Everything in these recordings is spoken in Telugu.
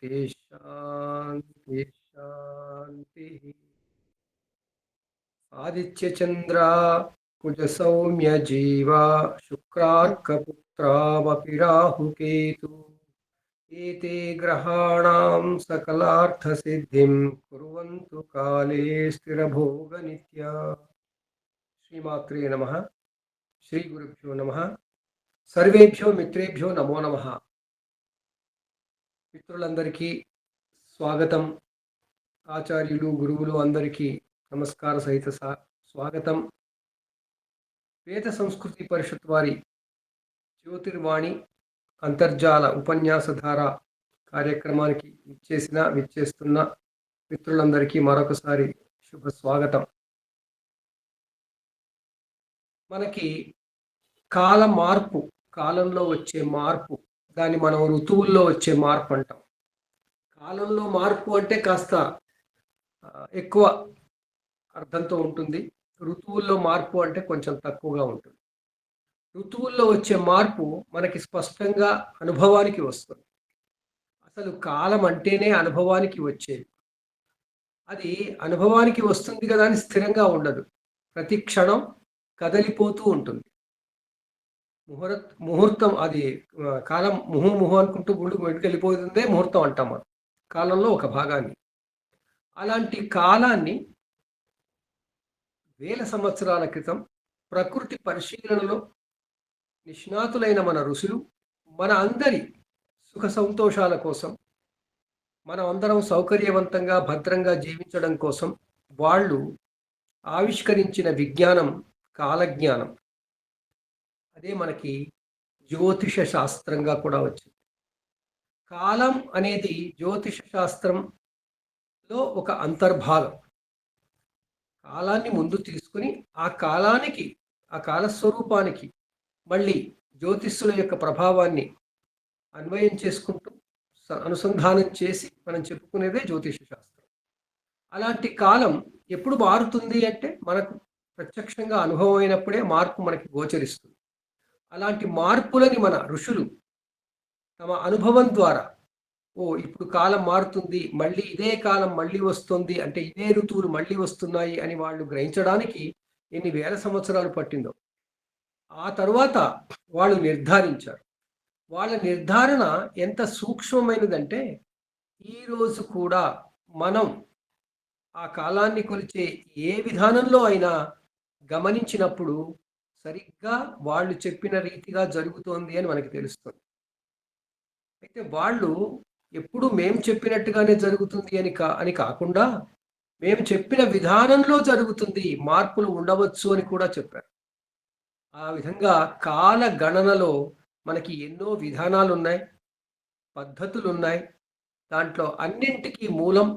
शांति शांति। आदित्य चंद्र कुज सौम्य जीवा शुक्रार्कपुत्रावपि राहुकेतु एते ग्रहाणां सकलार्थ सिद्धिं कुर्वन्तु काले स्थिरभोगनित्या। श्रीमात्रे नमः। श्री गुरुभ्यो नमः। सर्वेभ्यो मित्रेभ्यो नमो नमः। మిత్రులందరికీ స్వాగతం. ఆచార్యులు గురువులు అందరికీ నమస్కార సహిత స్వాగతం. వేద సంస్కృతి పరిషత్ వారి జ్యోతిర్వాణి అంతర్జాల ఉపన్యాసధార కార్యక్రమానికి విచ్చేస్తున్న మిత్రులందరికీ మరొకసారి శుభ స్వాగతం. మనకి కాల మార్పు, కాలంలో వచ్చే మార్పు, దాన్ని మనం ఋతువుల్లో వచ్చే మార్పు అంటాం. కాలంలో మార్పు అంటే కాస్త ఎక్కువ అర్థంతో ఉంటుంది, ఋతువుల్లో మార్పు అంటే కొంచెం తక్కువగా ఉంటుంది. ఋతువుల్లో వచ్చే మార్పు మనకి స్పష్టంగా అనుభవానికి వస్తుంది. అసలు కాలం అంటేనే అనుభవానికి వచ్చేది. అది అనుభవానికి వస్తుంది కదా అని స్థిరంగా ఉండదు, ప్రతి క్షణం కదలిపోతూ ఉంటుంది. ముహూర్తం, అది కాలం ముహు అనుకుంటూ గుండుకు వెళ్ళిపోతుందే ముహూర్తం అంటాం మనం, కాలంలో ఒక భాగాన్ని. అలాంటి కాలాన్ని వేల సంవత్సరాల క్రితం ప్రకృతి పరిశీలనలో నిష్ణాతులైన మన ఋషులు మన అందరి సుఖ సంతోషాల కోసం, మనం అందరం సౌకర్యవంతంగా భద్రంగా జీవించడం కోసం వాళ్ళు ఆవిష్కరించిన విజ్ఞానం కాలజ్ఞానం. అదే మనకి జ్యోతిష శాస్త్రంగా కూడా వచ్చింది. కాలం అనేది జ్యోతిష శాస్త్రంలో ఒక అంతర్భాగం. కాలాన్ని ముందు తీసుకుని ఆ కాలానికి, ఆ కాలస్వరూపానికి మళ్ళీ జ్యోతిష్యుల యొక్క ప్రభావాన్ని అన్వయం చేసుకుంటూ అనుసంధానం చేసి మనం చెప్పుకునేదే జ్యోతిష శాస్త్రం. అలాంటి కాలం ఎప్పుడు మారుతుంది అంటే మనకు ప్రత్యక్షంగా అనుభవం అయినప్పుడే మార్పు మనకి గోచరిస్తుంది. అలాంటి మార్పులని మన ఋషులు తమ అనుభవం ద్వారా, ఇప్పుడు కాలం మారుతుంది, మళ్ళీ ఇదే కాలం మళ్ళీ వస్తుంది, అంటే ఇదే ఋతువులు మళ్ళీ వస్తున్నాయి అని వాళ్ళు గ్రహించడానికి ఎన్ని వేల సంవత్సరాలు పట్టిందో. ఆ తరువాత వాళ్ళు నిర్ధారించారు. వాళ్ళ నిర్ధారణ ఎంత సూక్ష్మమైనదంటే ఈరోజు కూడా మనం ఆ కాలాన్ని కొలిచే ఏ విధానంలో అయినా గమనించినప్పుడు సరిగ్గా వాళ్ళు చెప్పిన రీతిగా జరుగుతోంది అని మనకి తెలుస్తుంది. అయితే వాళ్ళు ఎప్పుడు మేము చెప్పినట్టుగానే జరుగుతుంది అని కాకుండా మేము చెప్పిన విధానంలో జరుగుతుంది, మార్పులు ఉండవచ్చు అని కూడా చెప్పారు. ఆ విధంగా కాల గణనలో మనకి ఎన్నో విధానాలు ఉన్నాయి, పద్ధతులు ఉన్నాయి. దాంట్లో అన్నింటికీ మూలం,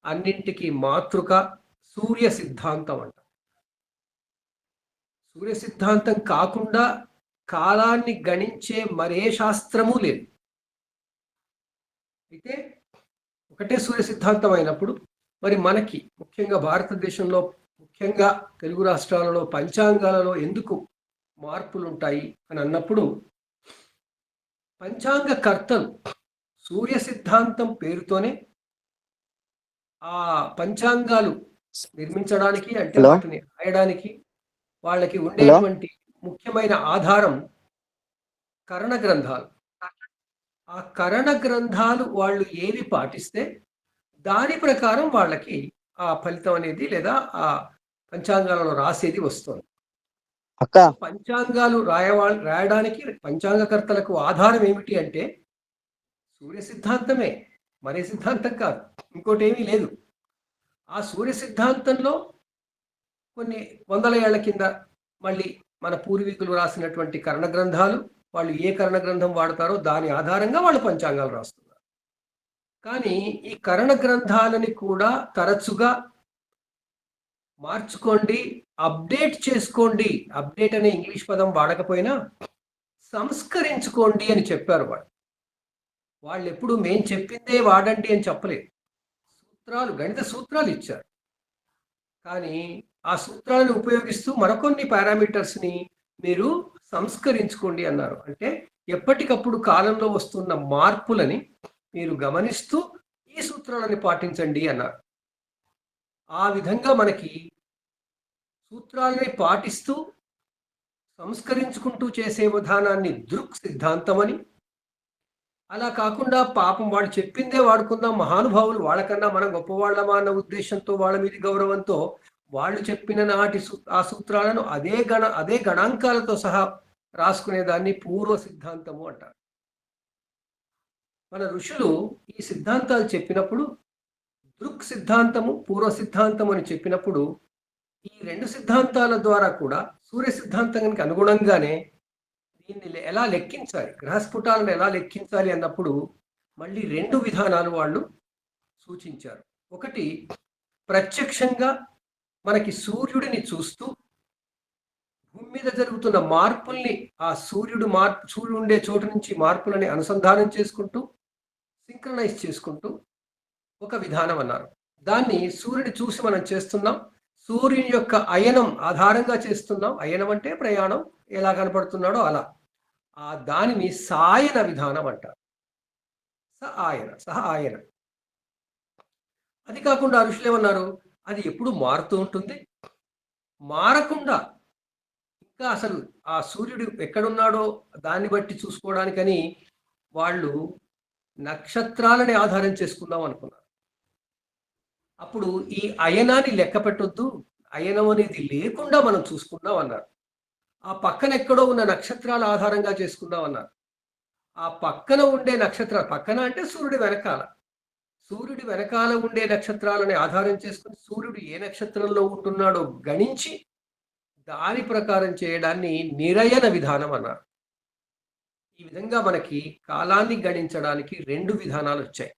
అన్నింటికీ మాతృక సూర్య సిద్ధాంతం అంట. సూర్య సిద్ధాంతం కాకుండా కాలాన్ని గణించే మరే శాస్త్రము లేదు. అయితే ఒకటే సూర్య సిద్ధాంతం అయినప్పుడు మరి మనకి ముఖ్యంగా భారతదేశంలో, ముఖ్యంగా తెలుగు రాష్ట్రాలలో పంచాంగాలలో ఎందుకు మార్పులు ఉంటాయి అని అన్నప్పుడు, పంచాంగ కర్తలు సూర్య సిద్ధాంతం పేరుతోనే ఆ పంచాంగాలు నిర్మించడానికి, అంటే వాటిని రాయడానికి వాళ్ళకి ఉండేటువంటి ముఖ్యమైన ఆధారం కరణ గ్రంథాలు. ఆ కరణ గ్రంథాలు వాళ్ళు ఏవి పాటిస్తే దాని ప్రకారం వాళ్ళకి ఆ ఫలితం అనేది, లేదా ఆ పంచాంగాలలో రాసేది వస్తుంది. పంచాంగాలు రాయడానికి పంచాంగకర్తలకు ఆధారం ఏమిటి అంటే సూర్య సిద్ధాంతమే, మరే సిద్ధాంతం కాదు, ఇంకోటి ఏమీ లేదు. ఆ సూర్య సిద్ధాంతంలో కొన్ని వందల ఏళ్ల కింద మళ్ళీ మన పూర్వీకులు రాసినటువంటి కరణ గ్రంథాలు, వాళ్ళు ఏ కరణ గ్రంథం వాడతారో దాని ఆధారంగా వాళ్ళు పంచాంగాలు రాస్తున్నారు. కానీ ఈ కరణ గ్రంథాలని కూడా తరచుగా మార్చుకోండి, అప్డేట్ చేసుకోండి, అప్డేట్ అనే ఇంగ్లీష్ పదం వాడకపోయినా సంస్కరించుకోండి అని చెప్పారు వాళ్ళు ఎప్పుడు మేము చెప్పిందే వాడండి అని చెప్పలేదు. సూత్రాలు, గణిత సూత్రాలు ఇచ్చారు, కానీ ఆ సూత్రాలను ఉపయోగిస్తూ మరికొన్ని పారామీటర్స్ని మీరు సంస్కరించుకోండి అన్నారు. అంటే ఎప్పటికప్పుడు కాలంలో వస్తున్న మార్పులని మీరు గమనిస్తూ ఈ సూత్రాలని పాటించండి అన్నారు. ఆ విధంగా మనకి సూత్రాలని పాటిస్తూ సంస్కరించుకుంటూ చేసే విధానాన్ని దృక్ సిద్ధాంతం అని, అలా కాకుండా పాపం వాళ్ళు చెప్పిందే వాడుకుందాం, మహానుభావులు వాళ్ళకన్నా మనం గొప్పవాళ్ళమా అన్న ఉద్దేశంతో వాళ్ళ మీద గౌరవంతో వాళ్ళు చెప్పిన నాటి ఆ సూత్రాలను అదే గణాంకాలతో సహా రాసుకునేదాన్ని పూర్వ సిద్ధాంతము అంటారు. మన ఋషులు ఈ సిద్ధాంతాలు చెప్పినప్పుడు దృక్ సిద్ధాంతము, పూర్వ సిద్ధాంతం అని చెప్పినప్పుడు ఈ రెండు సిద్ధాంతాల ద్వారా కూడా సూర్య సిద్ధాంతానికి అనుగుణంగానే దీన్ని ఎలా లెక్కించాలి, గ్రహస్ఫుటాలను ఎలా లెక్కించాలి అన్నప్పుడు మళ్ళీ రెండు విధానాలు వాళ్ళు సూచించారు. ఒకటి, ప్రత్యక్షంగా మనకి సూర్యుడిని చూస్తూ భూమి మీద జరుగుతున్న మార్పుల్ని, ఆ సూర్యుడు ఉండే చోటు నుంచి మార్పులని అనుసంధానం చేసుకుంటూ సింక్రనైజ్ చేసుకుంటూ ఒక విధానం అన్నారు. దాన్ని సూర్యుడి చూసి మనం చేస్తున్నాం, సూర్యుని యొక్క అయనం ఆధారంగా చేస్తున్నాం. అయనం అంటే ప్రయాణం, ఎలా కనపడుతున్నాడో అలా. దానిని సాయన విధానం అంటారు. సహ ఆయన. అది కాకుండా ఋషులు ఏమన్నారు, అది ఎప్పుడు మారుతూ ఉంటుంది, మారకుండా ఇంకా అసలు ఆ సూర్యుడు ఎక్కడున్నాడో దాన్ని బట్టి చూసుకోవడానికని వాళ్ళు నక్షత్రాలని ఆధారం చేసుకుందాం అనుకున్నారు. అప్పుడు ఈ అయనాన్ని లెక్క పెట్టొద్దు, అయనం అనేది లేకుండా మనం చూసుకుందాం అన్నారు. ఆ పక్కన ఎక్కడో ఉన్న నక్షత్రాల ఆధారంగా చేసుకుందాం అన్నారు. ఆ పక్కన ఉండే నక్షత్రాలు, పక్కన అంటే సూర్యుడి వెనకాల, సూర్యుడి వెనకాల ఉండే నక్షత్రాలని ఆధారం చేసుకుని సూర్యుడు ఏ నక్షత్రంలో ఉంటున్నాడో గణించి దాని ప్రకారం చేయడాన్ని నిరయన విధానం అన్నారు. ఈ విధంగా మనకి కాలాన్ని గణించడానికి రెండు విధానాలు వచ్చాయి.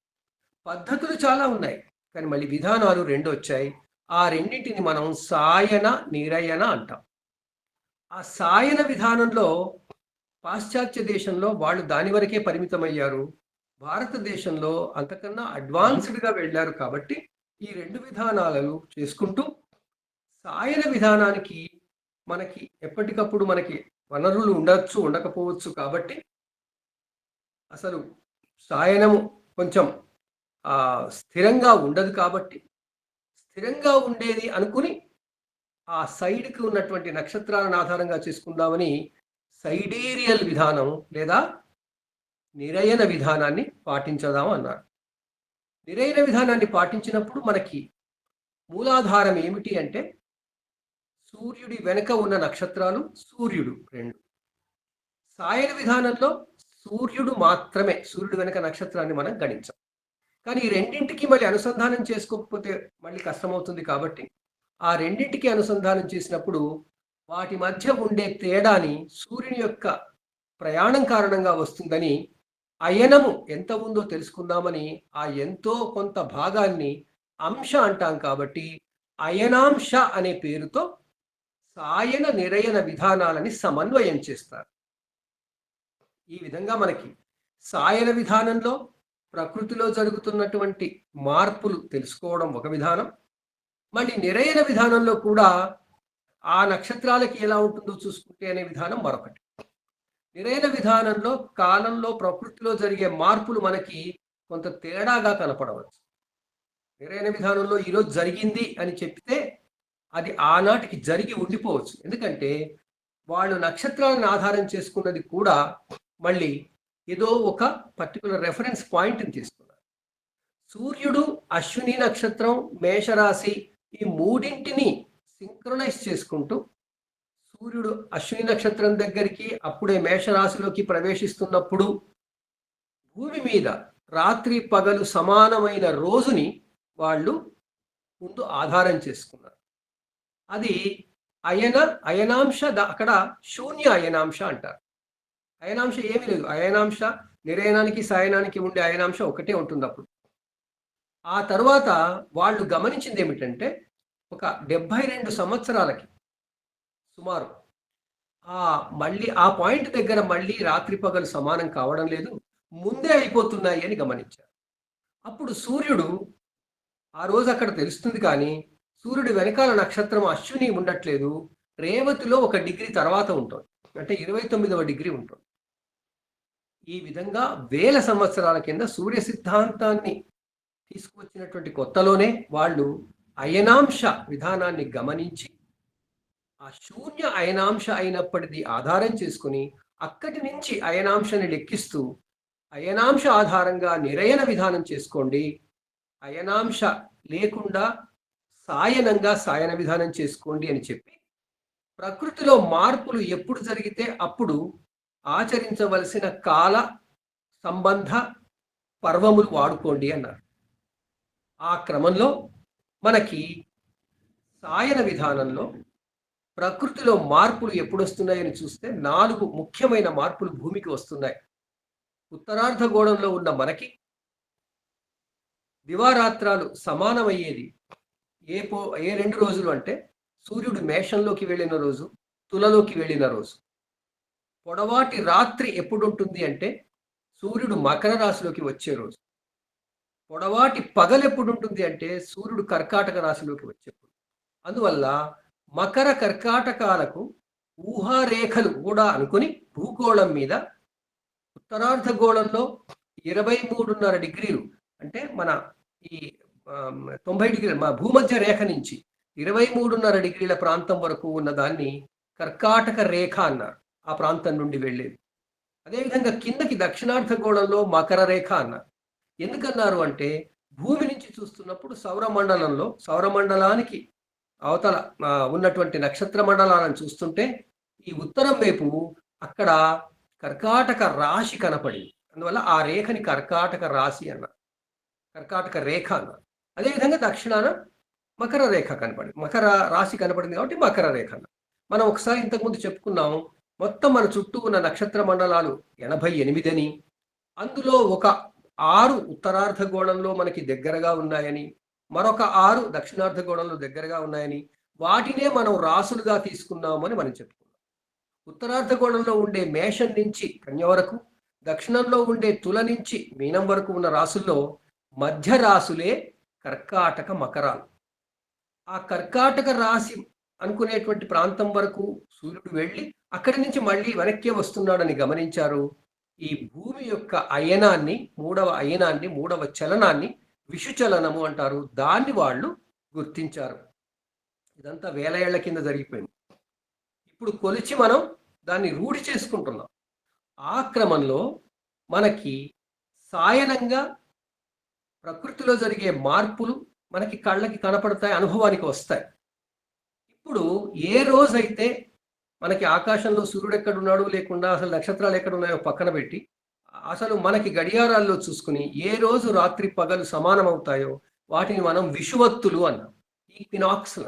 పద్ధతులు చాలా ఉన్నాయి, కానీ మళ్ళీ విధానాలు రెండు వచ్చాయి. ఆ రెండింటిని మనం సాయన, నిరయన అంటాం. ఆ సాయన విధానంలో పాశ్చాత్య దేశంలో వాళ్ళు దాని వరకే పరిమితమయ్యారు. భారతదేశంలో అంతకన్నా అడ్వాన్స్డ్గా వెళ్ళారు. కాబట్టి ఈ రెండు విధానాలను చేసుకుంటూ సాయన విధానానికి మనకి ఎప్పటికప్పుడు మనకి వనరులు ఉండొచ్చు, ఉండకపోవచ్చు. కాబట్టి అసలు సాయనము కొంచెం స్థిరంగా ఉండదు. కాబట్టి స్థిరంగా ఉండేది అనుకుని ఆ సైడ్కి ఉన్నటువంటి నక్షత్రాలను ఆధారంగా చేసుకుందామని సైడేరియల్ విధానం లేదా నిరయన విధానాన్ని పాటించదాం అన్నారు. నిరయన విధానాన్ని పాటించినప్పుడు మనకి మూలాధారం ఏమిటి అంటే సూర్యుడి వెనుక ఉన్న నక్షత్రాలు, సూర్యుడు రెండు. సాయన విధానంలో సూర్యుడు మాత్రమే, సూర్యుడు వెనుక నక్షత్రాన్ని మనం గణించాం. కానీ ఈ రెండింటికి మళ్ళీ అనుసంధానం చేసుకోకపోతే మళ్ళీ కష్టమవుతుంది. కాబట్టి ఆ రెండింటికి అనుసంధానం చేసినప్పుడు వాటి మధ్య ఉండే తేడాని సూర్యుని యొక్క ప్రయాణం కారణంగా వస్తుందని, అయనము ఎంత ఉందో తెలుసుకుందామని ఆ ఎంతో కొంత భాగాన్ని అంశ అంటాం. కాబట్టి అయనాంశ అనే పేరుతో సాయన నిరయన విధానాలని సమన్వయం చేస్తారు. ఈ విధంగా మనకి సాయన విధానంలో ప్రకృతిలో జరుగుతున్నటువంటి మార్పులు తెలుసుకోవడం ఒక విధానం, మళ్ళీ నిరయన విధానంలో కూడా ఆ నక్షత్రాలకి ఎలా ఉంటుందో చూసుకుంటే అనే విధానం మరొకటి. నిరయన విధానంలో కాలంలో ప్రకృతిలో జరిగే మార్పులు మనకి కొంత తేడాగా కనపడవచ్చు. నిరయన విధానంలో ఈరోజు జరిగింది అని చెప్తే అది ఆనాటికి జరిగి ఉండిపోవచ్చు. ఎందుకంటే వాళ్ళు నక్షత్రాలను ఆధారం చేసుకున్నది కూడా మళ్ళీ ఏదో ఒక పర్టికులర్ రెఫరెన్స్ పాయింట్ని తీసుకున్నారు. సూర్యుడు, అశ్విని నక్షత్రం, మేషరాశి ఈ మూడింటిని సింక్రనైజ్ చేసుకుంటూ సూర్యుడు అశ్విని నక్షత్రం దగ్గరికి అప్పుడే మేషరాశిలోకి ప్రవేశిస్తున్నప్పుడు భూమి మీద రాత్రి పగలు సమానమైన రోజుని వాళ్ళు ముందు ఆధారం చేసుకున్నారు. అది అయనాంశ, అక్కడ శూన్య అయనాంశ అంటారు. అయనాంశ ఏమీ లేదు. అయనాంశ నిరయనానికి సాయనానికి ఉండే అయనాంశ ఒకటే ఉంటుంది. అప్పుడు ఆ తర్వాత వాళ్ళు గమనించింది ఏమిటంటే ఒక 72 సంవత్సరాలకి సుమారు మళ్ళీ ఆ పాయింట్ దగ్గర మళ్ళీ రాత్రి పగలు సమానం కావడం లేదు, ముందే అయిపోతున్నాయి అని గమనించారు. అప్పుడు సూర్యుడు ఆ రోజు అక్కడ తెలుస్తుంది, కానీ సూర్యుడు వెనకాల నక్షత్రం అశ్విని ఉండట్లేదు, రేవతిలో 1 డిగ్రీ తర్వాత ఉంటుంది, అంటే 29వ డిగ్రీ ఉంటుంది. ఈ విధంగా వేల సంవత్సరాల కింద సూర్య సిద్ధాంతాన్ని తీసుకువచ్చినటువంటి కొత్తలోనే వాళ్ళు అయనాంశ విధానాన్ని గమనించి ఆ శూన్య అయనాంశ అయినప్పటిది ఆధారం చేసుకుని అక్కడి నుంచి అయనాంశని లెక్కిస్తూ అయనాంశ ఆధారంగా నిరయన విధానం చేసుకోండి, అయనాంశ లేకుండా సాయనంగా సాయన విధానం చేసుకోండి అని చెప్పి ప్రకృతిలో మార్పులు ఎప్పుడు జరిగితే అప్పుడు ఆచరించవలసిన కాల సంబంధ పర్వములు వాడుకోండి అన్నారు. ఆ క్రమంలో మనకి సాయన విధానంలో ప్రకృతిలో మార్పులు ఎప్పుడు వస్తున్నాయని చూస్తే 4 ముఖ్యమైన మార్పులు భూమికి వస్తున్నాయి. ఉత్తరార్ధగోళంలో ఉన్న మనకి దివారాత్రాలు సమానమయ్యేది ఏ 2 రోజులు అంటే సూర్యుడు మేషంలోకి వెళ్ళిన రోజు, తులలోకి వెళ్ళిన రోజు. పొడవాటి రాత్రి ఎప్పుడు ఉంటుంది అంటే సూర్యుడు మకర రాశిలోకి వచ్చే రోజు. పొడవాటి పగలు ఎప్పుడు ఉంటుంది అంటే సూర్యుడు కర్కాటక రాశిలోకి వచ్చేప్పుడు. అందువల్ల మకర కర్కాటకాలకు ఊహారేఖలు కూడా అనుకుని భూగోళం మీద ఉత్తరార్ధగోళంలో 23.5 డిగ్రీలు అంటే మన ఈ 90 డిగ్రీల మా భూమధ్య రేఖ నుంచి 23.5 డిగ్రీల ప్రాంతం వరకు ఉన్న దాన్ని కర్కాటక రేఖ అన్నారు. ఆ ప్రాంతం నుండి వెళ్ళేది. అదేవిధంగా కిందకి దక్షిణార్ధగోళంలో మకర రేఖ అన్నారు. ఎందుకన్నారు అంటే భూమి నుంచి చూస్తున్నప్పుడు సౌరమండలానికి అవతల ఉన్నటువంటి నక్షత్ర మండలాలను చూస్తుంటే ఈ ఉత్తరం వైపు అక్కడ కర్కాటక రాశి కనపడింది. అందువల్ల ఆ రేఖని కర్కాటక రాశి అన్నారు, కర్కాటక రేఖ అన్నారు. అదేవిధంగా దక్షిణాన మకర రేఖ కనపడింది, మకర రాశి కనపడింది కాబట్టి మకర రేఖ అన్నారు. మనం ఒకసారి ఇంతకుముందు చెప్పుకున్నాం, మొత్తం మన చుట్టూ ఉన్న నక్షత్ర మండలాలు 88 అని, అందులో ఒక 6 ఉత్తరార్ధగోళంలో మనకి దగ్గరగా ఉన్నాయని, మరొక 6 దక్షిణార్ధగోళంలో దగ్గరగా ఉన్నాయని, వాటినే మనం రాసులుగా తీసుకున్నామని మనం చెప్పుకున్నాం. ఉత్తరార్ధగోళంలో ఉండే మేషం నుంచి కన్య వరకు, దక్షిణంలో ఉండే తుల నుంచి మీనం వరకు ఉన్న రాసుల్లో మధ్య రాసులే కర్కాటక మకరాలు. ఆ కర్కాటక రాశి అనుకునేటువంటి ప్రాంతం వరకు సూర్యుడు వెళ్ళి అక్కడి నుంచి మళ్ళీ వెనక్కి వస్తున్నాడని గమనించారు. ఈ భూమి యొక్క అయనాన్ని, మూడవ చలనాన్ని విషుచలనము అంటారు. దాన్ని వాళ్ళు గుర్తించారు. ఇదంతా వేల ఏళ్ల కింద జరిగిపోయింది. ఇప్పుడు కొలిచి మనం దాన్ని రూఢి చేసుకుంటున్నాం. ఆ క్రమంలో మనకి సాయనంగా ప్రకృతిలో జరిగే మార్పులు మనకి కళ్ళకి కనపడతాయి, అనుభవానికి వస్తాయి. ఇప్పుడు ఏ రోజైతే మనకి ఆకాశంలో సూర్యుడు ఎక్కడున్నాడు లేకుండా అసలు నక్షత్రాలు ఎక్కడున్నాయో పక్కన పెట్టి అసలు మనకి గడియారాల్లో చూసుకుని ఏ రోజు రాత్రి పగలు సమానం అవుతాయో వాటిని మనం విషువత్తులు అన్నాం, ఈక్వినాక్స్.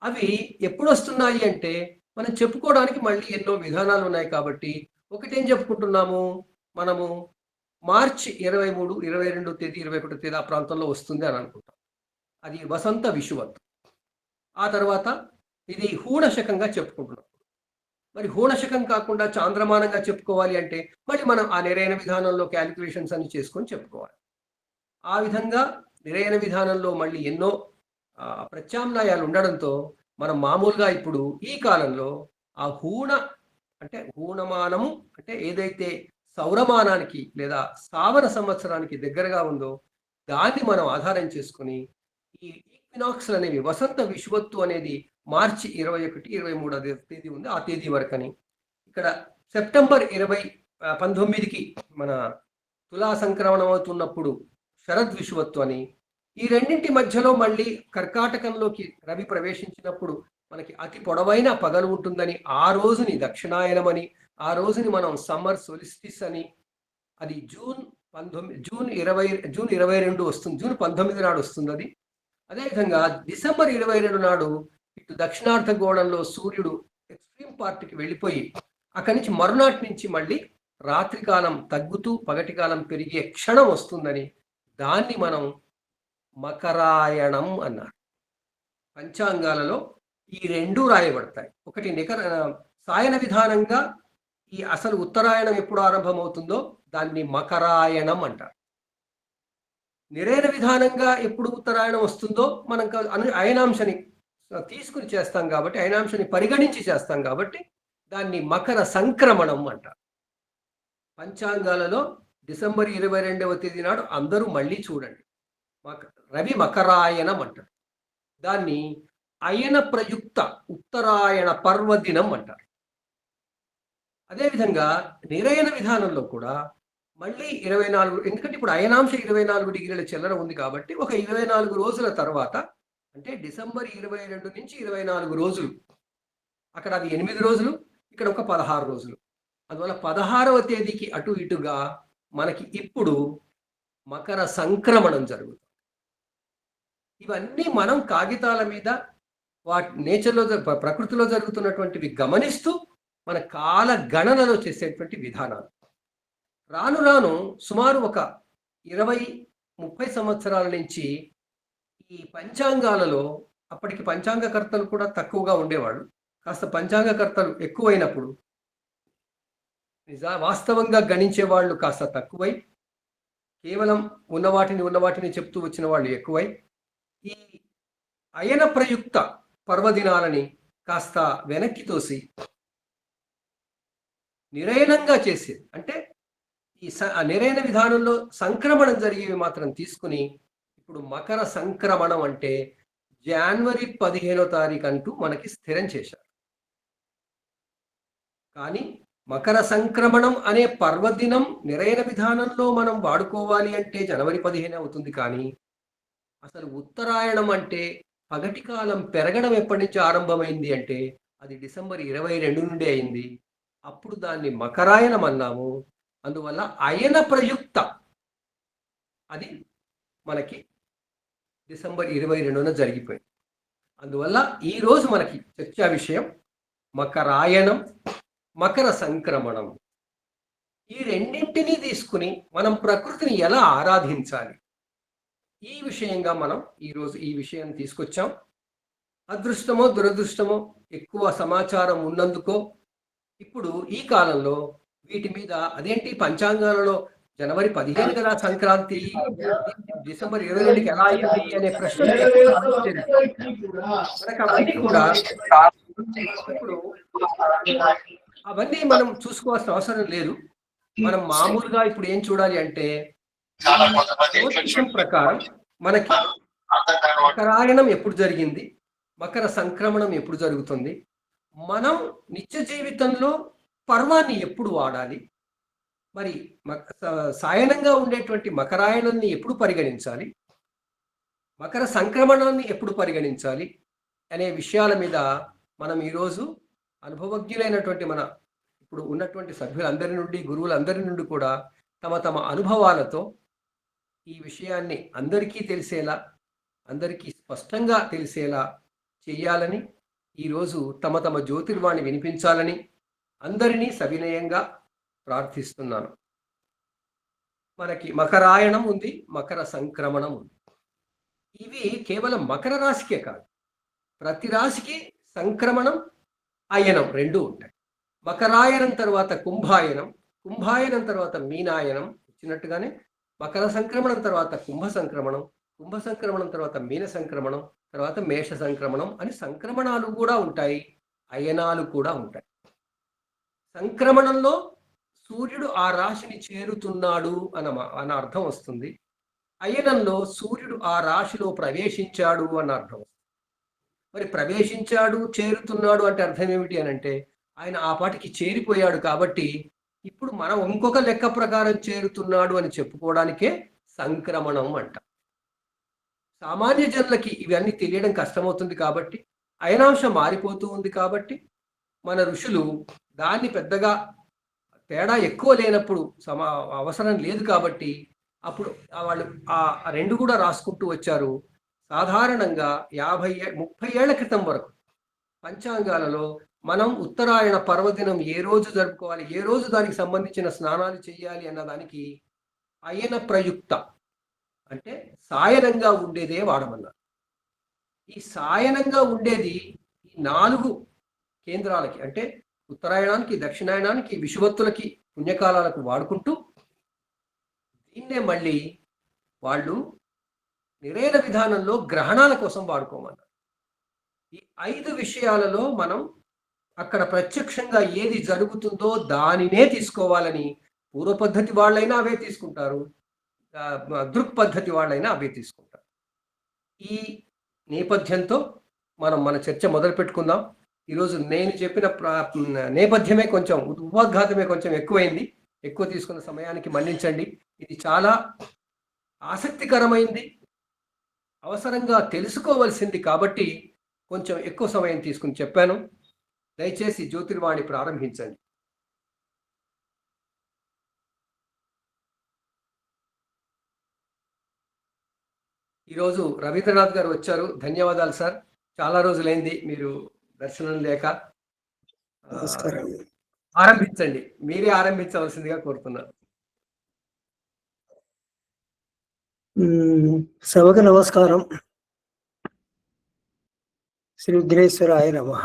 అవి ఎప్పుడు వస్తున్నాయి అంటే మనం చెప్పుకోవడానికి మళ్ళీ ఎన్నో విధానాలు ఉన్నాయి. కాబట్టి ఒకటేం చెప్పుకుంటున్నాము, మనము మార్చి 23, 22 తేదీ 21 తేదీ ఆ ప్రాంతంలో వస్తుంది అని అనుకుంటాం. అది వసంత విషువత్తు. ఆ తర్వాత ఇది హూణశకంగా చెప్పుకుంటున్నాం. మరి హూణశకం కాకుండా చాంద్రమానంగా చెప్పుకోవాలి అంటే మళ్ళీ మనం ఆ నిరయన విధానంలో క్యాలిక్యులేషన్స్ అన్ని చేసుకొని చెప్పుకోవాలి. ఆ విధంగా నిరయన విధానంలో మళ్ళీ ఎన్నో ప్రత్యామ్నాయాలు ఉండడంతో మనం మామూలుగా ఇప్పుడు ఈ కాలంలో ఆ హూణమానము అంటే ఏదైతే సౌరమానానికి లేదా స్థావర సంవత్సరానికి దగ్గరగా ఉందో దాన్ని మనం ఆధారం చేసుకుని ఈ ఈక్వినాక్స్ అనేవి వసంత విషువత్తు అనేది మార్చి 21, 23 తేదీ ఉంది, ఆ తేదీ వరకని. ఇక్కడ సెప్టెంబర్ 19కి మన తులా సంక్రమణం అవుతున్నప్పుడు శరద్ విషువత్తు అని. ఈ రెండింటి మధ్యలో మళ్ళీ కర్కాటకంలోకి రవి ప్రవేశించినప్పుడు మనకి అతి పొడవైన పగలు ఉంటుందని ఆ రోజుని దక్షిణాయనమని, ఆ రోజుని మనం సమ్మర్ సొలిస్టిస్ అని, అది జూన్ 22 వస్తుంది, జూన్ 19 నాడు వస్తుంది అది. అదేవిధంగా డిసెంబర్ 22 నాడు ఇటు దక్షిణార్ధగోళంలో సూర్యుడు ఎక్స్ట్రీమ్ పార్ట్కి వెళ్ళిపోయి అక్కడి నుంచి మరునాటి నుంచి మళ్ళీ రాత్రికాలం తగ్గుతూ పగటి కాలం పెరిగే క్షణం వస్తుందని దాన్ని మనం మకరాయణం అన్నారు. పంచాంగాలలో ఈ 2 రాయబడతాయి. ఒకటి సాయన విధానంగా ఈ అసలు ఉత్తరాయణం ఎప్పుడు ఆరంభమవుతుందో దాన్ని మకరాయణం అంటారు. నిరయన విధానంగా ఎప్పుడు ఉత్తరాయణం వస్తుందో మనం అయనాంశని తీసుకుని చేస్తాం కాబట్టి, అయనాంశాన్ని పరిగణించి చేస్తాం కాబట్టి దాన్ని మకర సంక్రమణం అంటారు. పంచాంగాలలో డిసెంబర్ 22వ తేదీ నాడు అందరూ మళ్ళీ చూడండి. రవి మకరాయనం అంటారు. దాన్ని అయన ప్రయుక్త ఉత్తరాయణ పర్వదినం అంటారు. అదేవిధంగా నిరయన విధానంలో కూడా మళ్ళీ 24, ఎందుకంటే ఇప్పుడు అయనాంశ 24 డిగ్రీల చిల్లర ఉంది కాబట్టి ఒక 24 రోజుల తర్వాత, అంటే డిసెంబర్ 22 నుంచి 24 రోజులు, అక్కడ అది 8 రోజులు, ఇక్కడ ఒక 16 రోజులు. అందువల్ల 16వ తేదీకి అటు ఇటుగా మనకి ఇప్పుడు మకర సంక్రమణం జరుగుతుంది. ఇవన్నీ మనం కాగితాల మీద వాటి నేచర్లో ప్రకృతిలో జరుగుతున్నటువంటివి గమనిస్తూ మన కాల గణనలో చేసేటువంటి విధానాలు. రాను రాను సుమారు ఒక 20-30 సంవత్సరాల నుంచి ఈ పంచాంగాలలో, అప్పటికి పంచాంగకర్తలు కూడా తక్కువగా ఉండేవాళ్ళు, కాస్త పంచాంగకర్తలు ఎక్కువైనప్పుడు వాస్తవంగా గణించే వాళ్ళు కాస్త తక్కువై కేవలం ఉన్నవాటిని చెప్తూ వచ్చిన వాళ్ళు ఎక్కువై ఈ అయన ప్రయుక్త పర్వదినాలని కాస్త వెనక్కి తోసి నిరయనంగా చేసేది, అంటే ఈ నిరయన విధానంలో సంక్రమణం జరిగేవి మాత్రం తీసుకుని ఇప్పుడు మకర సంక్రమణం అంటే జనవరి 15వ తారీఖు అంటూ మనకి స్థిరం చేశారు. కానీ మకర సంక్రమణం అనే పర్వదినం నిరయన విధానంలో మనం వాడుకోవాలి అంటే జనవరి 15 అవుతుంది. కానీ అసలు ఉత్తరాయణం అంటే పగటి కాలం పెరగడం ఎప్పటి నుంచి ఆరంభమైంది అంటే అది డిసెంబర్ 22 నుండి అయింది. అప్పుడు దాన్ని మకరాయణం అన్నాము. అందువల్ల అయన ప్రయుక్త అది మనకి డిసెంబర్ 22న జరిగిపోయింది. అందువల్ల ఈరోజు మనకి చర్చా విషయం మకరాయణం, మకర సంక్రమణం. ఈ రెండింటినీ తీసుకుని మనం ప్రకృతిని ఎలా ఆరాధించాలి, ఈ విషయంగా మనం ఈరోజు ఈ విషయాన్ని తీసుకొచ్చాం. అదృష్టమో దురదృష్టమో ఎక్కువ సమాచారం ఉన్నందుకో ఇప్పుడు ఈ కాలంలో వీటి మీద అదేంటి పంచాంగాలలో జనవరి 15 కదా సంక్రాంతి, డిసెంబర్ 22కి ఎలా అయింది అనే ప్రశ్న మనకు అవన్నీ కూడా ఇప్పుడు అవన్నీ మనం చూసుకోవాల్సిన అవసరం లేదు. మనం మామూలుగా ఇప్పుడు ఏం చూడాలి అంటే జ్యోతిషం ప్రకారం మనకి మకరాయణం ఎప్పుడు జరిగింది, మకర సంక్రమణం ఎప్పుడు జరుగుతుంది, మనం నిత్య జీవితంలో పర్వాన్ని ఎప్పుడు వాడాలి, మరి సాయనంగా ఉండేటువంటి మకరాయణాన్ని ఎప్పుడు పరిగణించాలి, మకర సంక్రమణాన్ని ఎప్పుడు పరిగణించాలి అనే విషయాల మీద మనం ఈరోజు అనుభవజ్ఞులైనటువంటి మన ఇప్పుడు ఉన్నటువంటి సభ్యులందరి నుండి, గురువులందరి నుండి కూడా తమ తమ అనుభవాలతో ఈ విషయాన్ని అందరికీ తెలిసేలా, అందరికీ స్పష్టంగా తెలిసేలా చేయాలని, ఈరోజు తమ తమ జ్యోతిర్వాణి వినిపించాలని అందరినీ సవినయంగా ప్రార్థిస్తున్నాను. మనకి మకరాయణం ఉంది, మకర సంక్రమణం ఉంది. ఇవి కేవలం మకర రాశికే కాదు, ప్రతి రాశికి సంక్రమణం, అయనం రెండు ఉంటాయి. మకరాయనం తర్వాత కుంభాయనం, కుంభాయనం తర్వాత మీనాయనం వచ్చినట్టుగానే మకర సంక్రమణం తర్వాత కుంభ సంక్రమణం, కుంభ సంక్రమణం తర్వాత మీన సంక్రమణం, తర్వాత మేష సంక్రమణం అని సంక్రమణాలు కూడా ఉంటాయి, అయనాలు కూడా ఉంటాయి. సంక్రమణంలో సూర్యుడు ఆ రాశిని చేరుతున్నాడు అన్న అర్థం వస్తుంది. అయనంలో సూర్యుడు ఆ రాశిలో ప్రవేశించాడు అన్న అర్థం వస్తుంది. మరి ప్రవేశించాడు, చేరుతున్నాడు అంటే అర్థం ఏమిటి అని అంటే ఆయన ఆ పాటికి చేరిపోయాడు కాబట్టి ఇప్పుడు మనం ఇంకొక లెక్క ప్రకారం చేరుతున్నాడు అని చెప్పుకోవడానికే సంక్రమణం అంట. సామాన్య జనులకి ఇవన్నీ తెలియడం కష్టమవుతుంది కాబట్టి, అయనాంశం మారిపోతూ ఉంది కాబట్టి మన ఋషులు దాన్ని పెద్దగా తేడా ఎక్కువ లేనప్పుడు అవసరం లేదు కాబట్టి అప్పుడు వాళ్ళు ఆ రెండు కూడా రాసుకుంటూ వచ్చారు. సాధారణంగా 30 ఏళ్ల క్రితం వరకు పంచాంగాలలో మనం ఉత్తరాయణ పర్వదినం ఏ రోజు జరుపుకోవాలి, ఏ రోజు దానికి సంబంధించిన స్నానాలు చేయాలి అన్నదానికి అయన ప్రయుక్త అంటే సాయనంగా ఉండేదే వాడమన్నారు. ఈ సాయనంగా ఉండేది ఈ 4 కేంద్రాలకి, అంటే ఉత్తరాయణానికి, దక్షిణాయనానికి, విషువత్తులకి, పుణ్యకాలాలకు వాడుకుంటూ దీన్నే మళ్ళీ వాళ్ళు నిరయన విధానంలో గ్రహణాల కోసం వాడుకోమన్నారు. ఈ 5 విషయాలలో మనం అక్కడ ప్రత్యక్షంగా ఏది జరుగుతుందో దానినే తీసుకోవాలని పూర్వ పద్ధతి వాళ్ళైనా అవే తీసుకుంటారు, దృక్ పద్ధతి వాళ్ళైనా అవే తీసుకుంటారు. ఈ నేపథ్యంతో మనం మన చర్చ మొదలు పెట్టుకుందాం. ఈరోజు నేను చెప్పిన నేపథ్యమే కొంచెం ఉపోద్ఘాతమే కొంచెం ఎక్కువైంది. ఎక్కువ తీసుకున్న సమయానికి మన్నించండి. ఇది చాలా ఆసక్తికరమైంది, అవసరంగా తెలుసుకోవలసింది కాబట్టి కొంచెం ఎక్కువ సమయం తీసుకుని చెప్పాను. దయచేసి జ్యోతిర్వాణి ప్రారంభించండి. ఈరోజు రవీంద్రనాథ్ గారు వచ్చారు. ధన్యవాదాలు సార్. చాలా రోజులైంది మీరు దర్శనం లేక. ఆరంభించండి, మీరే ఆరంభించవలసిందిగా కోరుతున్నాను. సభకు నమస్కారం. శ్రీ విఘ్నేశ్వరాయ నమః.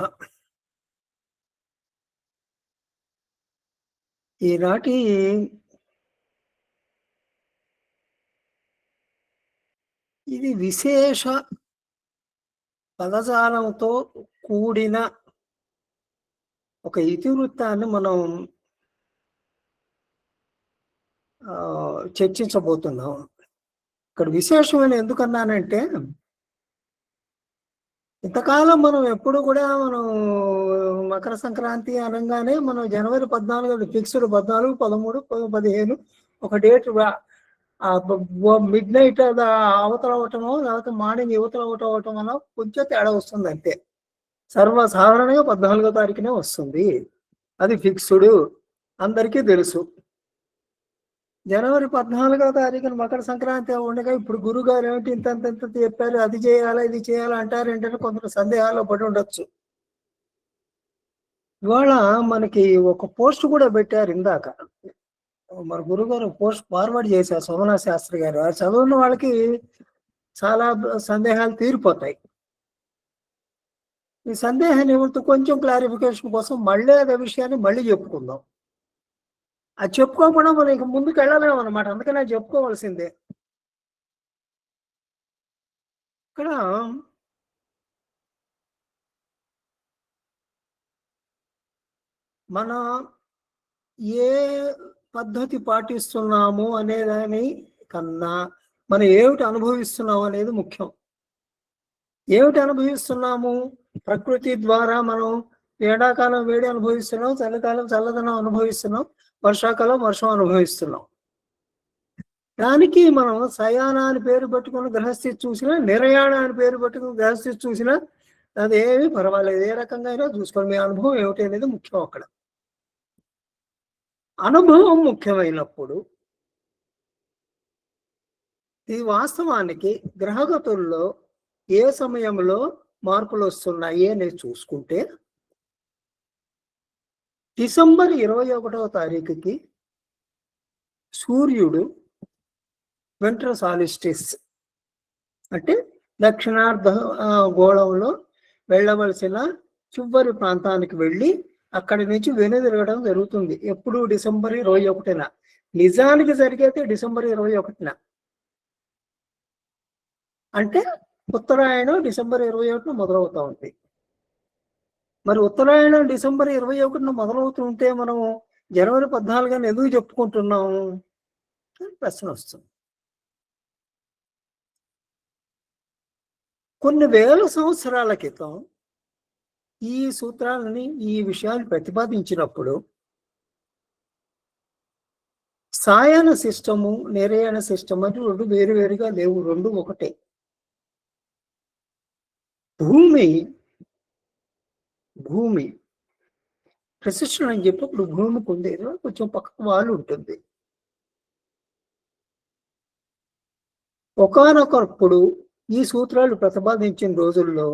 ఈనాటి ఇది విశేష పదజాలంతో కూడిన ఒక ఇతివృత్తాన్ని మనం చర్చించబోతున్నాం. ఇక్కడ విశేషమైన ఎందుకన్నానంటే, ఇంతకాలం మనం ఎప్పుడు కూడా మనం మకర సంక్రాంతి అనగానే మనం జనవరి 14 ఫిక్స్డ్ 14, 13, 15 ఒక డేట్ మిడ్ నైట్ అవతల అవటమో లేకపోతే మార్నింగ్ యువతల అవటం అన్న కొంచెం తేడా వస్తుంది అంతే. సర్వసాధారణంగా 14వ తారీఖునే వస్తుంది, అది ఫిక్స్డ్, అందరికీ తెలుసు. జనవరి 14వ తారీఖున మకర సంక్రాంతి ఉండగా ఇప్పుడు గురుగారు ఏమిటి ఇంత చెప్పారు, అది చేయాలా ఇది చేయాలా అంటారు ఏంటంటే కొందరు సందేహాల్లో పడి ఉండొచ్చు. ఇవాళ మనకి ఒక పోస్ట్ కూడా పెట్టారు ఇందాక, మన గురుగారు పోస్ట్ ఫార్వర్డ్ చేశారు సోమనాథ్ శాస్త్రి గారు. ఆ చదువున్న వాళ్ళకి చాలా సందేహాలు తీరిపోతాయి. ఈ సందేహ నివృత్తి కొంచెం క్లారిఫికేషన్ కోసం మళ్ళీ అదే విషయాన్ని మళ్ళీ చెప్పుకుందాం. అది చెప్పుకోకుండా మనం ఇక ముందుకు వెళ్ళలేము అనమాట, అందుకని అది చెప్పుకోవాల్సిందే. ఇక్కడ మన ఏ పద్ధతి పాటిస్తున్నాము అనేదాని కన్నా మనం ఏమిటి అనుభవిస్తున్నాము అనేది ముఖ్యం. ఏమిటి అనుభవిస్తున్నాము? ప్రకృతి ద్వారా మనం ఎండాకాలం వేడి అనుభవిస్తున్నాం, చలికాలం చల్లదనం అనుభవిస్తున్నాం, వర్షాకాలం వర్షం అనుభవిస్తున్నాం. దానికి మనం శయాన అని పేరు పెట్టుకుని గ్రహస్థితి చూసినా, నిర్యాణ అని పేరు పెట్టుకుని గ్రహస్థితి చూసినా అదేమి పర్వాలేదు, ఏ రకంగా అయినా చూసుకోండి. మీ అనుభవం ఏమిటి అనేది ముఖ్యం. అక్కడ అనుభవం ముఖ్యమైనప్పుడు ఈ వాస్తవానికి గ్రహగతుల్లో ఏ సమయంలో మార్పులు వస్తున్నాయి అని చూసుకుంటే, డిసెంబర్ 21వ తారీఖుకి సూర్యుడు వింటర్ సాలిస్టిస్ అంటే దక్షిణార్ధ గోళంలో వెళ్ళవలసిన చివరి ప్రాంతానికి వెళ్ళి అక్కడి నుంచి వెనుదిరగడం జరుగుతుంది. ఎప్పుడు? డిసెంబర్ 21న. నిజానికి జరిగేది డిసెంబర్ 21న. అంటే ఉత్తరాయణం డిసెంబర్ 21న మొదలవుతా ఉంది. మరి ఉత్తరాయణం డిసెంబర్ 21న మొదలవుతుంటే మనం జనవరి 14 ఎందుకు చెప్పుకుంటున్నాము అని ప్రశ్న వస్తుంది. కొన్ని వేల సంవత్సరాల క్రితం ఈ సూత్రాలని, ఈ విషయాలు ప్రతిపాదించినప్పుడు సాయన సిస్టము, నిర్యాణ సిస్టమ్ అని రెండు వేరువేరుగా లేవు, రెండు ఒకటే. భూమి ప్రెసిషన్ అని చెప్పి ఇప్పుడు భూమికి ఉంది, కొంచెం పక్కకు వాళ్ళు ఉంటుంది. ఒకానొకప్పుడు ఈ సూత్రాలు ప్రతిపాదించిన రోజుల్లో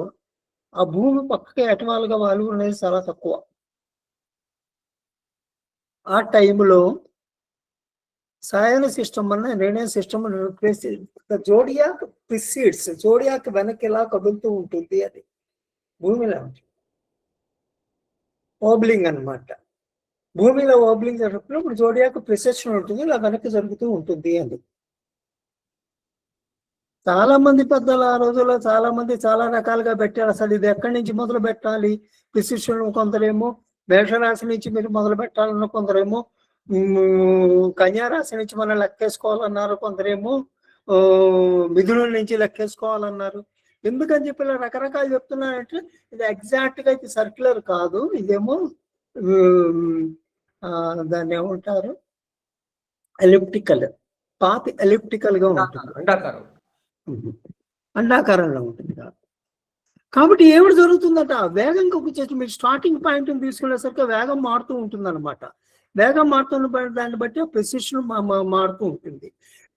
ఆ భూమి పక్కకి ఎటవాలుగా వాళ్ళు అనేది చాలా తక్కువ. ఆ టైంలో సాయన సిస్టమ్ అన్న radian system zodiac precedes, zodiac వెనక్కి ఇలా కదులుతూ ఉంటుంది, అది భూమిలో ఓబ్లింగ్ అనమాట. భూమిలో ఓబ్లింగ్ జరుగుతున్నప్పుడు జోడియాక్ ప్రిసెషన్ ఉంటుంది, ఇలా వెనక్కి జరుగుతూ ఉంటుంది అని. చాలా మంది పెద్దలు ఆ రోజుల్లో చాలా మంది చాలా రకాలుగా పెట్టారు. అసలు ఇది ఎక్కడి నుంచి మొదలు పెట్టాలి, ప్రిసిషన్ కొందరేమో మేషరాశి నుంచి మీరు మొదలు పెట్టాలన్న కొందరేమో కన్యారాశి నుంచి మనం లెక్కేసుకోవాలన్నారు, కొందరేమో మిథునం నుంచి లెక్కేసుకోవాలన్నారు. ఎందుకని చెప్పి ఇలా రకరకాలు చెప్తున్నానంటే ఇది ఎగ్జాక్ట్ గా ఇది సర్క్యులర్ కాదు, ఇదేమో దాన్ని ఏమంటారు, ఎలిప్టికల్, పాత్ ఎలిప్టికల్ గా ఉంటుంది, అండాకారంలో ఉంటుంది. కాబట్టి ఏమిటి జరుగుతుందట, వేగంగా వచ్చేసి మీరు స్టార్టింగ్ పాయింట్ తీసుకునేసరికి వేగం మారుతూ ఉంటుంది అనమాట. వేగం మారుతున్న దాన్ని బట్టి ప్రెసిషన్ మారుతూ ఉంటుంది.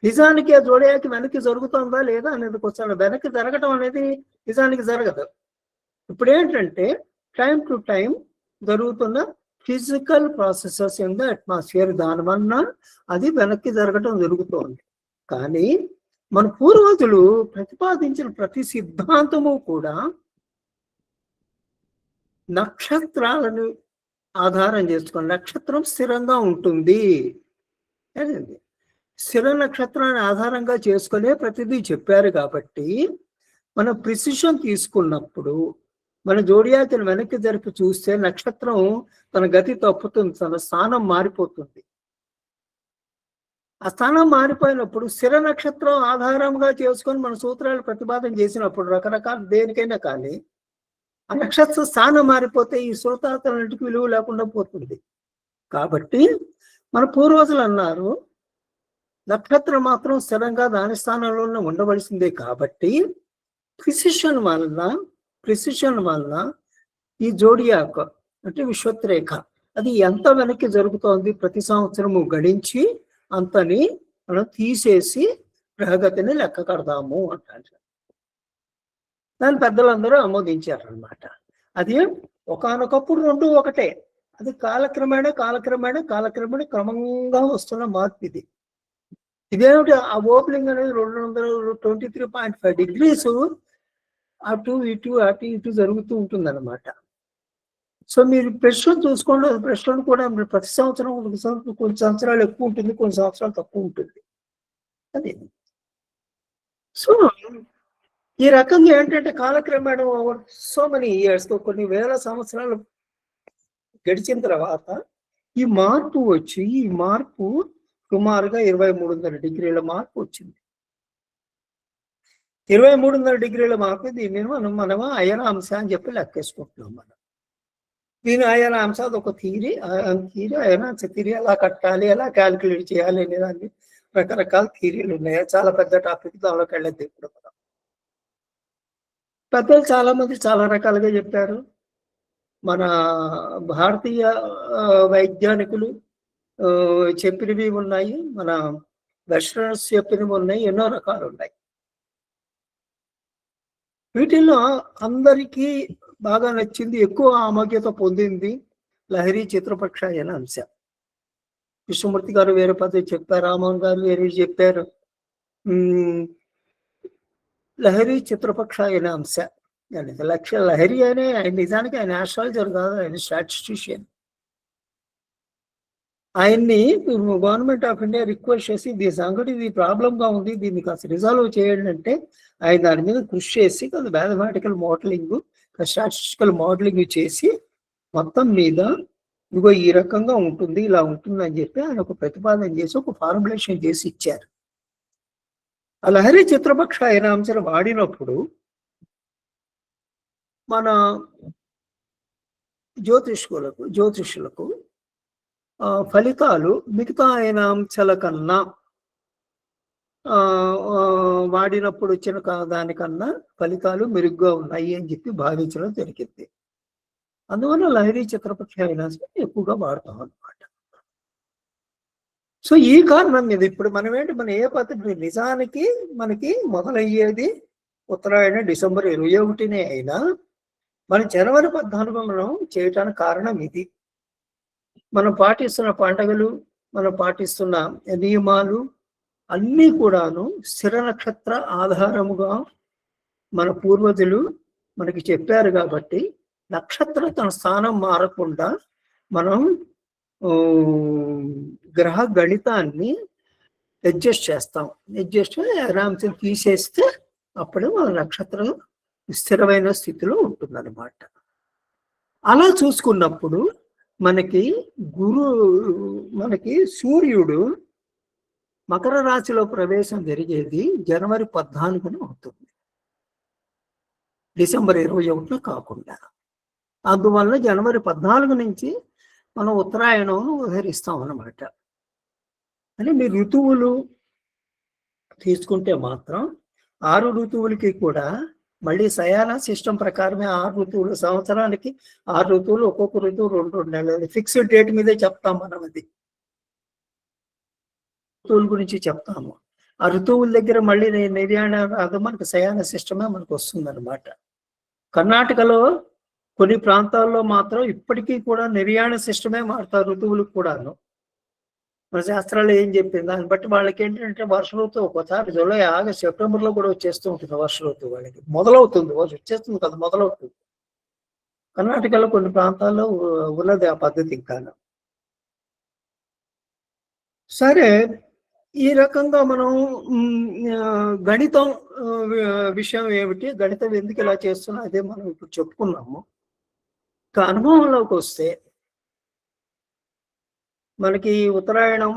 నిజానికి ఆ జోడియాకి వెనక్కి జరుగుతుందా లేదా అనేది క్వశ్చన్. వెనక్కి జరగటం అనేది నిజానికి జరగదు. ఇప్పుడు ఏంటంటే టైం టు టైం జరుగుతున్న physical processes in the atmosphere, దానివల్ల అది వెనక్కి జరగటం జరుగుతోంది. కానీ మన పూర్వజులు ప్రతిపాదించిన ప్రతి సిద్ధాంతము కూడా నక్షత్రాలను ఆధారం చేసుకొని, నక్షత్రం స్థిరంగా ఉంటుంది, స్థిర నక్షత్రాన్ని ఆధారంగా చేసుకునే ప్రతిదీ చెప్పారు. కాబట్టి మనం ప్రిసిషన్ తీసుకున్నప్పుడు మన జోడియాకిని వెనక్కి జరిపి చూస్తే నక్షత్రం తన గతి తప్పుతుంది, తన స్థానం మారిపోతుంది. ఆ స్థానం మారిపోయినప్పుడు స్థిర నక్షత్రం ఆధారంగా చేసుకొని మన సూత్రాలు ప్రతిపాదన చేసినప్పుడు రకరకాల దేనికైనా కానీ ఆ నక్షత్ర స్థానం మారిపోతే ఈ సూత్రాలన్నిటికీ విలువ లేకుండా పోతుంది. కాబట్టి మన పూర్వజులు అన్నారు నక్షత్రం మాత్రం స్థిరంగా దాని స్థానంలోనే ఉండవలసిందే. కాబట్టి ప్రిసిషన్ వల్ల ఈ జోడియాక్ అంటే విశ్వత్రేఖ అది ఎంత వెనక్కి జరుగుతోంది ప్రతి సంవత్సరము గడించి అంతని మనం తీసేసి గ్రహగతిని లెక్క కడదాము అంటారు. దాని పెద్దలందరూ ఆమోదించారనమాట. అది ఒకానొకప్పుడు రెండు ఒకటే, అది కాలక్రమేణా క్రమంగా వస్తున్న మార్పు ఇది. ఇదేమిటి ఆ ఓపెనింగ్ అనేది 223.5 degrees అటు ఇటు జరుగుతూ ఉంటుంది అనమాట. సో మీరు ప్రశ్నలు చూసుకోండి, ప్రశ్నలు కూడా ప్రతి సంవత్సరం కొన్ని సంవత్సరాలు ఎక్కువ ఉంటుంది, కొన్ని సంవత్సరాలు తక్కువ ఉంటుంది. అది సో ఈ రకంగా ఏంటంటే కాలక్రమేణా సో మెనీ ఇయర్స్, కొన్ని వేల సంవత్సరాలు గడిచిన తర్వాత ఈ మార్పు సుమారుగా 23.5 degrees మార్పు వచ్చింది. 23.5 degrees మార్పు, దీన్ని మనం అయనాంశ అని చెప్పి లెక్కేసుకుంటున్నాం. మనం దీని అయనాంశ అది ఒక థియరీ, అయనాంశ థియరీ ఎలా కట్టాలి, ఎలా క్యాలిక్యులేట్ చేయాలి అనే దాన్ని రకరకాల థియరీలు ఉన్నాయి. చాలా పెద్ద టాపిక్, దానిలోకి వెళ్ళేది ఇప్పుడు మనం. పెద్దలు చాలా మంది చాలా రకాలుగా చెప్పారు. మన భారతీయ వైజ్ఞానికులు చెప్పినవి ఉన్నాయి, మన వెస్టర్నర్స్ చెప్పినవి ఉన్నాయి, ఎన్నో రకాలు ఉన్నాయి. వీటిల్లో అందరికీ బాగా నచ్చింది, ఎక్కువ ఆమోగ్యత పొందింది లహరి చిత్రపక్ష అయిన అంశం. విష్ణుమూర్తి గారు వేరే పద్ధతి చెప్పారు, రామోహన్ గారు వేరే చెప్పారు. లహరి చిత్రపక్ష అయిన అంశ లహరి అనే ఆయన నిజానికి ఆయన ఆస్ట్రాలజర్ కాదు, ఆయన స్టాటిస్టిషియన్. ఆయన్ని గవర్నమెంట్ ఆఫ్ ఇండియా రిక్వెస్ట్ చేసి దీని సంగతి ఇది ప్రాబ్లంగా ఉంది, దీన్ని కాస్త రిజాల్వ్ చేయండి అంటే ఆయన దాని మీద కృషి చేసి కొంత మ్యాథమెటికల్ మోడలింగ్, స్టాటిస్టికల్ మోడలింగ్ చేసి మొత్తం మీద ఇగో ఈ రకంగా ఉంటుంది, ఇలా ఉంటుంది అని చెప్పి ఆయన ఒక ప్రతిపాదన చేసి ఒక ఫార్ములేషన్ చేసి ఇచ్చారు. ఆ లహరి చిత్రపక్ష అయిన అంశాలు వాడినప్పుడు మన జ్యోతిష్యులకు ఫలితాలు మిగతా అయిన అంశాల కన్నా వాడినప్పుడు వచ్చిన దానికన్నా ఫలితాలు మెరుగ్గా ఉన్నాయి అని చెప్పి భావించడం జరిగింది. అందువల్ల లహరి చిత్రపక్ష అయిన ఎక్కువగా వాడతాం అన్నమాట. సో ఈ కారణం మీద ఇప్పుడు మనం ఏ పద్ధతి నిజానికి మనకి మొదలయ్యేది ఉత్తరాయణ డిసెంబర్ 21 అయినా మన జనవరి 14 మనం చేయటానికి కారణం ఇది. మనం పాటిస్తున్న పండుగలు, మనం పాటిస్తున్న నియమాలు అన్నీ కూడాను స్థిర నక్షత్ర ఆధారముగా మన పూర్వజులు మనకి చెప్పారు. కాబట్టి నక్షత్రం తన స్థానం మారకుండా మనం గ్రహ గణితాన్ని అడ్జస్ట్ చేస్తాం. అడ్జస్ట్ అనాంశం తీసేస్తే అప్పుడు మన నక్షత్రం స్థిరమైన స్థితిలో ఉంటుందన్నమాట. అలా చూసుకున్నప్పుడు మనకి మనకి సూర్యుడు మకర రాశిలో ప్రవేశం జరిగేది జనవరి 14న అవుతుంది, డిసెంబర్ 21 కాకుండా. అందువల్ల జనవరి 14 నుంచి మనం ఉత్తరాయణం ఉదహరిస్తాం అన్నమాట. అని మీ ఋతువులు తీసుకుంటే మాత్రం 6 ఋతువులకి కూడా మళ్ళీ సయాన సిస్టమ్ ప్రకారమే 6 ఋతువులు, సంవత్సరానికి 6 ఋతువులు, ఒక్కొక్క ఋతువు 2 నెలలు, ఫిక్స్డ్ డేట్ మీదే చెప్తాం మనం. అది ఋతువుల గురించి చెప్తాము. ఆ ఋతువుల దగ్గర మళ్ళీ నిర్యాణ రాగం మనకు సయాన సిస్టమే మనకు వస్తుంది అనమాట. కర్ణాటకలో కొన్ని ప్రాంతాల్లో మాత్రం ఇప్పటికీ కూడా నిర్యాణ సిస్టమే మారుతారు ఋతువులకు కూడాను. మన శాస్త్రాలు ఏం చెప్పింది దాన్ని బట్టి వాళ్ళకి ఏంటంటే వర్ష ఋతువు ఒకసారి జూలై, ఆగస్ట్, సెప్టెంబర్లో కూడా వచ్చేస్తూ ఉంటుంది వర్ష ఋతువు. వాళ్ళకి మొదలవుతుంది, వచ్చేస్తుంది కదా, మొదలవుతుంది. కర్ణాటకలో కొన్ని ప్రాంతాల్లో ఉన్నది ఆ పద్ధతి. ఇంకా సరే, ఈ రకంగా మనం గణితం విషయం ఏమిటి, గణితం ఎందుకు ఇలా చేస్తున్నా అదే మనం ఇప్పుడు చెప్పుకున్నాము. ఇంకా అనుభవంలోకి వస్తే మనకి ఉత్తరాయణం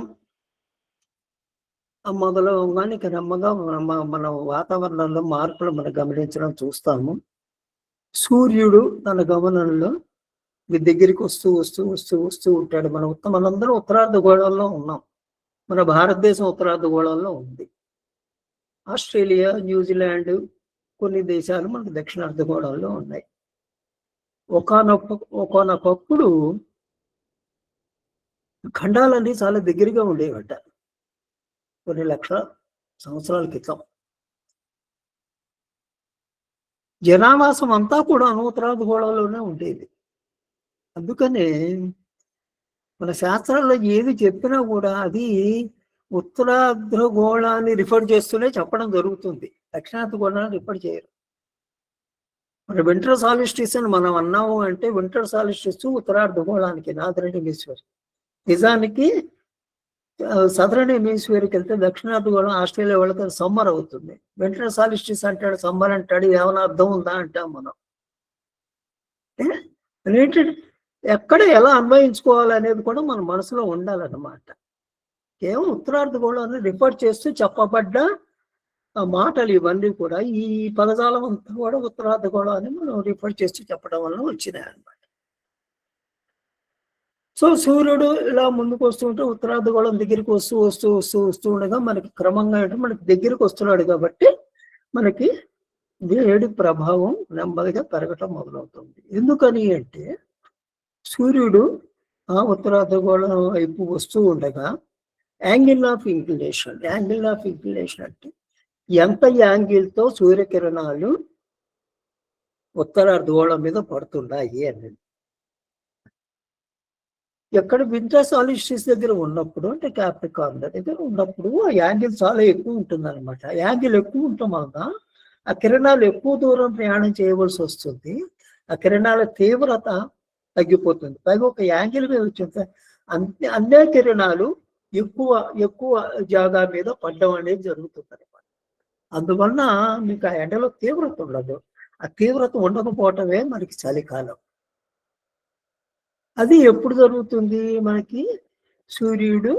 మొదలవగానే ఇక నెమ్మగా మన వాతావరణంలో మార్పులు మనం గమనించడం చూస్తాము. సూర్యుడు తన గమనంలో మీ దగ్గరికి వస్తూ వస్తూ వస్తూ వస్తూ ఉంటాడు. మనందరం ఉత్తరార్ధగోళంలో ఉన్నాం. మన భారతదేశం ఉత్తరార్ధగోళంలో ఉంది. ఆస్ట్రేలియా, న్యూజిలాండ్, కొన్ని దేశాలు మనకు దక్షిణార్ధగోళంలో ఉన్నాయి. ఒకానొకప్పుడు ఖండాలన్నీ చాలా దగ్గరగా ఉండేవట కొన్ని లక్షల సంవత్సరాల క్రితం. జనావాసం అంతా కూడా ఉత్తరార్ధగోళంలోనే ఉండేది. అందుకనే మన శాస్త్రాల్లో ఏది చెప్పినా కూడా అది ఉత్తరార్ధగోళాన్ని రిఫర్ చేస్తూనే చెప్పడం జరుగుతుంది, దక్షిణార్ధగోళాన్ని రిఫర్ చేయరు. మన వింటర్ సాలిస్టిస్ అని మనం అన్నాము అంటే వింటర్ సాలిస్టిస్ ఉత్తరార్ధగోళానికి, నార్దర్న్ హెమిస్ఫియర్. నిజానికి సదరన్ హెమిస్ఫియర్కి వెళ్తే దక్షిణార్ధగోళం ఆస్ట్రేలియా వాళ్ళకి సమ్మర్ అవుతుంది. వింటర్ సాలిస్టిస్ అంటాడు, సమ్మర్ అంటాడు, ఏమైనా అర్థం ఉందా అంటాం మనం. ఏంటంటే ఎక్కడ ఎలా అన్వయించుకోవాలనేది కూడా మన మనసులో ఉండాలన్నమాట. కేవలం ఉత్తరార్ధగోళాన్ని రిఫర్ చేస్తూ చెప్పబడ్డ మాటలు ఇవన్నీ కూడా, ఈ పదజాలం అంతా కూడా ఉత్తరార్ధగోళాన్ని మనం రిఫర్ చేస్తూ చెప్పడం వల్ల వచ్చినాయి అన్నమాట. సో సూర్యుడు ఇలా ముందుకు వస్తుంటే ఉత్తరార్ధగోళం దగ్గరికి వస్తూ వస్తూ వస్తూ వస్తూ ఉండగా మనకి క్రమంగా మనకి దగ్గరికి వస్తున్నాడు కాబట్టి మనకి వేడి ప్రభావం నెమ్మదిగా పెరగటం మొదలవుతుంది. ఎందుకని అంటే సూర్యుడు ఆ ఉత్తరార్ధగోళం వైపు వస్తూ ఉండగా యాంగిల్ ఆఫ్ ఇంక్లినేషన్ అంటే ఎంత యాంగిల్తో సూర్యకిరణాలు ఉత్తరార్ధగోళం మీద పడుతున్నాయి అనేది. ఎక్కడ వింటర్ సాలిస్టిస్ దగ్గర ఉన్నప్పుడు అంటే క్యాప్రికార్న్ దగ్గర ఉన్నప్పుడు ఆ యాంగిల్ చాలా ఎక్కువ ఉంటుంది అనమాట. యాంగిల్ ఎక్కువ ఉండటం వలన ఆ కిరణాలు ఎక్కువ దూరం ప్రయాణం చేయవలసి వస్తుంది. ఆ కిరణాల తీవ్రత తగ్గిపోతుంది. పైగా ఒక యాంగిల్ మీద వచ్చింది అన్ని కిరణాలు ఎక్కువ జాగా మీద పడ్డం అనేది జరుగుతుంది అనమాట. అందువలన మీకు ఆ ఎండలో తీవ్రత ఉండదు. ఆ తీవ్రత ఉండకపోవటమే మనకి చలికాలం. అది ఎప్పుడు జరుగుతుంది మనకి? సూర్యుడు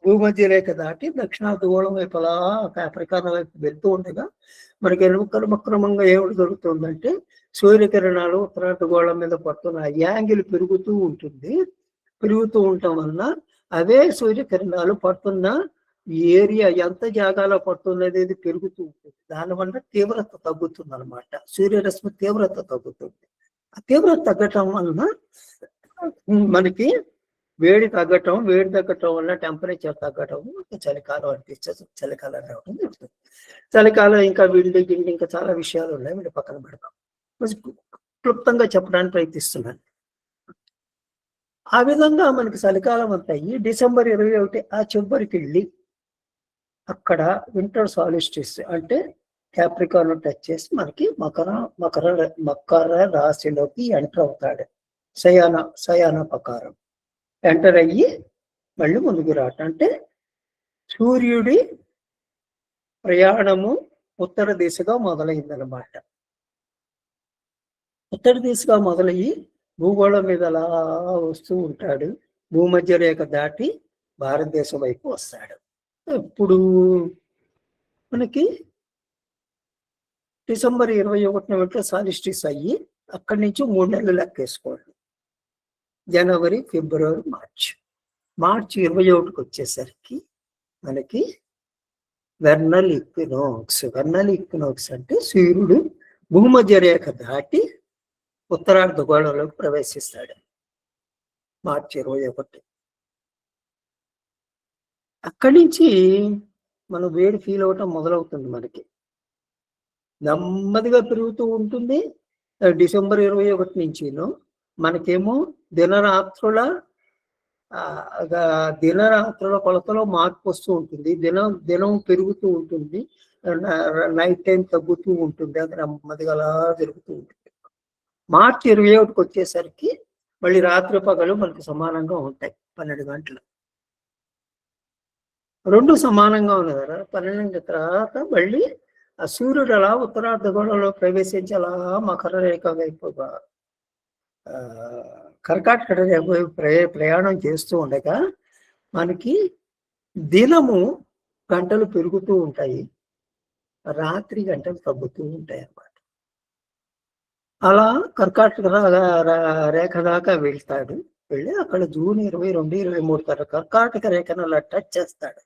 భూమధ్య రేఖ దాటి దక్షిణార్ధగోళం వైపు అలా ఆఫ్రికాల వైపు వెళ్తూ ఉండగా మనకి క్రమంగా ఏమిటి జరుగుతుందంటే సూర్యకిరణాలు ఉత్తరార్ధగోళం మీద పడుతున్న యాంగిల్ పెరుగుతూ ఉంటుంది. పెరుగుతూ ఉండటం వల్ల అవే సూర్యకిరణాలు పడుతున్న ఏరియా ఎంత జాగాలో పడుతుంది అనేది పెరుగుతూ ఉంటుంది. దానివల్ల తీవ్రత తగ్గుతుంది అనమాట. సూర్యరశ్మి తీవ్రత తగ్గుతుంది. ఆ తీవ్రత తగ్గటం వలన మనకి వేడి తగ్గటం వల్ల టెంపరేచర్ తగ్గటం, చలికాలం అనిపిస్తుంది. చలికాలం రావడం జరుగుతుంది. చలికాలం ఇంకా విండి గిండి ఇంకా చాలా విషయాలు ఉన్నాయి, వీళ్ళు పక్కన పెడతాం. క్లుప్తంగా చెప్పడానికి ప్రయత్నిస్తున్నాను. ఆ విధంగా మనకి చలికాలం అంతా అయ్యి డిసెంబర్ 21 ఆ చివరికి వెళ్ళి అక్కడ వింటర్ సాలిస్టిస్ అంటే క్యాప్రికార్న్ టచ్ చేసి మనకి మకర రాశిలోకి ఎంటర్ అవుతాడు. శయాన ప్రకారం ఎంటర్ అయ్యి మళ్ళీ ముందుకు రావటం అంటే సూర్యుడి ప్రయాణము ఉత్తర దిశగా మొదలైందనమాట. ఉత్తర దిశగా మొదలయ్యి భూగోళం మీద అలా వస్తూ ఉంటాడు. భూమధ్య రేఖ దాటి భారతదేశం వైపు వస్తాడు. ఇప్పుడు మనకి డిసెంబర్ 21 సాలిస్టిస్ అయ్యి అక్కడి నుంచి 3 నెలలు లెక్కేసుకోండి. జనవరి, ఫిబ్రవరి, మార్చి 21కి వచ్చేసరికి మనకి వెర్నల్ ఈక్వినోక్స్ అంటే సూర్యుడు భూమధ్య రేఖ దాటి ఉత్తరార్ధగోళంలోకి ప్రవేశిస్తాడు. మార్చి 21. అక్కడి నుంచి మనం వేడి ఫీల్ అవటం మొదలవుతుంది. మనకి నెమ్మదిగా పెరుగుతూ ఉంటుంది. డిసెంబర్ 21 నుంచి మనకేమో దినరాత్రుల కొలతలో మార్పు వస్తూ ఉంటుంది. దినం పెరుగుతూ ఉంటుంది, నైట్ టైం తగ్గుతూ ఉంటుంది. అది నెమ్మదిగా అలా జరుగుతూ ఉంటుంది. మార్చి 21కి వచ్చేసరికి మళ్ళీ రాత్రి పగలు మనకు సమానంగా ఉంటాయి. 12 గంటలు రెండు సమానంగా ఉన్నాయి కదా. 12 తర్వాత మళ్ళీ ఆ సూర్యుడు అలా ఉత్తరార్ధగోళంలో ప్రవేశించి అలా మకర రేఖ వైపు కర్కాటక రేఖ వైపు ప్రయాణం చేస్తూ ఉండగా మనకి దినము గంటలు పెరుగుతూ ఉంటాయి, రాత్రి గంటలు తగ్గుతూ ఉంటాయి అన్నమాట. అలా కర్కాటక రేఖ దాకా వెళ్తాడు. వెళ్ళి అక్కడ జూన్ 22, 23 కర్కాటక రేఖను అలా టచ్ చేస్తాడు.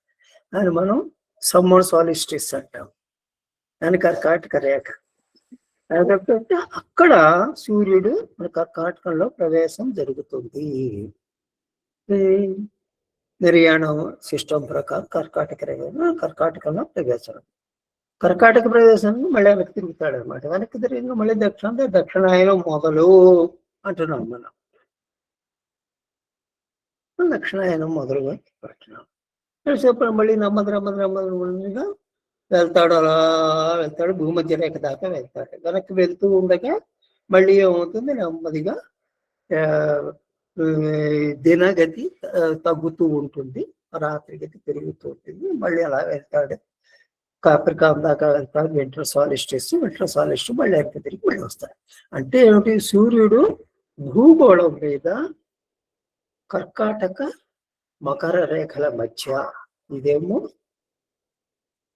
దాన్ని మనం సమ్మర్ సాలిస్టిస్ అంటాం. దాని కర్కాటక రేఖ. అక్కడ సూర్యుడు మన కర్కాటకంలో ప్రవేశం జరుగుతుంది. నిర్యాణం సిస్టమ్ ప్రకారం కర్కాటకంలో ప్రవేశం. కర్కాటక ప్రదేశాన్ని మళ్ళీ వెనక్కి తిరుగుతాడు అనమాట. వెనక్కి తిరిగి మళ్ళీ దక్షిణాయనం మొదలు అంటున్నాం మనం. దక్షిణాయనం మొదలు పెట్టినాం. చెప్పడం మళ్ళీ నెమ్మదిగా వెళ్తాడు. అలా వెళ్తాడు, భూమధ్య రేఖ దాకా వెళ్తాడు. వెనక్కి వెళ్తూ ఉండగా మళ్ళీ ఏమవుతుంది, నెమ్మదిగా దినగతి తగ్గుతూ ఉంటుంది, రాత్రి గతి పెరుగుతూ ఉంటుంది. మళ్ళీ అలా వెళ్తాడు, కాప్రికాన్ దాకా వెళ్తాడు. వింటర్ సాలిస్టిస్ మళ్ళీ వెనక్కి తిరిగి మళ్ళీ వస్తాడు. అంటే ఏమిటి, సూర్యుడు భూగోళం మీద కర్కాటక మకర రేఖల మధ్య,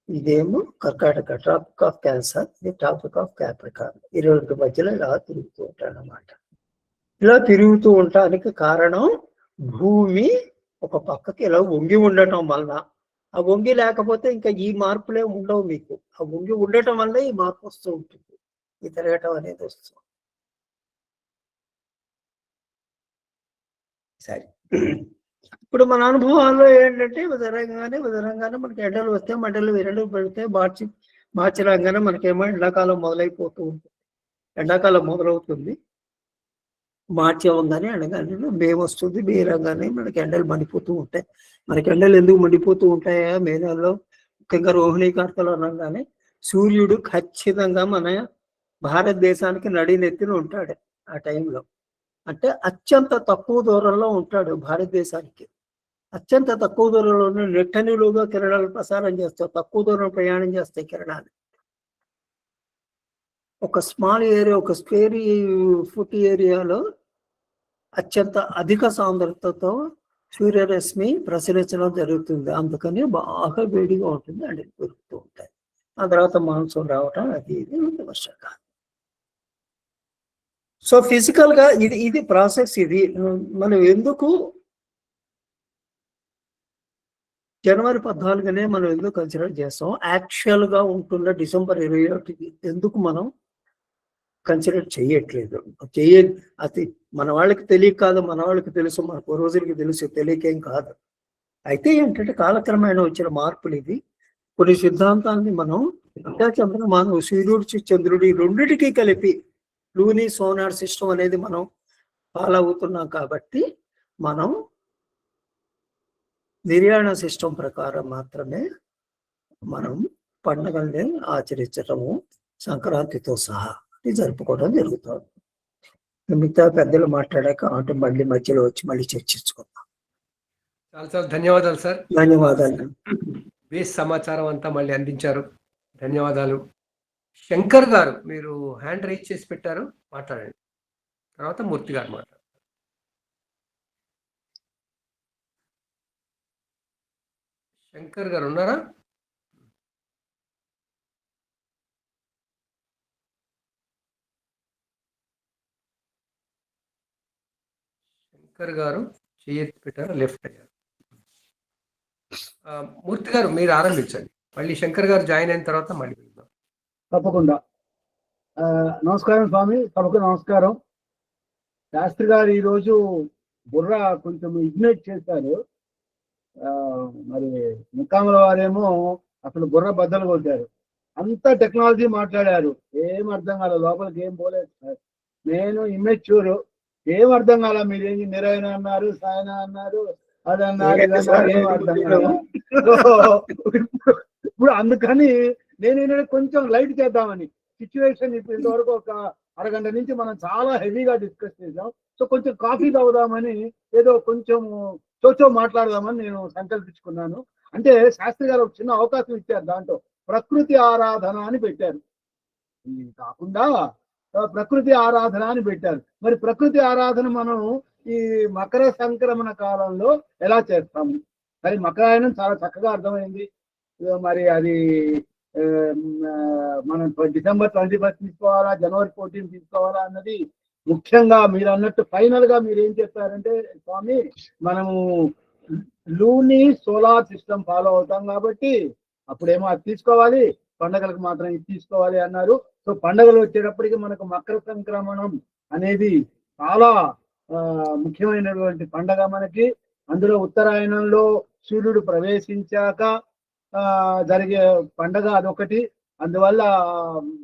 ఇదేమో కర్కాటక ట్రాపిక్ ఆఫ్ క్యాన్సర్, ఇది ట్రాపిక్ ఆఫ్ క్యాప్రికాన్. ఈ రెండు మధ్యలో ఇలా తిరుగుతూ ఉంటాడు అన్నమాట. ఇలా తిరుగుతూ ఉండటానికి కారణం భూమి ఒక పక్కకి ఇలా వంగి ఉండటం వల్ల. ఆ వంగి లేకపోతే ఇంకా ఈ మార్పులే ఉండవు మీకు. ఆ వంగి ఉండటం వల్ల ఈ మార్పు వస్తూ ఉంటుంది, ఈ తిరగటం అనేది వస్తుంది. సరే, ఇప్పుడు మన అనుభవాల్లో ఏంటంటే ఉదరంగానే మనకి ఎండలు వస్తే మండలు విరలు పెడితే మార్చి రాగానే మనకేమో ఎండాకాలం మొదలైపోతూ ఉంటుంది. ఎండాకాలం మొదలవుతుంది, మార్చి అవ్వగానే ఎండగానే మే వస్తుంది. మే రాగానే మనకి ఎండలు మండిపోతూ ఉంటాయి. మనకి ఎండలు ఎందుకు మండిపోతూ ఉంటాయా, మే నెలలో ముఖ్యంగా రోహిణీ కార్తెలు అనగానే సూర్యుడు ఖచ్చితంగా మన భారతదేశానికి నడినెత్తిన ఉంటాడు ఆ టైంలో. అంటే అత్యంత తక్కువ దూరంలో ఉంటాడు భారతదేశానికి. అత్యంత తక్కువ దూరంలో నెట్టనిలుగా కిరణాలు ప్రసారం చేస్తాయి, తక్కువ దూరం ప్రయాణం చేస్తాయి కిరణాలు. ఒక స్మాల్ ఏరియా, ఒక స్క్వేర్ ఫుట్ ఏరియాలో అత్యంత అధిక సాంద్రతతో సూర్యరశ్మి ప్రసరించడం జరుగుతుంది. అందుకని బాగా వేడిగా ఉంటుంది, అండ్ పెరుగుతూ ఉంటాయి. ఆ తర్వాత మాన్సూన్ రావటం, అది ఇది వర్షాకాలం. సో ఫిజికల్ గా ఇది ప్రాసెస్. ఇది మనం ఎందుకు జనవరి 14 మనం ఎందుకు కన్సిడర్ చేస్తాం, యాక్చువల్ గా ఉంటున్న డిసెంబర్ 21 ఎందుకు మనం కన్సిడర్ చేయట్లేదు. అది మన వాళ్ళకి తెలియక కాదు, మన వాళ్ళకి తెలుసు, మన పూర్వజులకి తెలుసు, తెలియకేం కాదు. అయితే ఏంటంటే కాలక్రమేణా వచ్చిన మార్పులు ఇది. కొన్ని సిద్ధాంతాన్ని మనం చంద్రమానం, సూర్యుడు చంద్రుడి రెండిటికి కలిపి లూనీ సోనార్ సిస్టమ్ అనేది మనం ఫాలో అవుతున్నాం. కాబట్టి మనం నిర్యాణ సిస్టమ్ ప్రకారం మాత్రమే మనం పండుగల్ని ఆచరించటము, సంక్రాంతితో సహా జరుపుకోవడం జరుగుతుంది. మిగతా పెద్దలు మాట్లాడాక అంటే మళ్ళీ మధ్యలో వచ్చి మళ్ళీ చర్చించుకుందాం. చాలా ధన్యవాదాలు సార్. ధన్యవాదాలు. బేస్ సమాచారం అంతా మళ్ళీ అందించారు. ధన్యవాదాలు. శంకర్ గారు మీరు హ్యాండ్ రైజ్ చేసి పెట్టారు, మాట్లాడండి. తర్వాత మూర్తి గారు మాట్లాడారు. శంకర్ గారు ఉన్నారా? శంకర్ గారు చేయెత్తి పెట్టారు, లెఫ్ట్ అయ్యారు. మూర్తి గారు మీరు ఆరంభించండి, మళ్ళీ శంకర్ గారు జాయిన్ అయిన తర్వాత మళ్ళీ వెళ్దాం. తప్పకుండా. నమస్కారం స్వామి, సభకు నమస్కారం. శాస్త్రి గారు ఈరోజు బుర్ర కొంచెం ఇగ్నైట్ చేశారు. మరి ముక్కాముల వారేమో అసలు బుర్ర బద్దలు కొట్టారు. అంతా టెక్నాలజీ మాట్లాడారు, ఏం అర్థం కాలేదు, లోపలికి ఏం పోలేదు సార్. నేను ఇమ్మెచ్యూర్, ఏం అర్థం కాల. మీరేం నిరాయన అన్నారు, సాయన అన్నారు, అది అన్నారు, ఇది అన్నారు, ఏం అర్థం కాదు. ఇప్పుడు అందుకని నేను ఏంటంటే కొంచెం లైట్ చేద్దామని సిచ్యువేషన్. ఇప్పుడు ఇంతవరకు ఒక అరగంట నుంచి మనం చాలా హెవీగా డిస్కస్ చేసాం. సో కొంచెం కాఫీ తాగుదామని, ఏదో కొంచెం చోచో మాట్లాడదామని నేను సంకల్పించుకున్నాను. అంటే శాస్త్రి గారు ఒక చిన్న అవకాశం ఇచ్చారు, దాంట్లో ప్రకృతి ఆరాధన అని పెట్టారు. ఇది కాకుండా ప్రకృతి ఆరాధన అని పెట్టారు. మరి ప్రకృతి ఆరాధన మనం ఈ మకర సంక్రమణ కాలంలో ఎలా చేస్తాము? మరి మకరాయనం చాలా చక్కగా అర్థమైంది. మరి అది మనం డిసెంబర్ 21 తీసుకోవాలా, జనవరి 14 తీసుకోవాలా అన్నది ముఖ్యంగా మీరు అన్నట్టు ఫైనల్ గా మీరు ఏం చెప్పారంటే, స్వామి మనము లూని సోలార్ సిస్టమ్ ఫాలో అవుతాం కాబట్టి అప్పుడేమో అది తీసుకోవాలి, పండగలకు మాత్రం ఇది తీసుకోవాలి అన్నారు. సో పండగలు వచ్చేటప్పటికి మనకు మకర సంక్రమణం అనేది చాలా ముఖ్యమైనటువంటి పండగ మనకి. అందులో ఉత్తరాయణంలో సూర్యుడు ప్రవేశించాక జరిగే పండగ అదొకటి. అందువల్ల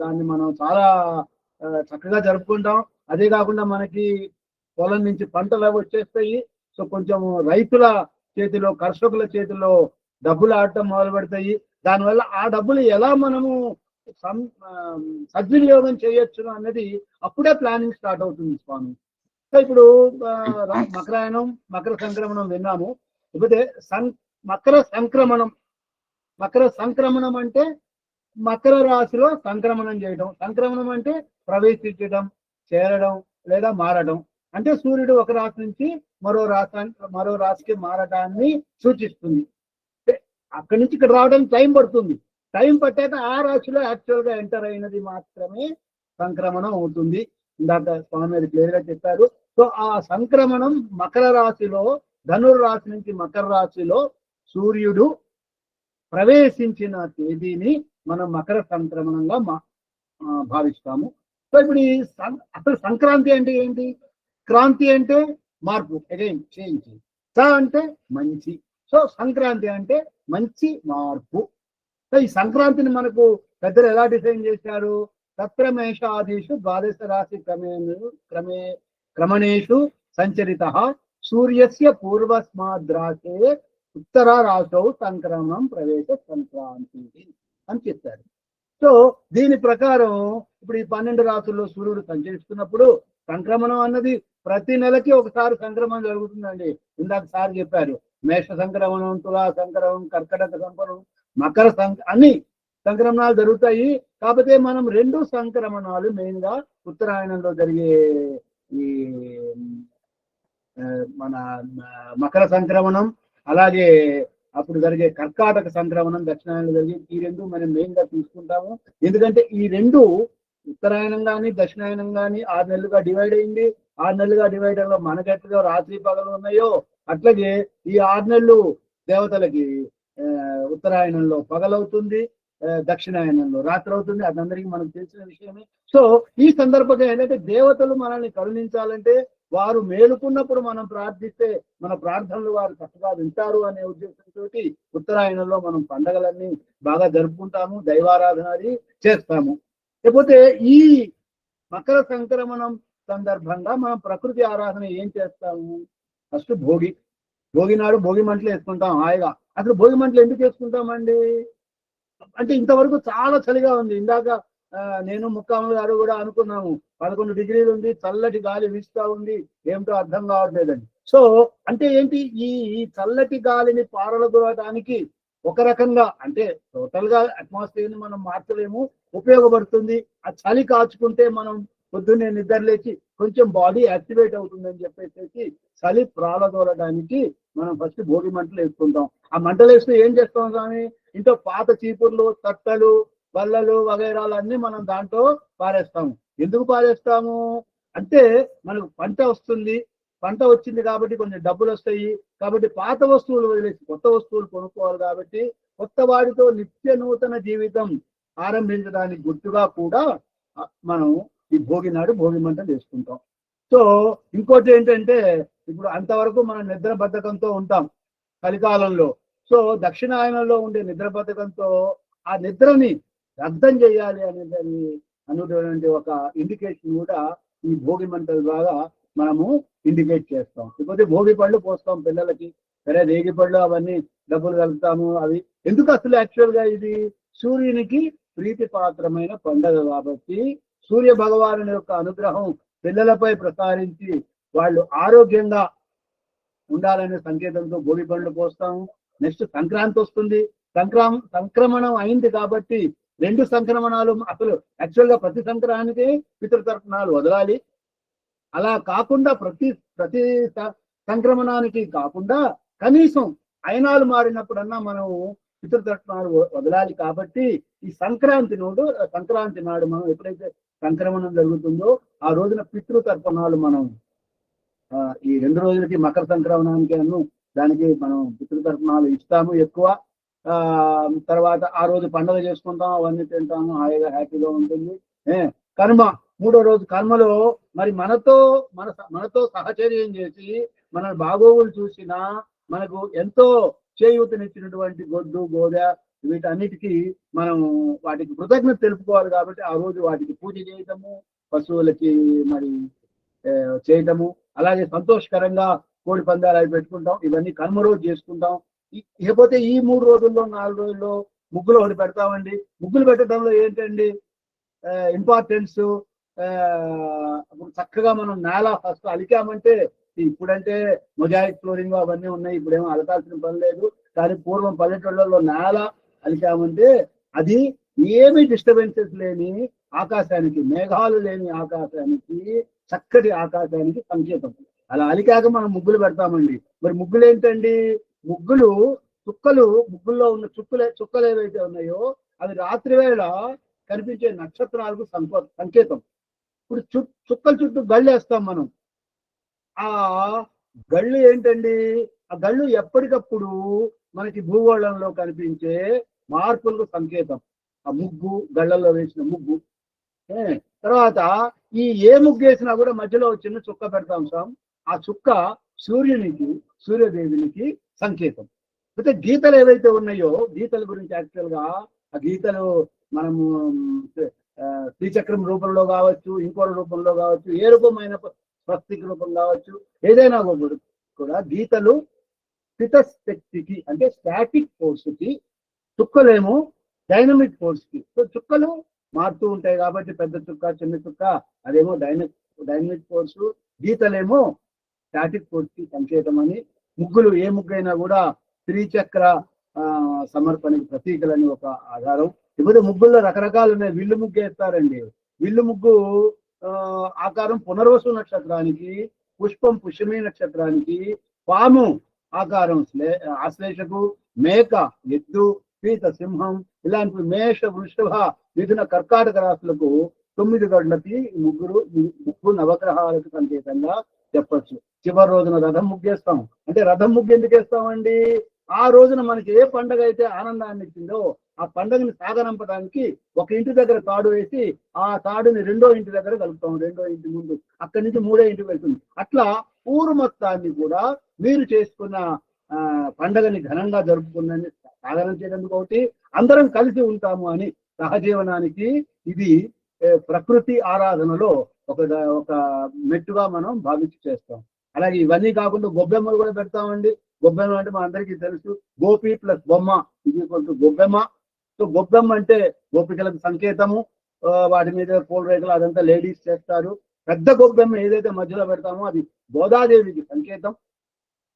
దాన్ని మనం చాలా చక్కగా జరుపుకుంటాం. అదే కాకుండా మనకి పొలం నుంచి పంటలు అవి వచ్చేస్తాయి. సో కొంచెం రైతుల చేతిలో, కర్షకుల చేతిలో డబ్బులు ఆడటం మొదలు పెడతాయి. దానివల్ల ఆ డబ్బులు ఎలా మనము సద్వినియోగం చేయొచ్చు అన్నది అప్పుడే ప్లానింగ్ స్టార్ట్ అవుతుంది స్వామి. సో ఇప్పుడు మకరాయనం, మకర సంక్రమణం విన్నాము. లేకపోతే మకర సంక్రమణం. మకర సంక్రమణం అంటే మకర రాశిలో సంక్రమణం చేయడం. సంక్రమణం అంటే ప్రవేశించడం, చేరడం లేదా మారడం. అంటే సూర్యుడు ఒక రాశి నుంచి మరో రాశికి మారడాన్ని సూచిస్తుంది. అక్కడి నుంచి ఇక్కడ రావడానికి టైం పడుతుంది. టైం పట్టాక ఆ రాశిలో యాక్చువల్ గా ఎంటర్ అయినది మాత్రమే సంక్రమణం అవుతుంది. ఇందాక స్వామి అది క్లియర్ గా చెప్పారు. సో ఆ సంక్రమణం మకర రాశిలో, ధనుర్రాశి నుంచి మకర రాశిలో సూర్యుడు ప్రవేశించిన తేదీని మనం మకర సంక్రమణంగా భావిస్తాము. సో ఇప్పుడు ఈ అసలు సంక్రాంతి అంటే ఏంటి? క్రాంతి అంటే మార్పు, అగైన్ చేంజ్. అంటే మంచి. సో సంక్రాంతి అంటే మంచి మార్పు. సో ఈ సంక్రాంతిని మనకు పెద్దలు ఎలా డిజైన్ చేశారు? తత్రమేషాదీషు ద్వాదశ రాశి క్రమణేషు సంచరిత సూర్యస్య పూర్వస్మాద్రాశే ఉత్తర రాశౌ సంక్రమణం ప్రవేశ సంక్రాంతి అని చెప్పారు. సో దీని ప్రకారం ఇప్పుడు ఈ 12 రాశుల్లో సూర్యుడు సంచరిస్తున్నప్పుడు సంక్రమణం అన్నది ప్రతి నెలకి ఒకసారి సంక్రమణం జరుగుతుందండి. ఇందాక సార్ చెప్పారు, మేష సంక్రమణం, తులా సంక్రమణం, కర్కటక సంక్రమణం, మకర అన్ని సంక్రమణాలు జరుగుతాయి. కాకపోతే మనం 2 సంక్రమణాలు మెయిన్ గా ఉత్తరాయణంలో జరిగే ఈ మన మకర సంక్రమణం, అలాగే అప్పుడు జరిగే కర్కాటక సంక్రమణం దక్షిణాయనంలో జరిగే, ఈ 2 మనం మెయిన్ గా తీసుకుంటాము. ఎందుకంటే ఈ 2 ఉత్తరాయణం కానీ దక్షిణాయనం కానీ 6 నెలలుగా డివైడ్ అయింది. 6 నెలలుగా డివైడ్ అవ్వలో మనకెట్లుగా రాత్రి పగలు ఉన్నాయో అట్లాగే ఈ 6 నెలలు దేవతలకి ఉత్తరాయణంలో పగలవుతుంది, దక్షిణాయనంలో రాత్రి అవుతుంది. అదందరికీ మనకు తెలిసిన విషయమే. సో ఈ సందర్భంగా ఏంటంటే దేవతలు మనల్ని కరుణించాలంటే వారు మేలుకున్నప్పుడు మనం ప్రార్థిస్తే మన ప్రార్థనలు వారు చక్కగా వింటారు అనే ఉద్దేశంతో ఉత్తరాయణంలో మనం పండగలన్నీ బాగా జరుపుకుంటాము, దైవారాధన అది చేస్తాము. లేకపోతే ఈ మకర సంక్రమణం సందర్భంగా మనం ప్రకృతి ఆరాధన ఏం చేస్తాము? ఫస్ట్ భోగి నాడు భోగి మంటలు వేసుకుంటాం హాయిగా. అసలు భోగి మంటలు ఎందుకు వేసుకుంటామండి అంటే ఇంతవరకు చాలా చలిగా ఉంది. ఇందాక నేను ముక్కాముల గారు కూడా అనుకున్నాము 11 డిగ్రీలు ఉంది, చల్లటి గాలి వీస్తూ ఉంది, ఏమిటో అర్థం కావట్లేదండి. సో అంటే ఏంటి, ఈ చల్లటి గాలిని పారలగొనడానికి ఒక రకంగా అంటే టోటల్ గా అట్మాస్ఫియర్ ని మనం మార్చలేము, ఉపయోగపడుతుంది. ఆ చలి కాచుకుంటే మనం పొద్దున్నే నిద్ర లేచి కొంచెం బాడీ యాక్టివేట్ అవుతుందని చెప్పేసి చలి ప్రాలదోలడానికి మనం ఫస్ట్ భోగి మంటలు వేసుకుంటాం. ఆ మంటలు వేస్తే ఏం చేస్తాం స్వామి, ఇంట్లో పాత చీపుర్లు, తట్టలు, బల్లలు వగైరాలు అన్ని మనం దాంట్లో పారేస్తాము. ఎందుకు పారేస్తాము అంటే మనకు పంట వస్తుంది, పంట వచ్చింది కాబట్టి కొంచెం డబ్బులు వస్తాయి కాబట్టి పాత వస్తువులు వదిలేసి కొత్త వస్తువులు కొనుక్కోవాలి కాబట్టి కొత్త వాడితో నిత్య నూతన జీవితం ఆరంభించడానికి గుర్తుగా కూడా మనం ఈ భోగి నాడు భోగి మంటలు వేసుకుంటాం. సో ఇంకోటి ఏంటంటే ఇప్పుడు అంతవరకు మనం నిద్ర బద్ధకంతో ఉంటాం కలికాలంలో. సో దక్షిణాయనంలో ఉండే నిద్ర బద్ధకంతో ఆ నిద్రని అర్థం చేయాలి అనేటువంటి ఒక ఇండికేషన్ కూడా ఈ భోగి మంటల ద్వారా మనము ఇండికేట్ చేస్తాం. లేకపోతే భోగి పళ్ళు పోస్తాం పిల్లలకి, సరే రేగి పళ్ళు అవన్నీ డబ్బులు కలుపుతాము. అవి ఎందుకు అసలు యాక్చువల్ గా ఇది సూర్యునికి ప్రీతిపాత్రమైన పండుగ కాబట్టి సూర్య భగవాను యొక్క అనుగ్రహం పిల్లలపై ప్రసారించి వాళ్ళు ఆరోగ్యంగా ఉండాలనే సంకేతంతో భోగి పళ్ళు పోస్తాము. నెక్స్ట్ సంక్రాంతి వస్తుంది, సంక్రమణం అయింది కాబట్టి 2 సంక్రమణాలు అసలు యాక్చువల్ గా ప్రతి సంక్రాంతికి పితృతర్పణాలు వదలాలి. అలా కాకుండా ప్రతి సంక్రమణానికి కాకుండా కనీసం అయనాలు మారినప్పుడన్నా మనం పితృతర్పణాలు వదలాలి. కాబట్టి ఈ సంక్రాంతి నాడు మనం ఎప్పుడైతే సంక్రమణం జరుగుతుందో ఆ రోజున పితృతర్పణాలు మనం ఈ 2 రోజులకి మకర సంక్రమణానికి దానికి మనం పితృతర్పణాలు ఇస్తాము ఎక్కువ. తర్వాత ఆ రోజు పండుగ చేసుకుంటాం, అవన్నీ తింటాము, హాయిగా హ్యాపీగా ఉంటుంది. కనుమ 3వ రోజు కర్మలో మరి మనతో సహచర్యం చేసి మన బాగోగులు చూసిన మనకు ఎంతో చేయూతనిచ్చినటువంటి గొడ్డు గోద వీటన్నిటికీ మనం వాటికి కృతజ్ఞత తెలుపుకోవాలి. కాబట్టి ఆ రోజు వాటికి పూజ చేయటము, పశువులకి మరి చేయటము, అలాగే సంతోషకరంగా కోడి పందాలు అవి పెట్టుకుంటాం. ఇవన్నీ కర్మ రోజు చేసుకుంటాం. ఇకపోతే ఈ 3 రోజుల్లో 4 రోజుల్లో ముగ్గులు ఒకటి పెడతామండి. ముగ్గులు పెట్టడంలో ఏంటండి ఇంపార్టెన్స్, చక్కగా మనం నేల ఫస్ట్ అలికామంటే, ఇప్పుడంటే మొజాయిక్ ఫ్లోరింగ్ అవన్నీ ఉన్నాయి, ఇప్పుడేమో అలకాల్సిన పని లేదు. కానీ పూర్వం పల్లెటూళ్ళలో నేల అలికామంటే అది ఏమీ డిస్టర్బెన్సెస్ లేని ఆకాశానికి, మేఘాలు లేని ఆకాశానికి, చక్కటి ఆకాశానికి సంకేతం. అలా అలికాక మనం ముగ్గులు పెడతామండి. మరి ముగ్గులు ఏంటండి, ముగ్గుల్లో ఉన్న చుక్కలు ఏవైతే ఉన్నాయో అవి రాత్రి వేళ కనిపించే నక్షత్రాలకు సంకేతం. ఇప్పుడు చుక్కల చుట్టూ గళ్ళు వేస్తాం మనం. ఆ గళ్ళు ఏంటండి, ఆ గళ్ళు ఎప్పటికప్పుడు మనకి భూగోళంలో కనిపించే మార్పులకు సంకేతం. ఆ ముగ్గు, గళ్ళల్లో వేసిన ముగ్గు. తర్వాత ఏ ముగ్గు వేసినా కూడా మధ్యలో చిన్న చుక్క పెడతాం సార్. ఆ చుక్క సూర్యదేవునికి సంకేతం. అయితే గీతలు ఏవైతే ఉన్నాయో, గీతల గురించి యాక్చువల్ గా ఆ గీతలు మనము శ్రీచక్రం రూపంలో కావచ్చు, ఇంకో రూపంలో కావచ్చు, ఏ రూపమైన స్వస్తిక రూపం కావచ్చు, ఏదైనా కూడా గీతలు స్థితశక్తికి అంటే స్టాటిక్ ఫోర్స్ కి, చుక్కలేమో డైనమిక్ ఫోర్స్ కి. సో చుక్కలు మారుతూ ఉంటాయి కాబట్టి పెద్ద చుక్క, చిన్న చుక్క అదేమో డైనమిక్ ఫోర్స్, గీతలేమో స్టాటిక్ ఫోర్స్ కి సంకేతం అని. ముగ్గులు ఏ ముగ్గైనా కూడా త్రిచక్ర సమర్పణకి ప్రతీకలని ఒక ఆధారం. ఇప్పుడు ముగ్గుల్లో రకరకాలు ఉన్నాయి. విల్లు ముగ్గు వేస్తారండి. విల్లు ముగ్గు ఆకారం పునర్వసు నక్షత్రానికి, పుష్పం పుష్యమి నక్షత్రానికి, పాము ఆకారం ఆశ్లేషకు, మేక ఎద్దు, పీత సింహం, ఇలాంటి మేష వృషభ మిథున కర్కాటక రాశులకు 9 గంటలకి ముగ్గు నవగ్రహాలకు సంకేతంగా చెప్పచ్చు. చివరి రోజున రథం ముగ్గేస్తాం. అంటే రథం ముగ్గు ఎందుకు వేస్తామండి, ఆ రోజున మనకి ఏ పండుగ అయితే ఆనందాన్ని ఇచ్చిందో ఆ పండుగని సాగనంపడానికి ఒక ఇంటి దగ్గర తాడు వేసి ఆ తాడుని 2వ ఇంటి దగ్గర కలుపుతాం. 2వ ఇంటి ముందు, అక్కడి నుంచి 3వ ఇంటికి వెళ్తుంది. అట్లా ఊరు మొత్తాన్ని కూడా మీరు చేసుకున్న పండుగని ఘనంగా జరుపుకున్నది సాగనం చేయడానికి ఒకటి, అందరం కలిసి ఉంటాము అని సహజీవనానికి ఇది ప్రకృతి ఆరాధనలో ఒక మెట్టుగా మనం భావించి చేస్తాం. అలాగే ఇవన్నీ కాకుండా గొబ్బెమ్మలు కూడా పెడతామండి. గొబ్బెమ్మ అంటే మన అందరికీ తెలుసు, గోపి ప్లస్ బొమ్మ ఇది గొబ్బెమ్మ. సో గొబ్బెమ్మ అంటే గోపికలకు సంకేతము. వాటి మీద పూల రేఖలు అదంతా లేడీస్ చేస్తారు. పెద్ద గొబ్బెమ్మ ఏదైతే మధ్యలో పెడతామో అది గోదాదేవికి సంకేతం.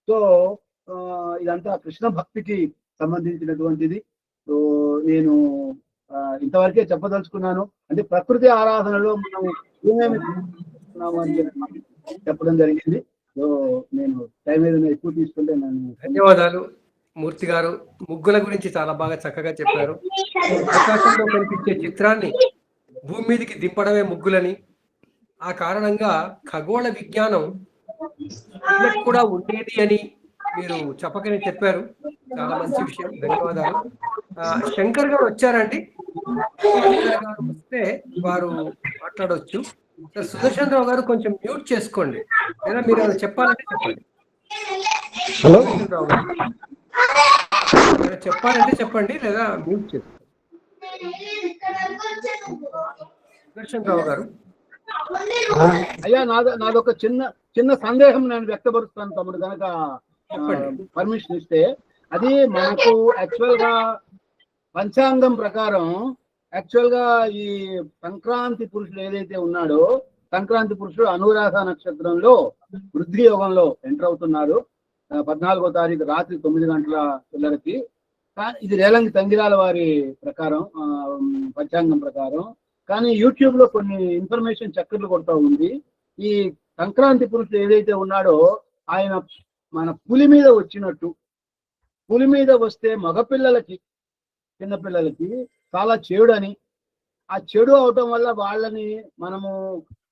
సో ఇదంతా కృష్ణ భక్తికి సంబంధించినటువంటిది. సో నేను ఇంతవరకే చెప్పదలుచుకున్నాను. అంటే ప్రకృతి ఆరాధనలో మనం ఏమేమి చేస్తున్నాము అని చెప్పి చెప్పడం జరిగింది. సో నేను టైం ఏదైనా ఎక్కువ తీసుకుంటే నన్ను ధన్యవాదాలు మూర్తి గారు. ముగ్గుల గురించి చాలా బాగా చక్కగా చెప్పారు. ఆకాశంలో కనిపించే చిత్రాన్ని భూమి మీదకి దింపడమే ముగ్గులని, ఆ కారణంగా ఖగోళ విజ్ఞానం వీళ్ళకి కూడా ఉండేది అని మీరు చెప్పకనే చెప్పారు. చాలా మంచి విషయం, ధన్యవాదాలు. శంకర్ గారు వచ్చారండి. శంకర్ గారు వస్తే వారు మాట్లాడవచ్చు. సుదర్శన్ రావు గారు కొంచెం మ్యూట్ చేసుకోండి, లేదా మీరు ఏమైనా చెప్పాలంటే చెప్పండి. హలో, సుదర్శన్ రావు గారు ఏమైనా చెప్పాలంటే చెప్పండి, లేదా మ్యూట్ చేసుకోండి. సుదర్శన్ రావు గారు. అయ్యా నాదొక చిన్న సందేహం నేను వ్యక్తపరుస్తాను తమ్ముడు కనుక పర్మిషన్ ఇస్తే. అది మనకు యాక్చువల్ గా పంచాంగం ప్రకారం యాక్చువల్ గా ఈ సంక్రాంతి పురుషుడు ఏదైతే ఉన్నాడో, సంక్రాంతి పురుషుడు అనురాధ నక్షత్రంలో వృద్ధి యోగంలో ఎంటర్ అవుతున్నారు 14వ తారీఖు రాత్రి 9 గంటల పిల్లలకి. ఇది రేలంగి తంగిరాల వారి ప్రకారం పంచాంగం ప్రకారం. కానీ యూట్యూబ్ లో కొన్ని ఇన్ఫర్మేషన్ చక్కర్లు కొడతా ఉంది. ఈ సంక్రాంతి పురుషుడు ఏదైతే ఉన్నాడో ఆయన మన పులి మీద వచ్చినట్టు, పులి మీద వస్తే మగపిల్లలకి చిన్నపిల్లలకి చాలా చెడుని, ఆ చెడు అవటం వల్ల వాళ్ళని మనము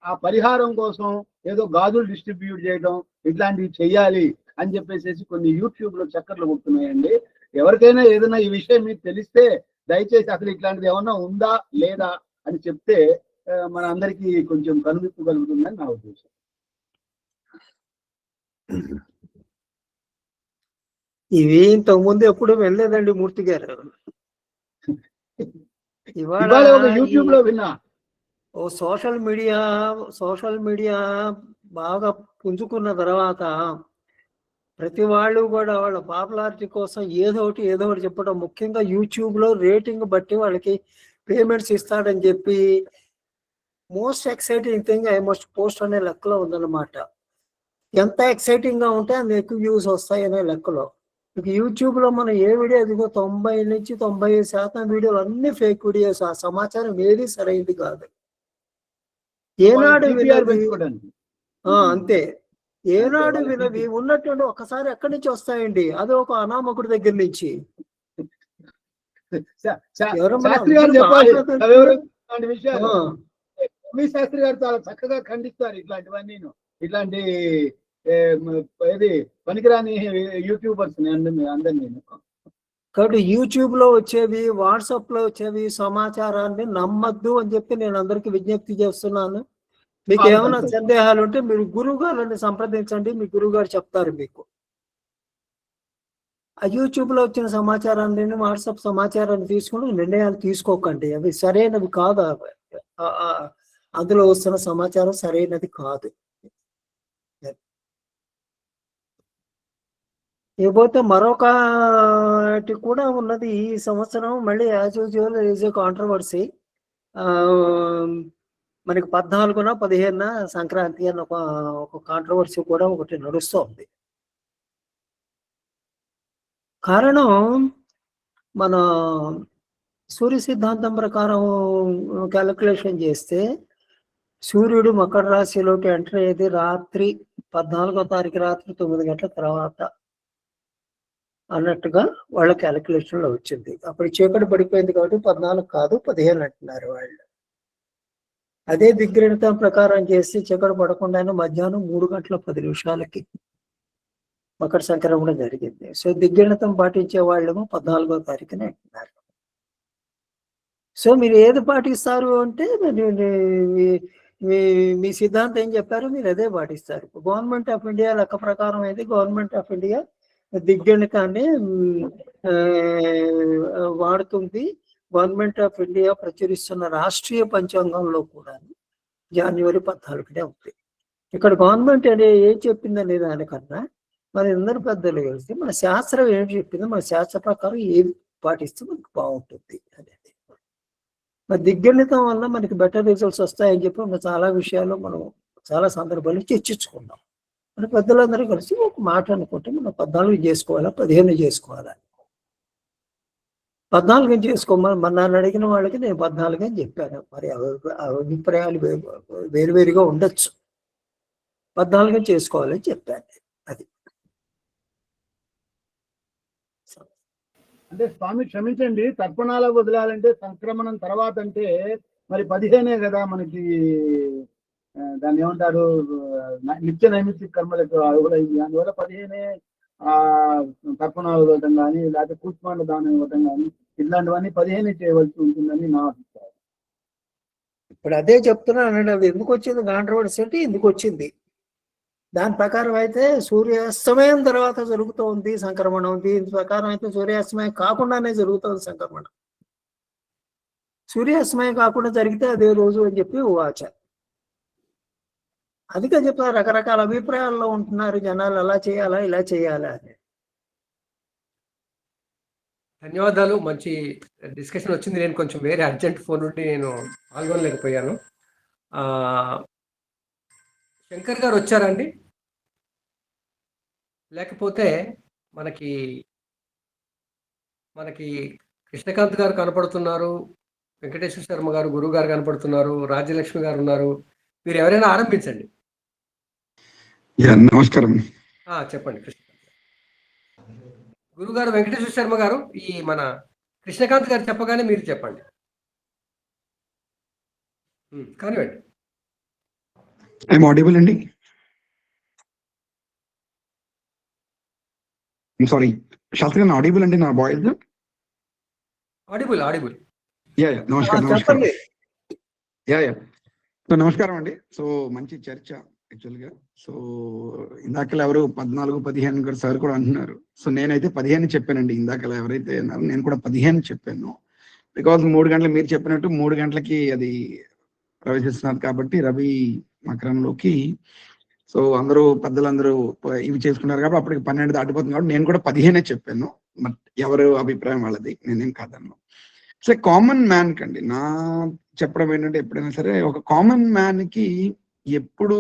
ఆ పరిహారం కోసం ఏదో గాజులు డిస్ట్రిబ్యూట్ చేయడం ఇట్లాంటివి చెయ్యాలి అని చెప్పేసి కొన్ని యూట్యూబ్ లో చక్కర్లు కొడుతున్నాయండి. ఎవరికైనా ఏదైనా ఈ విషయం మీకు తెలిస్తే దయచేసి అసలు ఇట్లాంటిది ఏమన్నా ఉందా లేదా అని చెప్తే మన అందరికీ కొంచెం కనువిప్పు కలుగుతుందని నా ఉద్దేశం. ఇవి ఇంతకుముందు ఎప్పుడు వెళ్ళలేదండి మూర్తి గారు. ఇవాళ ఒక యూట్యూబ్ లో విన్నా. సోషల్ మీడియా బాగా పుంజుకున్న తర్వాత ప్రతి వాళ్ళు కూడా వాళ్ళ పాపులారిటీ కోసం ఏదో ఒకటి చెప్పడం, ముఖ్యంగా యూట్యూబ్ లో రేటింగ్ బట్టి వాళ్ళకి పేమెంట్స్ ఇస్తాడని చెప్పి most exciting thing I must post అనే లెక్కలో ఉందన్నమాట. ఎంత ఎక్సైటింగ్ గా ఉంటే అంత ఎక్కువ వ్యూస్ వస్తాయి అనే లెక్కలో. ఇక యూట్యూబ్ లో మనం ఏ వీడియో అదిగో 90 నుంచి 95% వీడియోలు అన్ని ఫేక్ వీడియోస్. ఆ సమాచారం ఏది సరైనది కాదు. ఏనాడు వినవి అంతే, ఏనాడు వినవి ఉన్నట్టు ఒకసారి ఎక్కడి నుంచి వస్తాయండి? అది ఒక అనామకుడి దగ్గర నుంచి. శాస్త్రి గారు చాలా చక్కగా ఖండిస్తారు ఇట్లాంటివన్నీ. ఇట్లాంటి ఏది పనికిరాని యూట్యూబర్స్ అందరు నేను. కాబట్టి యూట్యూబ్ లో వచ్చేవి, వాట్సాప్ లో వచ్చేవి సమాచారాన్ని నమ్మద్దు అని చెప్పి నేను అందరికి విజ్ఞప్తి చేస్తున్నాను. మీకు ఏమైనా సందేహాలు ఉంటే మీరు గురువు గారిని సంప్రదించండి, మీ గురువు గారు చెప్తారు మీకు. ఆ యూట్యూబ్ లో వచ్చిన సమాచారాన్ని, వాట్సాప్ సమాచారాన్ని తీసుకుని నిర్ణయాలు తీసుకోకండి. అవి సరైనవి కాదు. అందులో వస్తున్న సమాచారం సరైనది కాదు. ఇకపోతే మరొకటి కూడా ఉన్నది. ఈ సంవత్సరం మళ్ళీ as usual is a controversy. మనకి 14న 15న సంక్రాంతి అని ఒక కాంట్రవర్సీ కూడా ఒకటి నడుస్తోంది. కారణం మన సూర్య సిద్ధాంతం ప్రకారం క్యాలిక్యులేషన్ చేస్తే సూర్యుడు మకర రాశిలోకి ఎంటర్ అయ్యేది రాత్రి 14వ తారీఖు రాత్రి 9 గంటల తర్వాత అన్నట్టుగా వాళ్ళ క్యాలిక్యులేషన్ లో వచ్చింది. అప్పుడు చీకటి పడిపోయింది కాబట్టి 14 కాదు 15 అంటున్నారు వాళ్ళు. అదే దిగ్గ్రహణం ప్రకారం చేసి చీకటి పడకుండానే మధ్యాహ్నం 3 గంటల 10 నిమిషాలకి మకర సంక్రమణ జరిగింది. సో దిగ్గ్రహణం పాటించే వాళ్ళేమో 14వ తారీఖున అంటున్నారు. సో మీరు ఏది పాటిస్తారు అంటే మీ సిద్ధాంతం ఏం చెప్పారో మీరు అదే పాటిస్తారు. గవర్నమెంట్ ఆఫ్ ఇండియా లెక్క ప్రకారం అయితే గవర్నమెంట్ ఆఫ్ ఇండియా దిగ్గణితాన్ని వాడుతుంది. గవర్నమెంట్ ఆఫ్ ఇండియా ప్రచురిస్తున్న రాష్ట్రీయ పంచాంగంలో కూడా జనవరి 14నే ఉంది. ఇక్కడ గవర్నమెంట్ ఏం చెప్పిందనే దానికన్నా మరి అందరు పెద్దలు కలిసి మన శాస్త్రం ఏం చెప్పిందో మన శాస్త్ర ప్రకారం ఏది పాటిస్తే మనకు బాగుంటుంది అనేది. మరి దిగ్గణితం వల్ల మనకి బెటర్ రిజల్ట్స్ వస్తాయని చెప్పి మనం చాలా విషయాల్లో మనం చాలా సందర్భాలు చర్చించుకున్నాం. మన పెద్దలందరూ కలిసి ఒక మాట అనుకుంటే మనం 14 చేసుకోవాలా 15 చేసుకోవాలా. 14 చేసుకోమని నన్ను అడిగిన వాళ్ళకి నేను 14 అని చెప్పాను. మరి అభిప్రాయాలు వేరువేరుగా ఉండొచ్చు. 14 చేసుకోవాలని చెప్పాను. అది అంటే స్వామి క్షమించండి, తర్పణాల వదలాలంటే సంక్రమణం తర్వాత అంటే మరి 15 కదా మనకి దాన్ని ఏమంటారు, నిత్య నైమిత్తిక కర్మలకు అర్హులైంది. అందువల్ల 15 తర్పణాలు ఇవ్వటం కానీ లేకపోతే కూష్మాండ దానం ఇవ్వటం కానీ ఇట్లాంటివన్నీ 15 చేయవలసి ఉంటుందని నా అభిప్రాయం. ఇప్పుడు అదే చెప్తున్నానండి. అది ఎందుకు వచ్చింది కాంట్రవర్సీ, ఎందుకు వచ్చింది దాని ప్రకారం అయితే సూర్యాస్తమయం తర్వాత జరుగుతోంది సంక్రమణం. దీని ప్రకారం అయితే సూర్యాస్తమయం కాకుండానే జరుగుతుంది సంక్రమణం. సూర్యాస్తమయం కాకుండా జరిగితే అదే రోజు అని చెప్పి వాచ. అందుకే చెప్తారు, రకరకాల అభిప్రాయాల్లో ఉంటున్నారు జనాలు, అలా చేయాలా ఇలా చేయాలా అని. ధన్యవాదాలు, మంచి డిస్కషన్ వచ్చింది. నేను కొంచెం వేరే అర్జెంట్ ఫోన్ నుండి నేను పాల్గొనలేకపోయాను. శంకర్ గారు వచ్చారండి? లేకపోతే మనకి కృష్ణకాంత్ గారు కనపడుతున్నారు, వెంకటేశ్వర శర్మ గారు, గురువు గారు కనపడుతున్నారు, రాజ్యలక్ష్మి గారు ఉన్నారు. మీరు ఎవరైనా ఆరంభించండి. నమస్కారం. చెప్పండి కృష్ణకాంత్ గారు. గురువు గారు వెంకటేశ్వర శర్మ గారు, ఈ మన కృష్ణకాంత్ గారు చెప్పగానే మీరు చెప్పండి. కానివ్వండి. ఐఎమ్ ఆడిబుల్ అండి? సారీ శాస్త్రి గారు, ఆడిబుల్ అండి నా వాయిస్? ఆడిబుల్. నమస్కారం. చెప్పండి. సో నమస్కారం అండి. సో మంచి చర్చ యాక్చువల్గా. సో ఇందాకలా ఎవరు 14, 15 గారు సార్ కూడా అంటున్నారు. సో నేనైతే 15 చెప్పానండి. ఇందాకలా ఎవరైతే అన్నారో నేను కూడా 15 చెప్పాను. బికాజ్ 3 గంటలు మీరు చెప్పినట్టు 3 గంటలకి అది ప్రవేశిస్తున్నారు కాబట్టి రవి మకరంలోకి. సో అందరూ పెద్దలందరూ ఇవి చేసుకున్నారు కాబట్టి అప్పటికి 12 దాటిపోతుంది కాబట్టి నేను కూడా 15 చెప్పాను. బట్ ఎవరు అభిప్రాయం వాళ్ళది, నేనేం కాదన్నాను. సో కామన్ మ్యాన్ కండి నా చెప్పడం ఏంటంటే, ఎప్పుడైనా సరే ఒక కామన్ మ్యాన్ కి ఎప్పుడు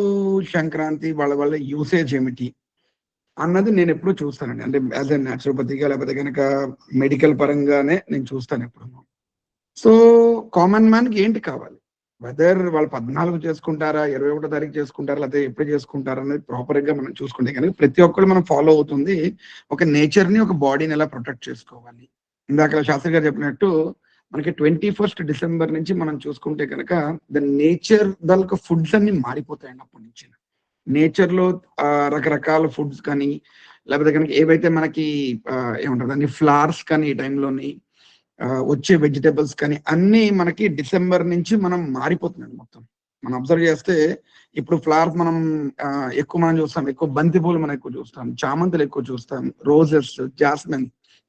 సంక్రాంతి వాళ్ళ యూసేజ్ ఏమిటి అన్నది నేను ఎప్పుడు చూస్తానండి. అంటే యాజ్ ఎ న్యాచురోపతిగా లేకపోతే కనుక మెడికల్ పరంగానే నేను చూస్తాను ఎప్పుడు. సో కామన్ మ్యాన్ కి ఏంటి కావాలి, వెదర్ వాళ్ళు 14 చేసుకుంటారా, 21వ తారీఖు చేసుకుంటారా, లేకపోతే ఎప్పుడు చేసుకుంటారా అనేది ప్రాపర్ గా మనం చూసుకుంటే కనుక ప్రతి ఒక్కరు మనం ఫాలో అవుతుంది ఒక నేచర్ ని, ఒక బాడీని ఎలా ప్రొటెక్ట్ చేసుకోవాలి. ఇందాక శాస్త్రి గారు చెప్పినట్టు మనకి 21st డిసెంబర్ నుంచి మనం చూసుకుంటే కనుక ద నేచర్ దానికి ఫుడ్స్ అన్ని మారిపోతాయండి. అప్పటి నుంచి నేచర్ లో రకరకాల ఫుడ్స్ కానీ లేకపోతే కనుక ఏవైతే మనకి ఏమంటారు దాన్ని ఫ్లవర్స్ కానీ ఈ టైంలోని వచ్చే వెజిటేబుల్స్ కానీ అన్ని మనకి డిసెంబర్ నుంచి మనం మారిపోతున్నాయి మొత్తం. మనం అబ్జర్వ్ చేస్తే ఇప్పుడు ఫ్లవర్స్ మనం ఎక్కువ మనం చూస్తాం, ఎక్కువ బంతి పూలు మనం ఎక్కువ చూస్తాం, చామంతులు ఎక్కువ చూస్తాం, రోజెస్, జాస్మిన్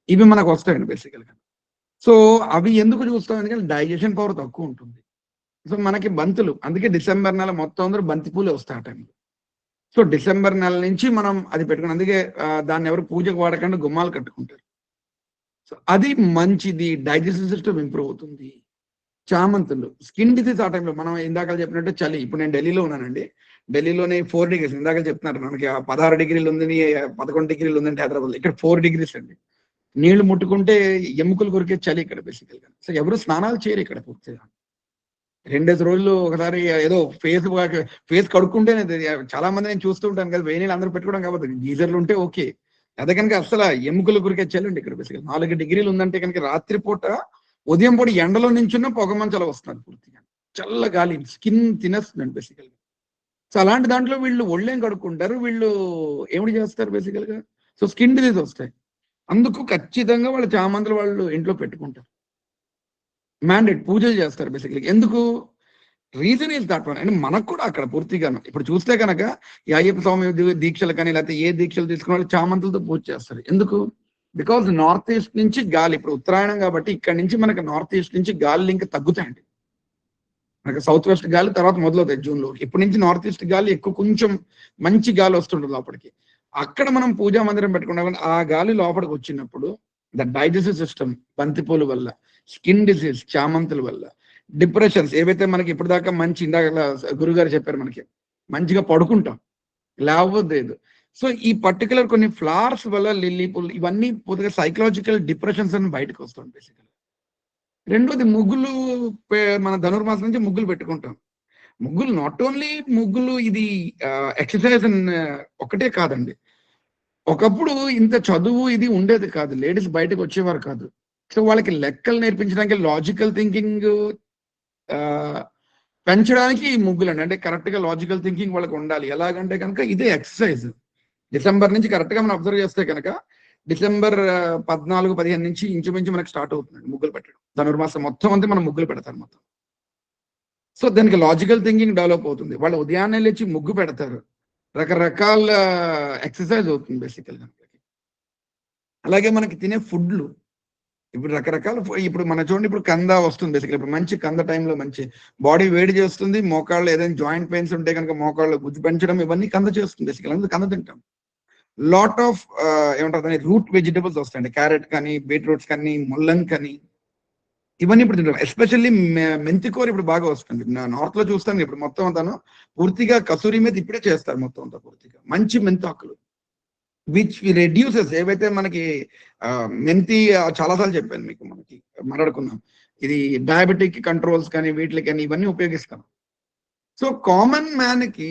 ఇవి మనకు వస్తాయండి బేసికల్గా. సో అవి ఎందుకు చూస్తాం, ఎందుకంటే డైజెషన్ పవర్ తక్కువ ఉంటుంది. సో మనకి బంతులు, అందుకే డిసెంబర్ నెల మొత్తం అందరూ బంతి పూలే వస్తాయి ఆ టైంలో. సో డిసెంబర్ నెల నుంచి మనం అది పెట్టుకుని, అందుకే దాన్ని ఎవరు పూజకు వాడకుండా గుమ్మాలు కట్టుకుంటారు. సో అది మంచిది, డైజెషన్ సిస్టమ్ ఇంప్రూవ్ అవుతుంది. చామంతులు, స్కిన్ డిసీజ్ ఆ టైంలో మనం ఇందాక చెప్పినట్టు చలి. ఇప్పుడు నేను ఢిల్లీలో ఉన్నానండి, ఢిల్లీలోనే 4 degrees ఇందాక చెప్తున్నారు మనకి 16 degrees ఉంది, 11 degrees ఉందంటే హైదరాబాద్, ఇక్కడ 4 degrees అండి. నీళ్లు ముట్టుకుంటే ఎముకలు కొరికే చలి ఇక్కడ బేసికల్ గా. సో ఎవరు స్నానాలు చేయరు ఇక్కడ పూర్తిగా. 2 రోజులు ఒకసారి ఏదో ఫేస్ కడుక్కుంటేనే, చాలా మంది నేను చూస్తూ ఉంటాను కదా, వేడి నీళ్ళు అందరూ పెట్టుకోవడం కాబట్టి గీజర్లు ఉంటే ఓకే. అదే కనుక అసలు ఎముకలు కొరికే చలి అండి ఇక్కడ బేసికల్. 4 degrees ఉందంటే కనుక రాత్రిపూట ఉదయం పూట ఎండలో నించున్న పొగ మంచాలు వస్తున్నారు పూర్తిగా, చల్ల గాలి, స్కిన్ తినేస్తుందండి బేసికల్ గా. సో అలాంటి దాంట్లో వీళ్ళు ఒళ్ళేం కడుక్కుంటారు, వీళ్ళు ఏమిటి చేస్తారు బేసికల్ గా. సో స్కిన్ డిజీజ్ వస్తాయి. అందుకు ఖచ్చితంగా వాళ్ళు చామంతులు వాళ్ళు ఇంట్లో పెట్టుకుంటారు, మ్యాండేట్ పూజలు చేస్తారు బేసికలీ. ఎందుకు reason is that one. And మనకు కూడా అక్కడ పూర్తిగా ఇప్పుడు చూస్తే కనుక ఈ అయ్యప్ప స్వామి దీక్షలు కానీ లేకపోతే ఏ దీక్షలు తీసుకున్న వాళ్ళు చామంతులతో పూజ చేస్తారు. ఎందుకు? బికాజ్ నార్త్ ఈస్ట్ నుంచి గాలి, ఇప్పుడు ఉత్తరాయణం కాబట్టి ఇక్కడ నుంచి మనకి నార్త్ ఈస్ట్ నుంచి గాలి ఇంకా తగ్గుతాయండి. మనకి సౌత్ వెస్ట్ గాలి తర్వాత మొదలవుతాయి జూన్లో. ఇప్పటి నుంచి నార్త్ ఈస్ట్ గాలి ఎక్కువ, కొంచెం మంచి గాలి వస్తుంటుంది లోపలికి. అక్కడ మనం పూజా మందిరం పెట్టుకున్నాం, ఆ గాలి లోపలికి వచ్చినప్పుడు ద డైజెస్టివ్ సిస్టమ్, బంతిపూల వల్ల, స్కిన్ డిసీజ్, చామంతుల వల్ల, డిప్రెషన్స్ ఏవైతే మనకి ఇప్పుడు దాకా మంచి, ఇందాక గురుగారు చెప్పారు మనకి మంచిగా పడుకుంటాం, లేవలేదు. సో ఈ పర్టికులర్ కొన్ని ఫ్లవర్స్ వల్ల, లిల్లీ పూలు, ఇవన్నీ పూర్తిగా సైకలాజికల్ డిప్రెషన్స్ అని బయటకు వస్తాం బేసికల్. రెండోది ముగ్గులు, మన ధనుర్మాసం నుంచి ముగ్గులు పెట్టుకుంటాం. ముగ్గులు నాట్ ఓన్లీ ముగ్గులు, ఇది ఎక్సర్సైజ్ ఒకటే కాదండి. ఒకప్పుడు ఇంత చదువు ఇది ఉండేది కాదు, లేడీస్ బయటకు వచ్చేవారు కాదు. సో వాళ్ళకి లెక్కలు నేర్పించడానికి, లాజికల్ థింకింగ్ పెంచడానికి ఈ ముగ్గులు అండి. అంటే కరెక్ట్ గా లాజికల్ థింకింగ్ వాళ్ళకి ఉండాలి. ఎలాగంటే కనుక ఇదే ఎక్సర్సైజ్. డిసెంబర్ నుంచి కరెక్ట్ గా మనం అబ్జర్వ్ చేస్తే కనుక డిసెంబర్ 14-15 నుంచి ఇంచుమించు మనకి స్టార్ట్ అవుతుంది ముగ్గులు పెట్టడం. ధనుర్మాసం మొత్తం అంతా మనం ముగ్గులు పెడతారు మొత్తం. సో దానికి లాజికల్ థింకింగ్ డెవలప్ అవుతుంది. వాళ్ళు ఉదయాన్నే లేచి ముగ్గు పెడతారు, రకరకాల ఎక్సర్సైజ్ అవుతుంది బేసికల్ గా. అలాగే మనకి తినే ఫుడ్లు ఇప్పుడు రకరకాల, ఇప్పుడు మన చూడండి, ఇప్పుడు కంద వస్తుంది బేసికల్. ఇప్పుడు మంచి కంద టైంలో మంచి బాడీ వేడి చేస్తుంది, మోకాళ్ళు ఏదైనా జాయింట్ పెయిన్స్ ఉంటే కనుక మోకాళ్ళు గుజ్జు పెంచడం, ఇవన్నీ కంద చేస్తుంది బేసికల్. అందుకు కంద తింటాం. లాట్ ఆఫ్ ఏమంటారు రూట్ వెజిటబుల్స్ వస్తాయండి, క్యారెట్ కానీ, బీట్రూట్స్ కానీ, ముల్లంగ్ కానీ, ఇవన్నీ ఇప్పుడు తింటాం. ఎస్పెషల్లీ మెంతికూర ఇప్పుడు బాగా వస్తుంది. నార్త్ లో చూస్తాను ఇప్పుడు మొత్తం అంతాను పూర్తిగా కసూరి మీద ఇప్పుడే చేస్తారు మొత్తం అంతా పూర్తిగా. మంచి మెంతాకులు విచ్ రెడ్యూసెస్, ఏవైతే మనకి మెంతి చాలాసార్లు చెప్పాను మీకు, మనకి మాట్లాడుకున్నాం, ఇది డయాబెటిక్ కంట్రోల్స్ కానీ వీటికి కానీ ఇవన్నీ ఉపయోగిస్తాం. సో కామన్ మ్యాన్ కి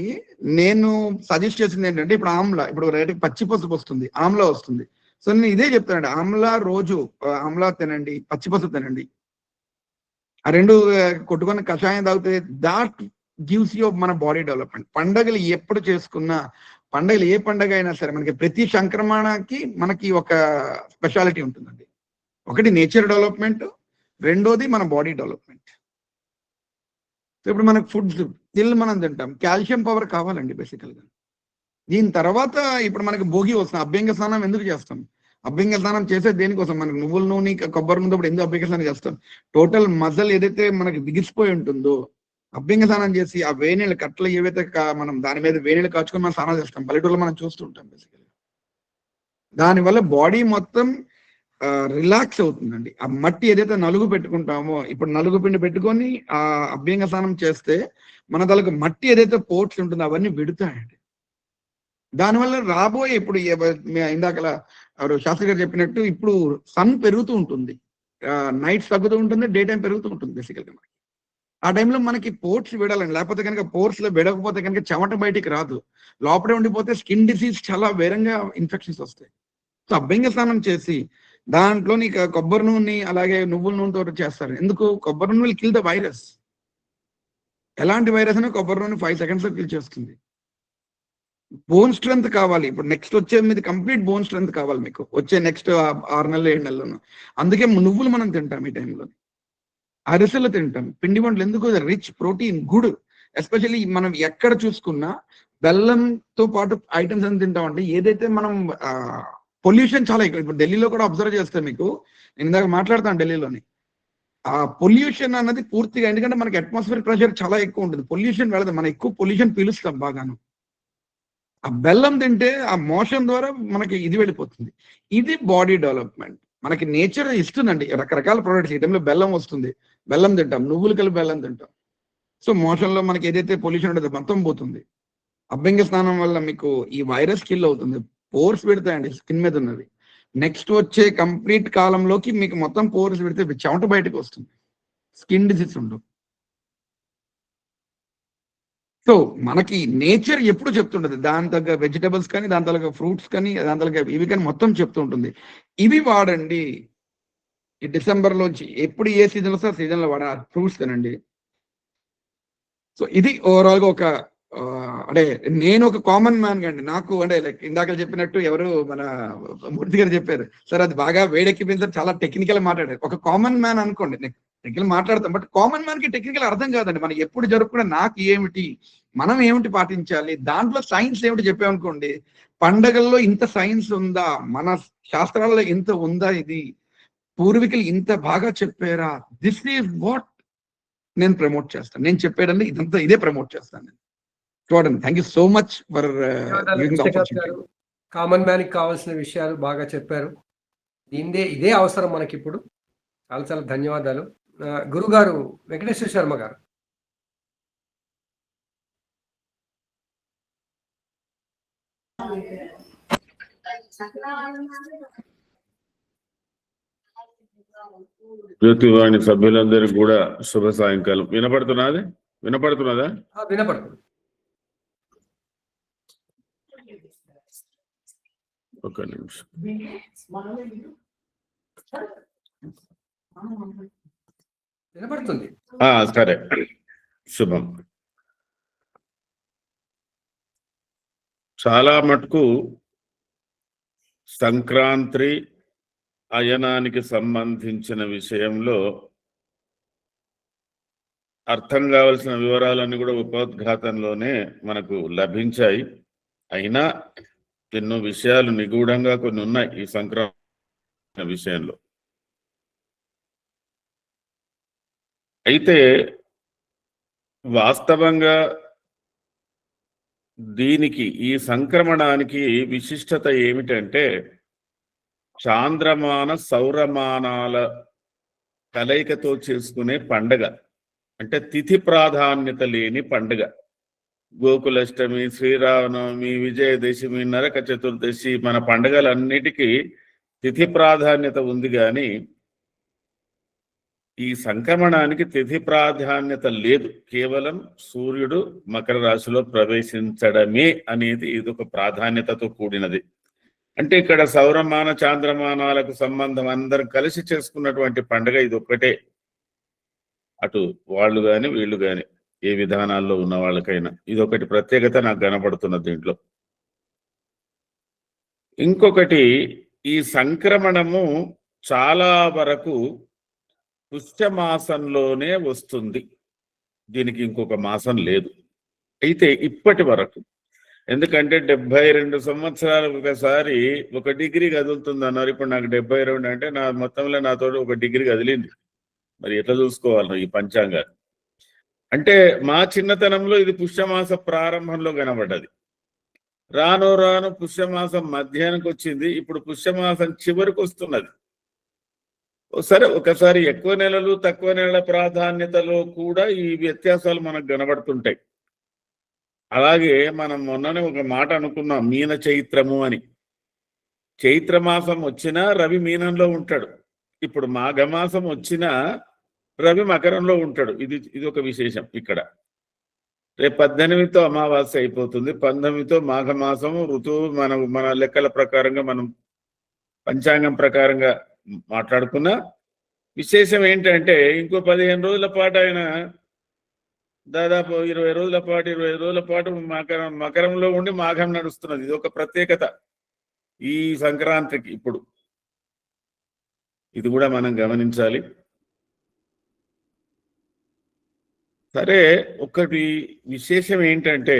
నేను సజెస్ట్ చేసింది ఏంటంటే, ఇప్పుడు ఆమ్లా, ఇప్పుడు రేటు పచ్చి పసుపు వస్తుంది, ఆమ్లా వస్తుంది. సో నేను ఇదే చెప్తానండి, ఆమ్లా రోజు ఆమ్లా తినండి, పచ్చి పసుపు తినండి. ఆ రెండు కొట్టుకొని కషాయం తాగితే దాట్ గివ్స్ యూ మన బాడీ డెవలప్మెంట్. పండగలు ఎప్పుడు చేసుకున్నా, పండగలు ఏ పండగ అయినా సరే, మనకి ప్రతి సంక్రమణకి మనకి ఒక స్పెషాలిటీ ఉంటుందండి. ఒకటి నేచర్ డెవలప్మెంట్, రెండోది మన బాడీ డెవలప్మెంట్. సో ఇప్పుడు మనకు ఫుడ్స్ తిల్లు మనం తింటాం, కాల్షియం పవర్ కావాలండి బేసికల్గా. దీని తర్వాత ఇప్పుడు మనకి భోగి వస్తుంది, అభ్యంగ స్నానం ఎందుకు చేస్తాం? అభ్యంగ స్నానం చేసే దేనికోసం? మనకి నువ్వుల నూనె, కొబ్బరి నూనె ఇప్పుడు ఎందుకు అభ్యంగ స్నానం చేస్తాం? టోటల్ మజల్ ఏదైతే మనకి బిగిసిపోయి ఉంటుందో, అభ్యంగ స్నానం చేసి ఆ వేణీళ్ళు కట్టలు ఏవైతే మనం దాని మీద వేణీళ్ళు కాచుకొని మనం స్నానం చేస్తాం, పల్లెటూరులో మనం చూస్తుంటాం బేసికలీ. దానివల్ల బాడీ మొత్తం రిలాక్స్ అవుతుందండి. ఆ మట్టి ఏదైతే నలుగు పెట్టుకుంటామో, ఇప్పుడు నలుగు పిండి పెట్టుకొని ఆ అభ్యంగ స్నానం చేస్తే మన తలకు మట్టి ఏదైతే పోర్ట్స్ ఉంటుందో అవన్నీ విడుతాయండి. దానివల్ల రాబోయే, ఇప్పుడు ఇందాకలా ఎవరు శాస్త్రి గారు చెప్పినట్టు, ఇప్పుడు సన్ పెరుగుతూ ఉంటుంది, నైట్స్ తగ్గుతూ ఉంటుంది, డే టైం పెరుగుతూ ఉంటుంది బేసికల్గా. మనకి ఆ టైంలో మనకి పోర్ట్స్ విడాలండి, లేకపోతే కనుక పోర్ట్స్ లో విడకపోతే కనుక చెమట బయటికి రాదు, లోపలే ఉండిపోతే స్కిన్ డిసీజ్ చాలా వేరంగా ఇన్ఫెక్షన్స్ వస్తాయి. సో అభ్యంగ స్నానం చేసి దాంట్లో నీకు కొబ్బరి నూనె అలాగే నువ్వుల నూనెతో చేస్తారు. ఎందుకు? కొబ్బరి నూనె విల్ కిల్ ద వైరస్. ఎలాంటి వైరస్ అయినా కొబ్బరి నూనె 5 seconds లో కిల్ చేస్తుంది. బోన్ స్ట్రెంత్ కావాలి, ఇప్పుడు నెక్స్ట్ వచ్చే మీద కంప్లీట్ బోన్ స్ట్రెంత్ కావాలి మీకు వచ్చే నెక్స్ట్ 6 నెలలు 7 నెలలను. అందుకే నువ్వులు మనం తింటాం ఈ టైంలో, అరిసెలు తింటాం, పిండి వంటలు. ఎందుకు? Rich protein, good. ఎస్పెషల్లీ మనం ఎక్కడ చూసుకున్నా బెల్లంతో పాటు ఐటమ్స్ అని తింటామంటే, ఏదైతే మనం పొల్యూషన్ చాలా ఎక్కువ. ఇప్పుడు ఢిల్లీలో కూడా అబ్జర్వ్ చేస్తే మీకు, నేను ఇందాక మాట్లాడతాను ఢిల్లీలోని, ఆ పొల్యూషన్ అన్నది పూర్తిగా, ఎందుకంటే మనకి అట్మాస్ఫియర్ ప్రెషర్ చాలా ఎక్కువ ఉంటుంది, పొల్యూషన్ వెళ్ళదు, మనం ఎక్కువ పొల్యూషన్ పీలుస్తాం బాగాను. ఆ బెల్లం తింటే ఆ మోషన్ ద్వారా మనకి ఇది వెళ్ళిపోతుంది. ఇది బాడీ డెవలప్మెంట్. మనకి నేచర్ ఇస్తుందండి రకరకాల ప్రొడక్ట్స్. ఈ టైంలో బెల్లం వస్తుంది, బెల్లం తింటాం, నువ్వులు కలిపి బెల్లం తింటాం. సో మోషన్ లో మనకి ఏదైతే పొల్యూషన్ ఉండదో మొత్తం పోతుంది. అభ్యంగ స్నానం వల్ల మీకు ఈ వైరస్ కిల్ అవుతుంది, పోర్స్ పెడతాయండి స్కిన్ మీద ఉన్నది. నెక్స్ట్ వచ్చే కంప్లీట్ కాలంలోకి మీకు మొత్తం పోర్స్ పెడితే చెమట బయటకు వస్తుంది, స్కిన్ డిసీజ్ ఉండవు. సో మనకి నేచర్ ఎప్పుడు చెప్తుంటది, దాని తగ్గ వెజిటబుల్స్ కానీ, దాని తగ్గ ఫ్రూట్స్ కానీ, దాని తగ్గ ఇవి కానీ మొత్తం చెప్తూ ఉంటుంది. ఇవి వాడండి. ఈ డిసెంబర్ లోంచి ఎప్పుడు ఏ సీజన్ వస్తే ఆ సీజన్ లో వాడ ఫ్రూట్స్ తినండి. సో ఇది ఓవరాల్ గా ఒక అంటే నేను ఒక కామన్ మ్యాన్ అండి. నాకు అంటే లైక్ ఇందాక చెప్పినట్టు ఎవరు మన మూర్తి గారు చెప్పారు, సార్ అది బాగా వేడెక్కిపోయింది సార్, చాలా టెక్నికల్ మాట్లాడారు. ఒక కామన్ మ్యాన్ అనుకోండి, టెక్నికల్ మాట్లాడతాం, బట్ కామన్ మ్యాన్ కి టెక్నికల్ అర్థం కాదండి. మనం ఎప్పుడు జరుపుకునే నాకు ఏమిటి, మనం ఏమిటి పాటించాలి, దాంట్లో సైన్స్ ఏమిటి చెప్పామనుకోండి, పండగల్లో ఇంత సైన్స్ ఉందా, మన శాస్త్రాల్లో ఇంత ఉందా, ఇది పూర్వీకులు ఇంత బాగా చెప్పారా, దిస్ ఈజ్ వాట్ నేను ప్రమోట్ చేస్తాను. నేను చెప్పేదండి ఇదంతా, ఇదే ప్రమోట్ చేస్తాను నేను. చూడండి, thank you so much for common man కి కావాల్సిన విషయాలు బాగా చెప్పారు. ఇదే అవసరం మనకి ఇప్పుడు. చాలా చాలా ధన్యవాదాలు. గురుగారు వెంకటేశ్వర శర్మ గారు. జ్యోతివాణి సభ్యులందరికీ కూడా శుభ సాయంకాలం. వినపడుతున్నదా? వినపడుతుంది. ఒక నిమిషం. వినపడుతుంది. సరే, శుభం. చాలా మటుకు సంక్రాంతి అయనానికి సంబంధించిన విషయంలో అర్థం కావలసిన వివరాలన్నీ కూడా ఉపోద్ఘాతంలోనే మనకు లభించాయి. అయినా ఎన్నో విషయాలు నిగూఢంగా కొన్ని ఉన్నాయి ఈ సంక్రాంతి విషయంలో. అయితే వాస్తవంగా దీనికి, ఈ సంక్రమణానికి విశిష్టత ఏమిటంటే చాంద్రమాన సౌరమానాల కలయికతో చేసుకునే పండగ. అంటే తిథి ప్రాధాన్యత లేని పండుగ. గోకులాష్టమి, శ్రీరామనవమి, విజయదశమి, నరక చతుర్దశి, మన పండుగలన్నిటికీ తిథి ప్రాధాన్యత ఉంది. కానీ ఈ సంక్రమణానికి తిథి ప్రాధాన్యత లేదు. కేవలం సూర్యుడు మకర రాశిలో ప్రవేశించడమే అనేది ఇదొక ప్రాధాన్యతతో కూడినది. అంటే ఇక్కడ సౌరమాన చాంద్రమానాలకు సంబంధం అందరం కలిసి చేసుకున్నటువంటి పండుగ ఇది ఒక్కటే. అటు వాళ్ళు కానీ వీళ్ళు కానీ ఏ విధానాల్లో ఉన్న వాళ్ళకైనా ఇదొకటి ప్రత్యేకత నాకు కనపడుతున్నది దీంట్లో. ఇంకొకటి, ఈ సంక్రమణము చాలా వరకు పుష్యమాసంలోనే వస్తుంది. దీనికి ఇంకొక మాసం లేదు. అయితే ఇప్పటి వరకు, ఎందుకంటే 72 సంవత్సరాలకు ఒకసారి 1 డిగ్రీ కదులుతుంది అన్నారు. ఇప్పుడు నాకు 72 అంటే నా మొత్తంలో నాతో 1 డిగ్రీ కదిలింది. మరి ఎట్లా చూసుకోవాలి ఈ పంచాంగాన్ని? అంటే మా చిన్నతనంలో ఇది పుష్యమాస ప్రారంభంలో కనబడ్డది. రాను రాను పుష్యమాసం మధ్యాహ్నానికి వచ్చింది. ఇప్పుడు పుష్యమాసం చివరికి వస్తున్నది. సరే, ఒకసారి ఎక్కువ నెలలు తక్కువ నెలల ప్రాధాన్యతలో కూడా ఈ వ్యత్యాసాలు మనకు కనబడుతుంటాయి. అలాగే మనం మొన్ననే ఒక మాట అనుకున్నాం, మీన చైత్రము అని. చైత్రమాసం వచ్చినా రవి మీనంలో ఉంటాడు. ఇప్పుడు మాఘమాసం వచ్చినా రవి మకరంలో ఉంటాడు. ఇది ఒక విశేషం ఇక్కడ. రేపు 18తో అమావాస్య అయిపోతుంది. 19తో మాఘమాసము ఋతువు మన లెక్కల ప్రకారంగా మనం పంచాంగం ప్రకారంగా మాట్లాడుకున్న విశేషం ఏంటంటే ఇంకో 15 రోజుల పాటు ఆయన దాదాపు 20 రోజుల పాటు మకరంలో ఉండి మాఘం నడుస్తున్నది. ఇది ఒక ప్రత్యేకత ఈ సంక్రాంతికి. ఇప్పుడు ఇది కూడా మనం గమనించాలి. సరే, ఒకటి విశేషం ఏంటంటే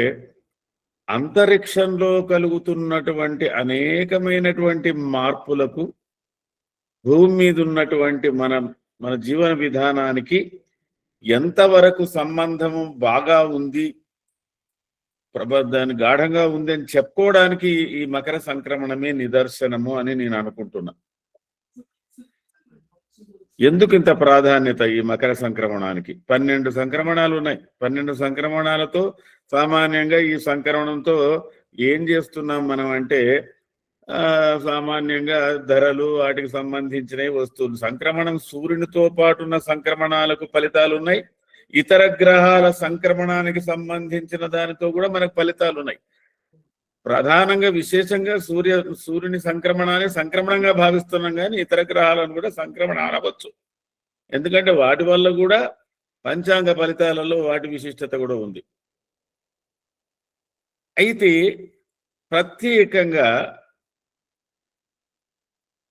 అంతరిక్షంలో కలుగుతున్నటువంటి అనేకమైనటువంటి మార్పులకు భూమి మీద ఉన్నటువంటి మన జీవన విధానానికి ఎంతవరకు సంబంధము బాగా ఉంది, దాని గాఢంగా ఉంది అని చెప్పుకోవడానికి ఈ మకర సంక్రమణమే నిదర్శనము అని నేను అనుకుంటున్నా. ఎందుకు ఇంత ప్రాధాన్యత ఈ మకర సంక్రమణానికి? 12 సంక్రమణాలు ఉన్నాయి. 12 సంక్రమణాలతో సామాన్యంగా ఈ సంక్రమణంతో ఏం చేస్తున్నాం మనం అంటే సామాన్యంగా ధరలు, వాటికి సంబంధించిన వస్తువులు. సంక్రమణం సూర్యునితో పాటు ఉన్న సంక్రమణాలకు ఫలితాలు ఉన్నాయి. ఇతర గ్రహాల సంక్రమణానికి సంబంధించిన దానితో కూడా మనకు ఫలితాలు ఉన్నాయి. ప్రధానంగా విశేషంగా సూర్యుని సంక్రమణాన్ని సంక్రమణంగా భావిస్తున్నాం, కానీ ఇతర గ్రహాలను కూడా సంక్రమణ అనవచ్చు. ఎందుకంటే వాటి వల్ల కూడా పంచాంగ ఫలితాలలో వాటి విశిష్టత కూడా ఉంది. అయితే ప్రత్యేకంగా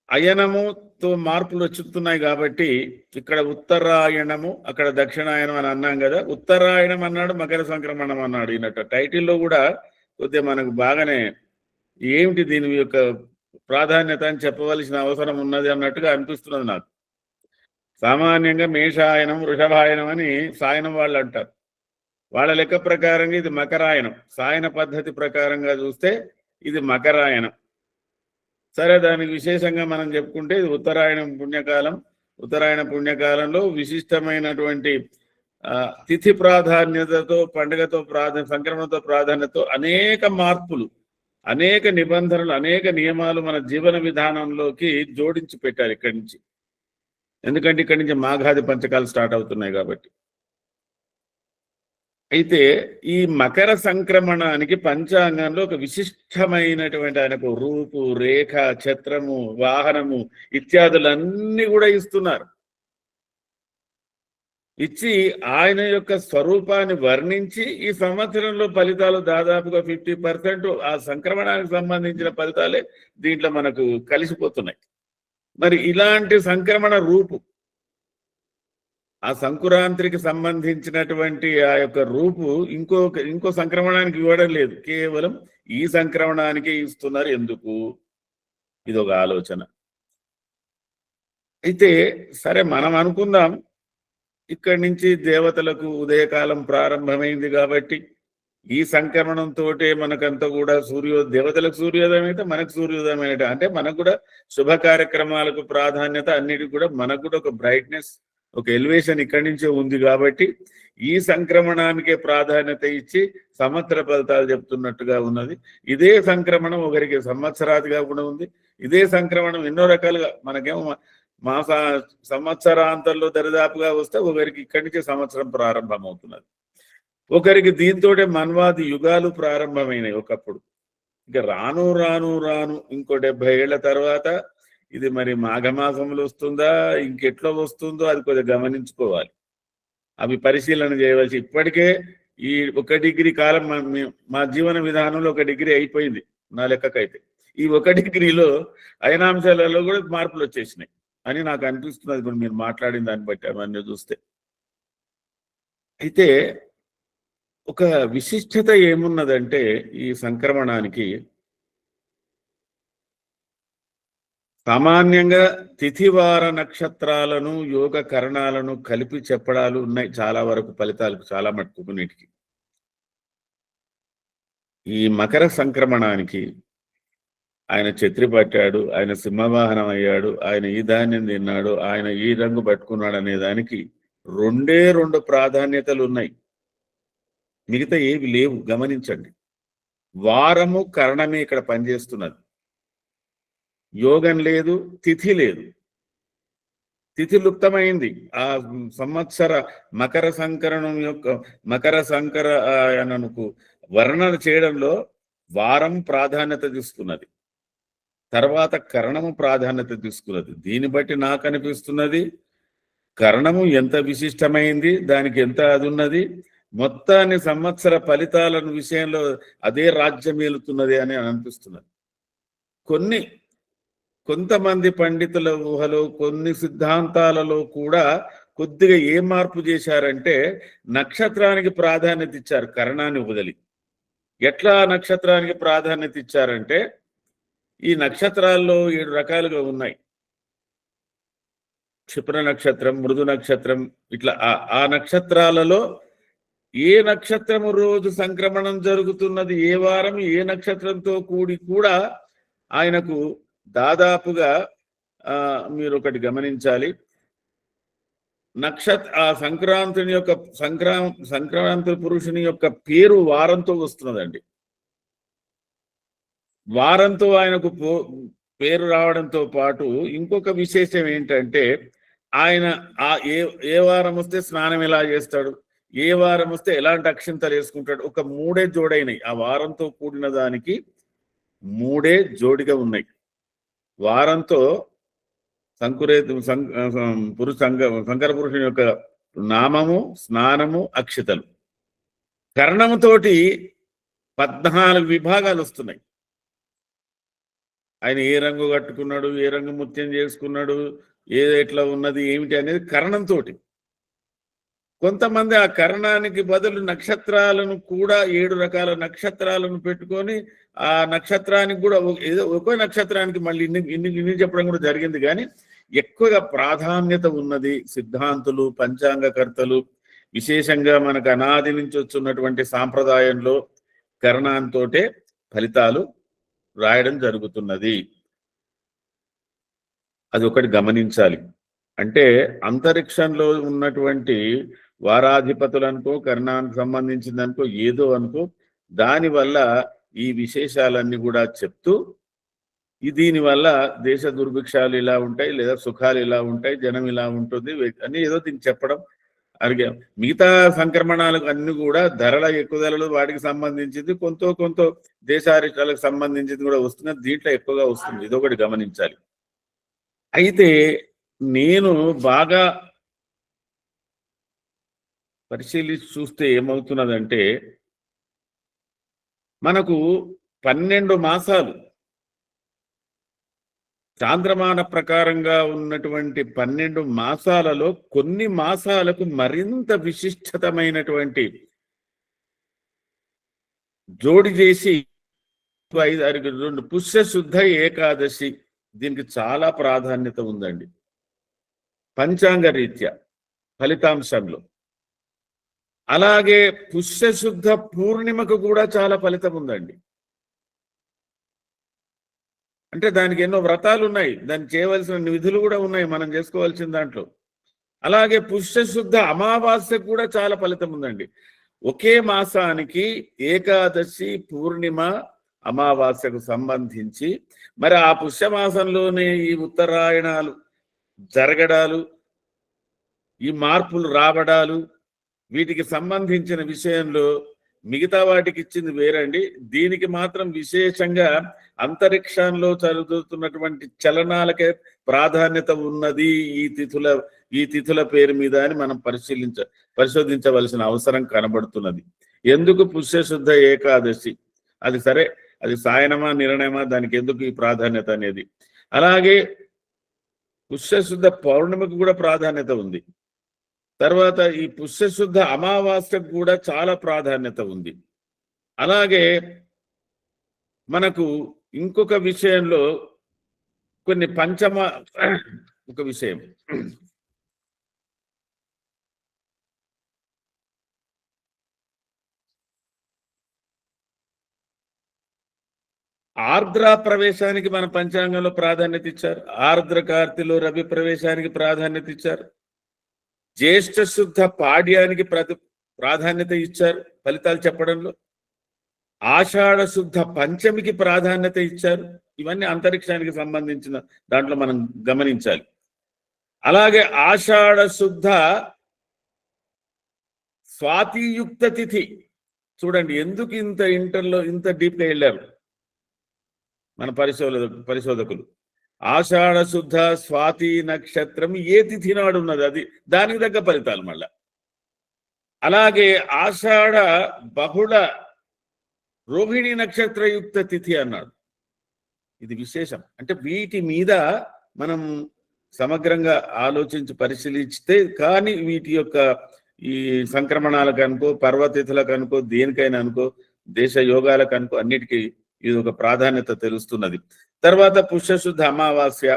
అయనముతో మార్పులు వచ్చుతున్నాయి కాబట్టి ఇక్కడ ఉత్తరాయణము, అక్కడ దక్షిణాయనం అని అన్నాం కదా. ఉత్తరాయణం అన్నాడు, మకర సంక్రమణం అన్నాడు. ఈయనట్టు టైటిల్లో కూడా కొద్దిగా మనకు బాగానే ఏమిటి దీని యొక్క ప్రాధాన్యత అని చెప్పవలసిన అవసరం ఉన్నది అన్నట్టుగా అనిపిస్తున్నది నాకు. సామాన్యంగా మేషాయనం, వృషభాయనం అని సాయనం వాళ్ళు అంటారు. వాళ్ళ లెక్క ప్రకారంగా ఇది మకరాయనం. సాయన పద్ధతి ప్రకారంగా చూస్తే ఇది మకరాయనం. సరే, దానికి విశేషంగా మనం చెప్పుకుంటే ఇది ఉత్తరాయణం పుణ్యకాలం. ఉత్తరాయణ పుణ్యకాలంలో విశిష్టమైనటువంటి తిథి ప్రాధాన్యతతో, పండుగతో సంక్రమణతో ప్రాధాన్యతతో అనేక మార్పులు, అనేక నిబంధనలు, అనేక నియమాలు మన జీవన విధానంలోకి జోడించి పెట్టారు ఇక్కడి నుంచి. ఎందుకంటే ఇక్కడి నుంచి మాఘాది పంచకాలు స్టార్ట్ అవుతున్నాయి కాబట్టి. అయితే ఈ మకర సంక్రమణానికి పంచాంగంలో ఒక విశిష్టమైనటువంటి ఆయనకు రూపు, రేఖ, ఛత్రము, వాహనము ఇత్యాదులన్నీ కూడా ఇస్తున్నారు. ఇచ్చి ఆయన యొక్క స్వరూపాన్ని వర్ణించి ఈ సంవత్సరంలో ఫలితాలు దాదాపుగా 50% ఆ సంక్రమణానికి సంబంధించిన ఫలితాలే దీంట్లో మనకు కలిసిపోతున్నాయి. మరి ఇలాంటి సంక్రమణ రూపు, ఆ సంకురాంతికి సంబంధించినటువంటి ఆ యొక్క రూపు ఇంకో సంక్రమణానికి ఇవ్వడం లేదు, కేవలం ఈ సంక్రమణానికి ఇస్తున్నారు. ఎందుకు? ఇదొక ఆలోచన. అయితే సరే, మనం అనుకుందాం ఇక్కడి నుంచి దేవతలకు ఉదయకాలం ప్రారంభమైంది కాబట్టి ఈ సంక్రమణంతో మనకంతా కూడా దేవతలకు సూర్యోదయం అయితే మనకు సూర్యోదయం అయినట్టు. అంటే మనకు కూడా శుభ కార్యక్రమాలకు ప్రాధాన్యత, అన్నిటికీ కూడా మనకు కూడా ఒక బ్రైట్నెస్, ఒక ఎలివేషన్ ఇక్కడి నుంచే ఉంది కాబట్టి ఈ సంక్రమణానికే ప్రాధాన్యత ఇచ్చి సంవత్సర ఫలితాలు చెప్తున్నట్టుగా ఉన్నది. ఇదే సంక్రమణం ఒకరికి సంవత్సరాదిగా కూడా ఉంది. ఇదే సంక్రమణం ఎన్నో రకాలుగా మనకేమో సంవత్సరాంతంలో దరిదాపుగా వస్తే ఒకరికి ఇక్కడి నుంచే సంవత్సరం ప్రారంభమవుతున్నది. ఒకరికి దీంతోటే మన్వాది యుగాలు ప్రారంభమైనాయి ఒకప్పుడు. ఇక రాను రాను రాను ఇంకో 70 ఏళ్ల తర్వాత ఇది మరి మాఘమాసంలో వస్తుందా, ఇంకెట్లా వస్తుందో అది కొద్దిగా గమనించుకోవాలి. అవి పరిశీలన చేయవలసి. ఇప్పటికే ఈ 1 డిగ్రీ కాలం మా జీవన విధానంలో 1 డిగ్రీ అయిపోయింది నా లెక్కకైతే. ఈ 1 డిగ్రీలో అయనాంశాలలో కూడా మార్పులు వచ్చేసినాయి అని నాకు అనిపిస్తున్నది ఇప్పుడు మీరు మాట్లాడిన దాన్ని బట్టి అవన్నీ చూస్తే. అయితే ఒక విశిష్టత ఏమున్నదంటే ఈ సంక్రమణానికి సామాన్యంగా తిథివార నక్షత్రాలను, యోగ కరణాలను కలిపి చెప్పడాలు ఉన్నాయి చాలా వరకు, ఫలితాలకు చాలా మట్టుకు కొన్నిటికి. ఈ మకర సంక్రమణానికి ఆయన ఛత్రి పట్టాడు, ఆయన సింహవాహనం అయ్యాడు, ఆయన ఈ ధాన్యం తిన్నాడు, ఆయన ఈ రంగు పట్టుకున్నాడు అనే దానికి 2 ప్రాధాన్యతలు ఉన్నాయి, మిగతా ఏవి లేవు. గమనించండి. వారము కరణమే ఇక్కడ పనిచేస్తున్నది. యోగం లేదు, తిథి లేదు. తిథి లుప్తమైంది. ఆ సంవత్సర మకర సంకరణకు వర్ణన చేయడంలో వారం ప్రాధాన్యత తీసుకున్నది, తర్వాత కరణము ప్రాధాన్యత తీసుకున్నది. దీన్ని బట్టి నాకు అనిపిస్తున్నది కరణము ఎంత విశిష్టమైంది, దానికి ఎంత అది ఉన్నది, మొత్తాన్ని సంవత్సర ఫలితాలను విషయంలో అదే రాజ్యం ఏలుతున్నది అని అనిపిస్తున్నది. కొంతమంది పండితుల ఊహలో, కొన్ని సిద్ధాంతాలలో కూడా కొద్దిగా ఏ మార్పు చేశారంటే నక్షత్రానికి ప్రాధాన్యత ఇచ్చారు కరణాన్ని వదిలి. ఎట్లా నక్షత్రానికి ప్రాధాన్యత ఇచ్చారంటే ఈ నక్షత్రాల్లో 7 రకాలుగా ఉన్నాయి. క్షిప్ర నక్షత్రం, మృదు నక్షత్రం, ఇట్లా ఆ నక్షత్రాలలో ఏ నక్షత్రము రోజు సంక్రమణం జరుగుతున్నది, ఏ వారం ఏ నక్షత్రంతో కూడి కూడా ఆయనకు దాదాపుగా మీరు ఒకటి గమనించాలి. ఆ సంక్రాంతి పురుషుని యొక్క పేరు వారంతో వస్తున్నదండి. వారంతో ఆయనకు పేరు రావడంతో పాటు ఇంకొక విశేషం ఏంటంటే ఆయన ఏ వారం వస్తే స్నానం ఎలా చేస్తాడు, ఏ వారం వస్తే ఎలాంటి అక్షింతలు వేసుకుంటాడు, ఒక 3 జోడైనాయి. ఆ వారంతో కూడిన దానికి 3 జోడిగా ఉన్నాయి. వారంతో శంకర పురుషుని యొక్క నామము, స్నానము, అక్షితలు. కరణముతోటి 14 విభాగాలు వస్తున్నాయి. ఆయన ఏ రంగు కట్టుకున్నాడు, ఏ రంగు ముత్యం చేసుకున్నాడు, ఎట్లా ఉన్నది ఏమిటి అనేది కరణంతో. కొంతమంది ఆ కరణానికి బదులు నక్షత్రాలను కూడా 7 రకాల నక్షత్రాలను పెట్టుకొని ఆ నక్షత్రానికి కూడా ఒక్కో నక్షత్రానికి మళ్ళీ ఇన్ని చెప్పడం కూడా జరిగింది. కానీ ఎక్కువగా ప్రాధాన్యత ఉన్నది సిద్ధాంతులు, పంచాంగకర్తలు, విశేషంగా మనకు అనాది నుంచి వస్తున్నటువంటి సాంప్రదాయంలో కరణాంతోటే ఫలితాలు రాయడం జరుగుతున్నది. అది ఒకటి గమనించాలి. అంటే అంతరిక్షంలో ఉన్నటువంటి వారాధిపతులు అనుకో, కర్ణానికి సంబంధించిందనుకో, ఏదో అనుకో, దానివల్ల ఈ విశేషాలన్నీ కూడా చెప్తూ దీనివల్ల దేశ దుర్భిక్షాలు ఇలా ఉంటాయి, లేదా సుఖాలు ఇలా ఉంటాయి, జనం ఇలా ఉంటుంది అని ఏదో దీన్ని చెప్పడం అడిగా. మిగతా సంక్రమణాలకు అన్ని కూడా ధరల ఎక్కుదలలు వాటికి సంబంధించింది, కొంత దేశారికాలకు సంబంధించింది కూడా వస్తున్నది, దీంట్లో ఎక్కువగా వస్తుంది. ఇదొకటి గమనించాలి. అయితే నేను బాగా పరిశీలించి చూస్తే ఏమవుతున్నదంటే, మనకు 12 మాసాలు చాంద్రమాన ప్రకారంగా ఉన్నటువంటి 12 మాసాలలో కొన్ని మాసాలకు మరింత విశిష్టతమైనటువంటి జోడి చేసి 5-6 పుష్య శుద్ధ ఏకాదశి, దీనికి చాలా ప్రాధాన్యత ఉందండి పంచాంగ రీత్యా ఫలితాంశంలో. అలాగే పుష్య శుద్ధ పూర్ణిమకు కూడా చాలా ఫలితం ఉందండి. అంటే దానికి ఎన్నో వ్రతాలు ఉన్నాయి, దానికి చేయవలసిన విధులు కూడా ఉన్నాయి మనం చేసుకోవాల్సిన దాంట్లో. అలాగే పుష్యశుద్ధ అమావాస్యకు కూడా చాలా ఫలితం ఉందండి. ఒకే మాసానికి ఏకాదశి, పూర్ణిమ, అమావాస్యకు సంబంధించి మరి ఆ పుష్యమాసంలోనే ఈ ఉత్తరాయణాలు జరగడాలు, ఈ మార్పులు రావడాలు, వీటికి సంబంధించిన విషయంలో మిగతా వాటికి ఇచ్చింది వేరండి. దీనికి మాత్రం విశేషంగా అంతరిక్షంలో జరుగుతున్నటువంటి చలనాలకే ప్రాధాన్యత ఉన్నది ఈ తిథుల పేరు మీద అని మనం పరిశోధించవలసిన అవసరం కనబడుతున్నది. ఎందుకు పుష్యశుద్ధ ఏకాదశి, అది సరే, అది సాయనమా నిర్ణయమా, దానికి ఎందుకు ఈ ప్రాధాన్యత అనేది. అలాగే పుష్యశుద్ధ పౌర్ణమికి కూడా ప్రాధాన్యత ఉంది. తర్వాత ఈ పుష్యశుద్ధ అమావాస్యకు కూడా చాలా ప్రాధాన్యత ఉంది. అలాగే మనకు ఇంకొక విషయంలో కొన్ని ఒక విషయం, ఆర్ద్ర ప్రవేశానికి మన పంచాంగంలో ప్రాధాన్యత ఇచ్చారు. ఆర్ద్ర కార్తెలో రవి ప్రవేశానికి ప్రాధాన్యత ఇచ్చారు. జ్యేష్ఠ శుద్ధ పాడ్యానికి ప్రాధాన్యత ఇచ్చారు ఫలితాలు చెప్పడంలో. ఆషాఢ శుద్ధ పంచమికి ప్రాధాన్యత ఇచ్చారు. ఇవన్నీ అంతరిక్షానికి సంబంధించిన దాంట్లో మనం గమనించాలి. అలాగే ఆషాఢ శుద్ధ స్వాతియుక్త తిథి, చూడండి ఎందుకు ఇంత డీప్గా వెళ్ళారు మన పరిశోధకులు. ఆషాఢ శుద్ధ స్వాతి నక్షత్రం ఏ తిథి నాడు ఉన్నది, అది దానికి తగ్గ ఫలితాలు మళ్ళా. అలాగే ఆషాఢ బహుళ రోహిణి నక్షత్రయుక్త తిథి అన్నాడు. ఇది విశేషం. అంటే వీటి మీద మనం సమగ్రంగా ఆలోచించి పరిశీలిస్తే కానీ వీటి యొక్క ఈ సంక్రమణాలకు అనుకో, పర్వతిథులకు అనుకో, దేనికైనా అనుకో, దేశ యోగాలకు అనుకో, అన్నిటికీ ఇది ఒక ప్రాధాన్యత తెలుస్తున్నది. తర్వాత పుష్యశుద్ధ అమావాస్య,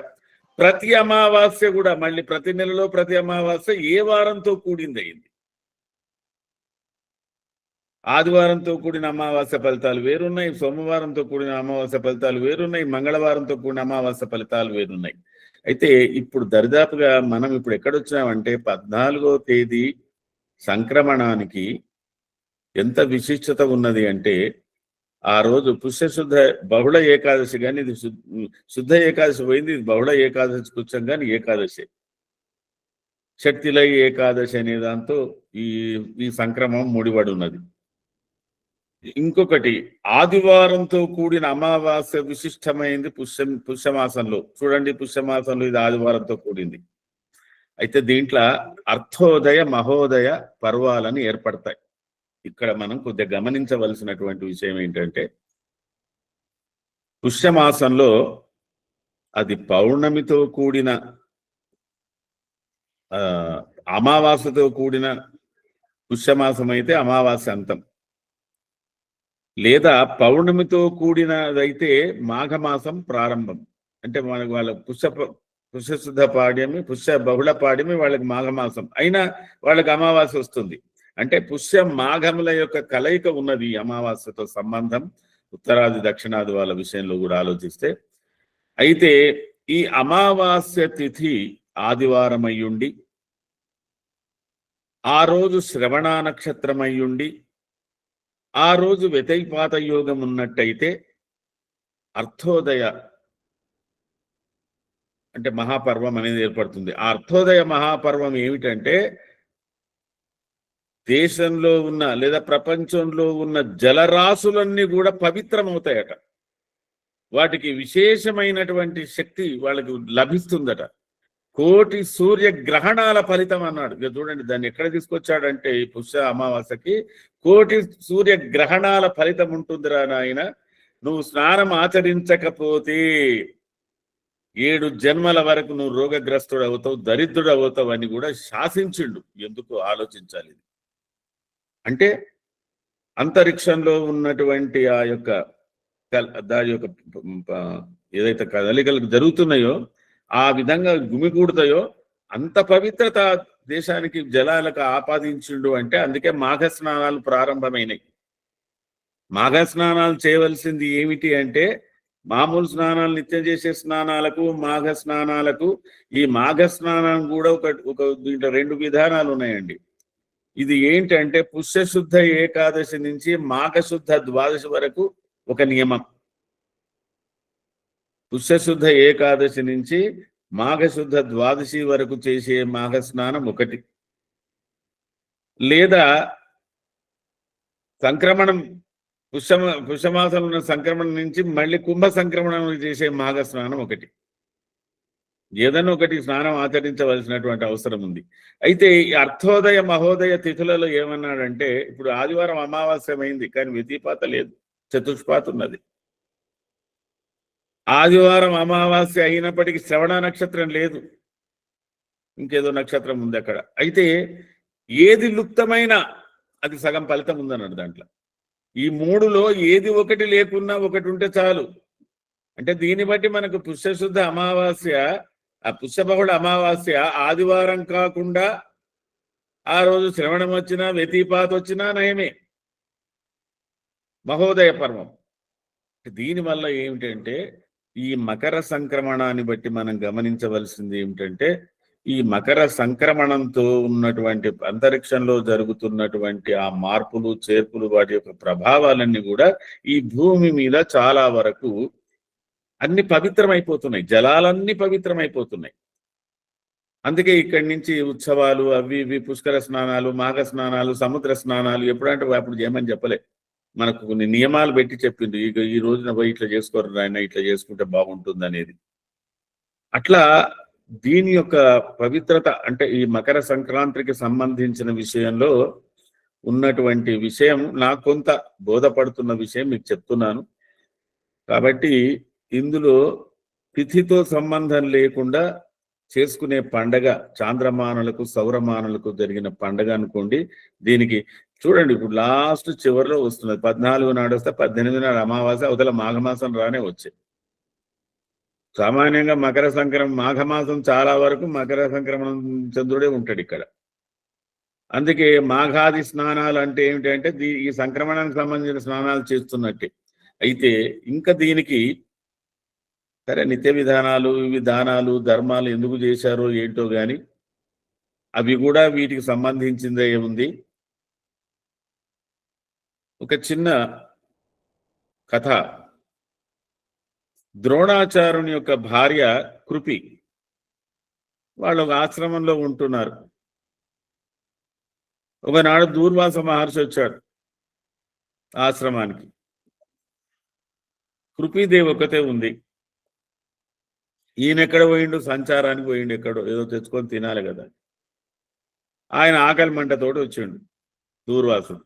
ప్రతి అమావాస్య కూడా మళ్ళీ ప్రతి నెలలో ప్రతి అమావాస్య ఏ వారంతో కూడింది అయింది. ఆదివారంతో కూడిన అమావాస్య ఫలితాలు వేరున్నాయి, సోమవారంతో కూడిన అమావాస్య ఫలితాలు వేరున్నాయి, మంగళవారంతో కూడిన అమావాస్య ఫలితాలు వేరున్నాయి. అయితే ఇప్పుడు దరిదాపుగా మనం ఇప్పుడు ఎక్కడొచ్చామంటే 14వ తేదీ సంక్రమణానికి ఎంత విశిష్టత ఉన్నది అంటే, ఆ రోజు పుష్యశుద్ధ బహుళ ఏకాదశి, కానీ ఇది శుద్ధ ఏకాదశి పోయింది, ఇది బహుళ ఏకాదశి కూర్చోం కానీ ఏకాదశి, శక్తిలయ ఏకాదశి అనే దాంతో ఈ సంక్రమం ముడిపడి ఉన్నది. ఇంకొకటి ఆదివారంతో కూడిన అమావాస్య విశిష్టమైంది పుష్యమాసంలో. చూడండి, పుష్యమాసంలో ఇది ఆదివారంతో కూడింది. అయితే దీంట్లో అర్థోదయ మహోదయ పర్వాలని ఏర్పడతాయి. ఇక్కడ మనం కొద్దిగా గమనించవలసినటువంటి విషయం ఏంటంటే, పుష్యమాసంలో అది పౌర్ణమితో కూడిన అమావాస్యతో కూడిన పుష్యమాసం అయితే అమావాస్య అంతం, లేదా పౌర్ణమితో కూడినదైతే మాఘమాసం ప్రారంభం. అంటే మనకు వాళ్ళ పుష్యశుద్ధ పాడ్యమి, పుష్య బహుళ పాడ్యమి వాళ్ళకి మాఘమాసం అయినా వాళ్ళకి అమావాస్య వస్తుంది. అంటే పుష్య మాఘముల యొక్క కలయిక ఉన్నది అమావాస్యతో సంబంధం, ఉత్తరాది దక్షిణాది వాళ్ళ విషయంలో కూడా ఆలోచిస్తే. అయితే ఈ అమావాస్య తిథి ఆదివారం అయ్యుండి, ఆ రోజు శ్రవణ నక్షత్రం అయ్యుండి, ఆ రోజు వ్యతిపాత యోగం ఉన్నట్టయితే అర్థోదయ అంటే మహాపర్వం అనేది ఏర్పడుతుంది. ఆ అర్థోదయ మహాపర్వం ఏమిటంటే దేశంలో ఉన్న లేదా ప్రపంచంలో ఉన్న జలరాశులన్నీ కూడా పవిత్రమవుతాయట. వాటికి విశేషమైనటువంటి శక్తి వాళ్ళకి లభిస్తుందట. కోటి సూర్య గ్రహణాల ఫలితం అన్నాడు. ఇక చూడండి దాన్ని ఎక్కడ తీసుకొచ్చాడంటే ఈ పుష్య అమావాస్యకి కోటి సూర్య గ్రహణాల ఫలితం ఉంటుందిరా నాయన. నువ్వు స్నానం ఆచరించకపోతే 7 జన్మల వరకు నువ్వు రోగగ్రస్తుడు అవుతావు, దరిద్రుడు అవుతావు అని కూడా శాసించిండు. ఎందుకు ఆలోచించాలి. అంటే అంతరిక్షంలో ఉన్నటువంటి ఆ యొక్క దాని యొక్క ఏదైతే కదలికలు జరుగుతున్నాయో ఆ విధంగా గుమిగూడుతాయో అంత పవిత్రత దేశానికి జలాలకు ఆపాదించిండు. అంటే అందుకే మాఘ స్నానాలు ప్రారంభమైనాయి. మాఘ స్నానాలు చేయవలసింది ఏమిటి అంటే మామూలు స్నానాలు నిత్యం చేసే స్నానాలకు మాఘ స్నానాలకు ఈ మాఘ స్నానం కూడా ఒక దీంట్లో 2 విధానాలు ఉన్నాయండి. ఇది ఏంటంటే పుష్యశుద్ధ ఏకాదశి నుంచి మాఘశుద్ధ ద్వాదశి వరకు ఒక నియమం. పుష్యశుద్ధ ఏకాదశి నుంచి మాఘశుద్ధ ద్వాదశి వరకు చేసే మాఘ స్నానం ఒకటి, లేదా సంక్రమణం పుష్యమాసంలో ఉన్న సంక్రమణం నుంచి మళ్ళీ కుంభ సంక్రమణం చేసే మాఘ స్నానం ఒకటి. ఏదైనా ఒకటి స్నానం ఆచరించవలసినటువంటి అవసరం ఉంది. అయితే ఈ అర్థోదయ మహోదయ తిథులలో ఏమన్నాడంటే ఇప్పుడు ఆదివారం అమావాస్యమైంది కానీ వ్యతిపాత లేదు, చతుష్పాత ఉన్నది. ఆదివారం అమావాస్య అయినప్పటికీ శ్రవణ నక్షత్రం లేదు, ఇంకేదో నక్షత్రం ఉంది అక్కడ. అయితే ఏది లుప్తమైనా అది సగం ఫలితం ఉందన్నాడు దాంట్లో. ఈ 3లో ఏది ఒకటి లేకున్నా ఒకటి ఉంటే చాలు. అంటే దీన్ని బట్టి మనకు పుష్యశుద్ధ అమావాస్య, ఆ పుష్యబహుళ అమావాస్య ఆదివారం కాకుండా ఆ రోజు శ్రవణం వచ్చినా వ్యతిపాత వచ్చినా నయమే మహోదయ పర్వం. దీనివల్ల ఏమిటంటే ఈ మకర సంక్రమణాన్ని బట్టి మనం గమనించవలసింది ఏమిటంటే ఈ మకర సంక్రమణంతో ఉన్నటువంటి అంతరిక్షంలో జరుగుతున్నటువంటి ఆ మార్పులు చేర్పులు వాటి యొక్క ప్రభావాలన్నీ కూడా ఈ భూమి మీద చాలా వరకు అన్ని పవిత్రమైపోతున్నాయి, జలాలన్నీ పవిత్రమైపోతున్నాయి. అందుకే ఇక్కడి నుంచి ఉత్సవాలు అవి ఇవి పుష్కర స్నానాలు, మాఘ స్నానాలు, సముద్ర స్నానాలు ఎప్పుడంటే అప్పుడు చేయమని చెప్పలే, మనకు కొన్ని నియమాలు పెట్టి చెప్పింది. ఇక ఈ రోజున పోయి ఇట్లా చేసుకోరు నాయన, ఇట్లా చేసుకుంటే బాగుంటుంది అనేది. అట్లా దీని యొక్క పవిత్రత అంటే ఈ మకర సంక్రాంతికి సంబంధించిన విషయంలో ఉన్నటువంటి విషయం నాకు కొంత బోధపడుతున్న విషయం మీకు చెప్తున్నాను. కాబట్టి ఇందులో తిథితో సంబంధం లేకుండా చేసుకునే పండగ చాంద్రమానులకు సౌరమానులకు జరిగిన పండగ అనుకోండి. దీనికి చూడండి ఇప్పుడు లాస్ట్ చివరిలో వస్తున్నది, 14 నాడు వస్తే 18 నాడు అమావాస్య, అవతల మాఘమాసం రానే వచ్చాయి. సామాన్యంగా మకర సంక్రమణ మాఘమాసం చాలా వరకు మకర సంక్రమణం చంద్రుడే ఉంటాడు ఇక్కడ. అందుకే మాఘాది స్నానాలు అంటే ఏమిటంటే ఈ సంక్రమణానికి సంబంధించిన స్నానాలు చేస్తున్నట్టే. అయితే ఇంకా దీనికి సరే నిత్య విధానాలు ఇవి దానాలు ధర్మాలు ఎందుకు చేశారో ఏంటో కానీ అవి కూడా వీటికి సంబంధించిందే ఉంది. ఒక చిన్న కథ. ద్రోణాచార్యుని యొక్క భార్య కృపి, వాళ్ళు ఒక ఆశ్రమంలో ఉంటున్నారు. ఒకనాడు దూర్వాస మహర్షి వచ్చాడు ఆశ్రమానికి. కృపీదేవి ఒకతే ఉంది. ఈయన ఎక్కడ పోయిండు, సంచారానికి పోయిండు, ఎక్కడో ఏదో తెచ్చుకొని తినాలి కదా. ఆయన ఆకలి మంటతోటి వచ్చిండు దూర్వాసుడు.